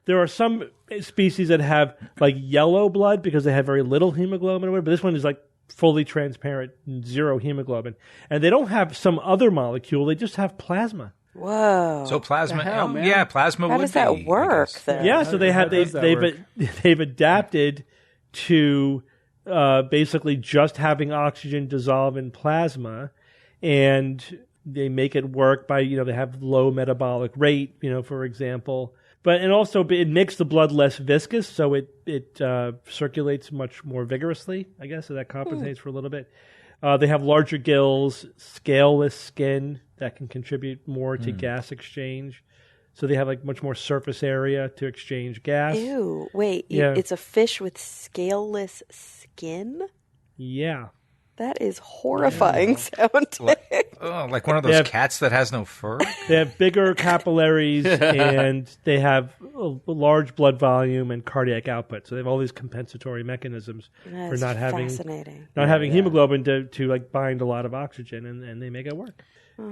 Speaker 2: there are some species that have like yellow blood because they have very little hemoglobin, but this one is like fully transparent, 0 hemoglobin. And they don't have some other molecule, they just have plasma.
Speaker 4: Whoa.
Speaker 5: So plasma,
Speaker 6: hell,
Speaker 5: yeah, plasma
Speaker 4: How
Speaker 5: would
Speaker 4: does that work then?
Speaker 2: Yeah, so they've adapted to basically just having oxygen dissolve in plasma, and they make it work by, they have low metabolic rate, for example. And also it makes the blood less viscous, so it circulates much more vigorously, I guess, so that compensates for a little bit. They have larger gills, scaleless skin that can contribute more to gas exchange. So they have like much more surface area to exchange gas.
Speaker 4: Ew, wait,
Speaker 2: Yeah.
Speaker 4: It's a fish with scaleless skin?
Speaker 2: Yeah.
Speaker 4: That is horrifying sounding.
Speaker 5: Like one of those cats that has no fur?
Speaker 2: They have bigger capillaries and they have a large blood volume and cardiac output. So they have all these compensatory mechanisms for not having hemoglobin to like bind a lot of oxygen, and they make it work.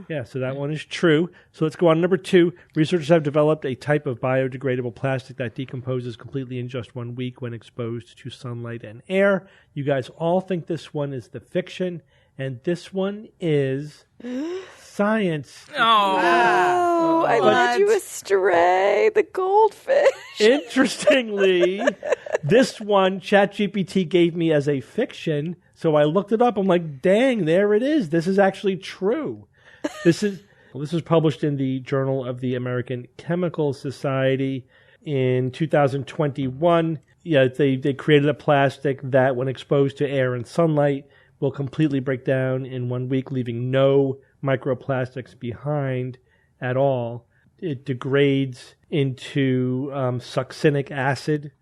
Speaker 2: Yeah, so that one is true. So let's go on. Number 2, researchers have developed a type of biodegradable plastic that decomposes completely in just 1 week when exposed to sunlight and air. You guys all think this one is the fiction, and this one is science.
Speaker 4: Oh, I led you astray. The goldfish.
Speaker 2: Interestingly, this one ChatGPT gave me as a fiction, so I looked it up. I'm like, dang, there it is. This is actually true. This was published in the Journal of the American Chemical Society in 2021. Yeah, they created a plastic that, when exposed to air and sunlight, will completely break down in 1 week, leaving no microplastics behind at all. It degrades into succinic acid,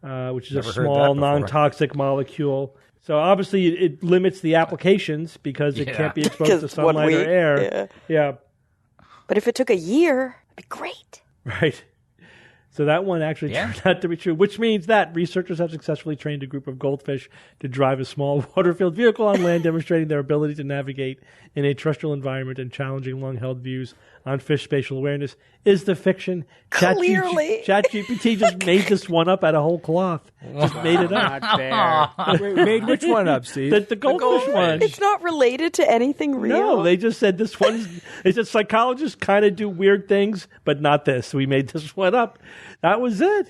Speaker 2: which is a small non-toxic molecule. So obviously it limits the applications because it can't be exposed to sunlight or air. Yeah.
Speaker 4: But if it took a year, it'd be great.
Speaker 2: Right. So that one actually turned out to be true, which means that researchers have successfully trained a group of goldfish to drive a small water-filled vehicle on land, demonstrating their ability to navigate in a terrestrial environment and challenging long-held views on fish spatial awareness. Is the fiction.
Speaker 4: Clearly.
Speaker 2: ChatGPT just made this one up out of whole cloth. Just made it up.
Speaker 6: Not fair.
Speaker 3: Wait, made which one up, Steve?
Speaker 2: The goldfish one.
Speaker 4: It's not related to anything real.
Speaker 2: No, they just said this one's. They said psychologists kind of do weird things, but not this. We made this one up. That was it.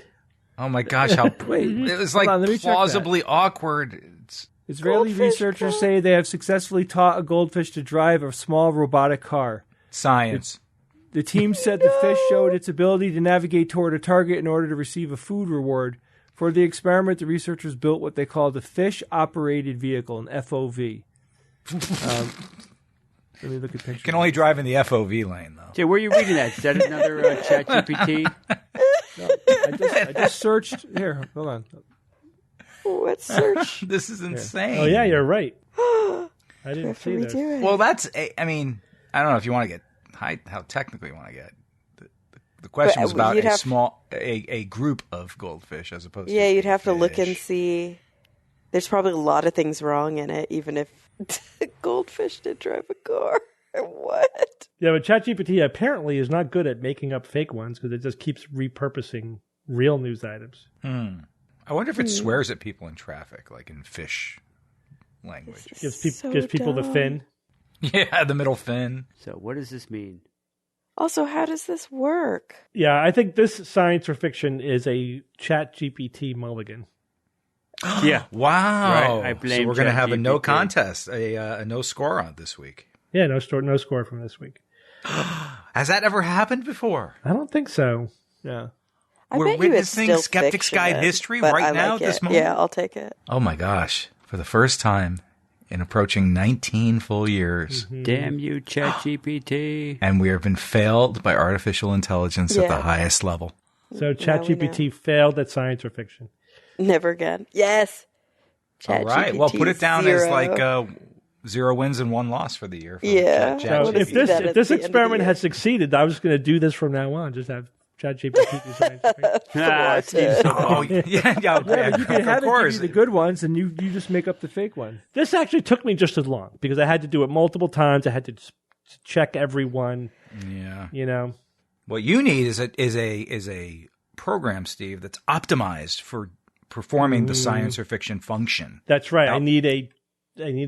Speaker 5: Oh my gosh! How it was like plausibly awkward.
Speaker 3: Israeli researchers say they have successfully taught a goldfish to drive a small robotic car.
Speaker 5: Science.
Speaker 3: The team said the fish showed its ability to navigate toward a target in order to receive a food reward. For the experiment, the researchers built what they called a fish-operated vehicle, an FOV. Let me look at pictures.
Speaker 5: Can only drive in the FOV lane, though.
Speaker 6: Jay, where are you reading that? Is that another ChatGPT?
Speaker 3: No, I just searched. Here, hold on.
Speaker 4: What search?
Speaker 5: This is insane.
Speaker 2: Oh yeah, you're right. I didn't see this.
Speaker 5: Well, I mean, I don't know if you want to get how technically you want to get. The question was about a group of goldfish as opposed to
Speaker 4: you'd have to look and see. There's probably a lot of things wrong in it, even if goldfish did drive a car. What?
Speaker 2: Yeah, but ChatGPT apparently is not good at making up fake ones because it just keeps repurposing real news items.
Speaker 5: I wonder if it swears at people in traffic, like in fish language.
Speaker 2: Gives people the fin.
Speaker 5: Yeah, the middle fin.
Speaker 6: So what does this mean?
Speaker 4: Also, how does this work?
Speaker 2: Yeah, I think this science or fiction is a ChatGPT mulligan.
Speaker 6: Yeah.
Speaker 5: Wow.
Speaker 6: Right. I blame
Speaker 5: So we're going to have a no
Speaker 6: ChatGPT.
Speaker 5: contest, a no score on this week.
Speaker 2: Yeah, no score from this week.
Speaker 5: Has that ever happened before?
Speaker 2: I don't think so.
Speaker 3: Yeah.
Speaker 4: I
Speaker 5: We're
Speaker 4: bet you it's
Speaker 5: witnessing
Speaker 4: still
Speaker 5: Skeptics Guide
Speaker 4: fiction,
Speaker 5: history
Speaker 4: but
Speaker 5: right
Speaker 4: I
Speaker 5: now
Speaker 4: like
Speaker 5: at this
Speaker 4: it.
Speaker 5: moment?
Speaker 4: Yeah, I'll take it.
Speaker 5: Oh my gosh. For the first time in approaching 19 full years.
Speaker 6: Damn you, ChatGPT.
Speaker 5: And we have been failed by artificial intelligence at the highest level.
Speaker 2: So ChatGPT failed at science or fiction.
Speaker 4: Never again. Yes.
Speaker 5: All right. Well, put it down as like 0 wins and 1 loss for the year. For
Speaker 4: Yeah.
Speaker 2: So if this experiment had succeeded, I was going to do this from now on. Just have ChatGPT do science fiction.
Speaker 6: Steve's so
Speaker 5: Oh, yeah, okay.
Speaker 3: You can have
Speaker 5: Of course.
Speaker 3: it give you the good ones, and you just make up the fake one.
Speaker 2: This actually took me just as long because I had to do it multiple times. I had to check every one.
Speaker 5: Yeah.
Speaker 2: You know.
Speaker 5: What you need is a program, Steve, that's optimized for performing the science or fiction function.
Speaker 2: That's right. I need a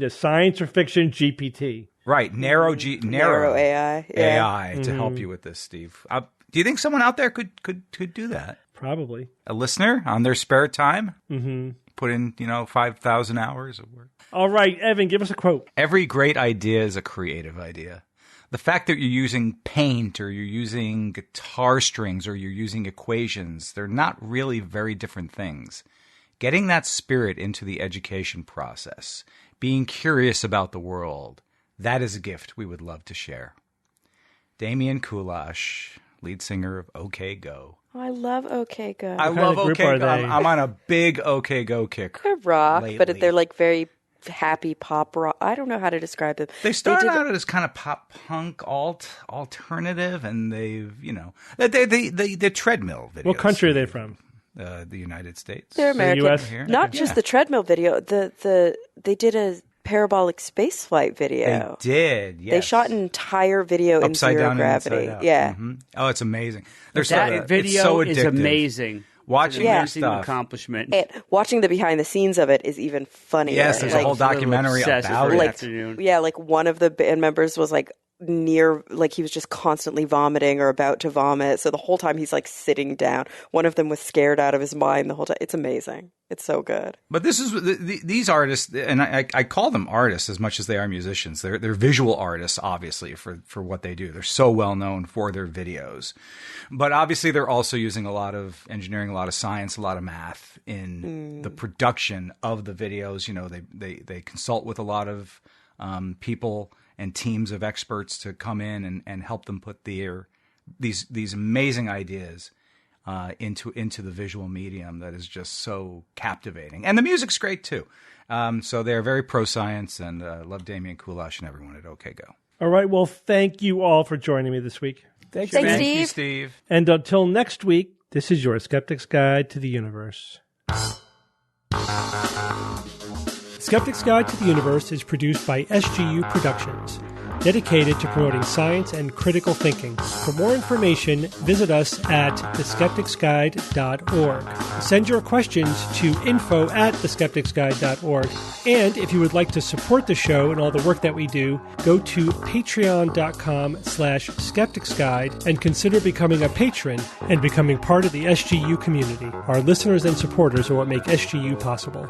Speaker 2: science or fiction GPT.
Speaker 5: Right. Narrow
Speaker 4: AI.
Speaker 5: AI to help you with this, Steve. Do you think someone out there could do that?
Speaker 2: Probably.
Speaker 5: A listener on their spare time?
Speaker 2: Mm-hmm.
Speaker 5: Put in, 5,000 hours of work.
Speaker 2: All right, Evan, give us a quote.
Speaker 5: Every great idea is a creative idea. The fact that you're using paint or you're using guitar strings or you're using equations, they're not really very different things. Getting that spirit into the education process, being curious about the world, that is a gift we would love to share. Damian Kulash, lead singer of OK Go.
Speaker 4: Oh, I love OK Go.
Speaker 5: I love OK Go. I'm on a big OK Go kick.
Speaker 4: They're rock,
Speaker 5: lately.
Speaker 4: but they're like very happy pop rock. I don't know how to describe them.
Speaker 5: They started out as kind of pop punk alternative, and they've the treadmill videos.
Speaker 2: What country are they from?
Speaker 5: The United States.
Speaker 4: They're American.
Speaker 2: US?
Speaker 5: Here?
Speaker 4: Not just the treadmill video. They did a parabolic space flight video.
Speaker 5: They did. Yes.
Speaker 4: They shot an entire video
Speaker 5: Upside
Speaker 4: in zero
Speaker 5: down
Speaker 4: gravity.
Speaker 5: and inside out.
Speaker 4: Yeah.
Speaker 5: Mm-hmm. Oh, it's amazing.
Speaker 6: That video
Speaker 5: it's so
Speaker 6: is
Speaker 5: addictive.
Speaker 6: amazing.
Speaker 5: Watching
Speaker 4: Yeah.
Speaker 5: their
Speaker 6: Amazing
Speaker 5: stuff.
Speaker 6: accomplishment.
Speaker 4: And watching the behind the scenes of it is even funnier.
Speaker 5: Yes, there's a whole documentary
Speaker 6: obsessed
Speaker 5: about
Speaker 6: for
Speaker 5: it.
Speaker 6: an afternoon.
Speaker 4: Yeah, like one of the band members was like near, like he was just constantly vomiting or about to vomit. So the whole time he's like sitting down. One of them was scared out of his mind the whole time. It's amazing. It's so good.
Speaker 5: But this is these artists, and I call them artists as much as they are musicians. They're visual artists, obviously, for what they do. They're so well known for their videos, but obviously they're also using a lot of engineering, a lot of science, a lot of math in the production of the videos. They consult with a lot of people and teams of experts to come in and help them put these amazing ideas into the visual medium that is just so captivating. And the music's great too. So they're very pro-science, and love Damian Kulash and everyone at OK Go.
Speaker 2: All right, well, thank you all for joining me this week.
Speaker 3: Thanks,
Speaker 4: Thanks,
Speaker 3: man.
Speaker 4: Steve.
Speaker 5: Thank you, Steve.
Speaker 2: And until next week, this is your Skeptic's Guide to the Universe. Skeptic's Guide to the Universe is produced by SGU Productions, dedicated to promoting science and critical thinking. For more information, visit us at theskepticsguide.org. Send your questions to info@theskepticsguide.org. And if you would like to support the show and all the work that we do, go to patreon.com/skepticsguide and consider becoming a patron and becoming part of the SGU community. Our listeners and supporters are what make SGU possible.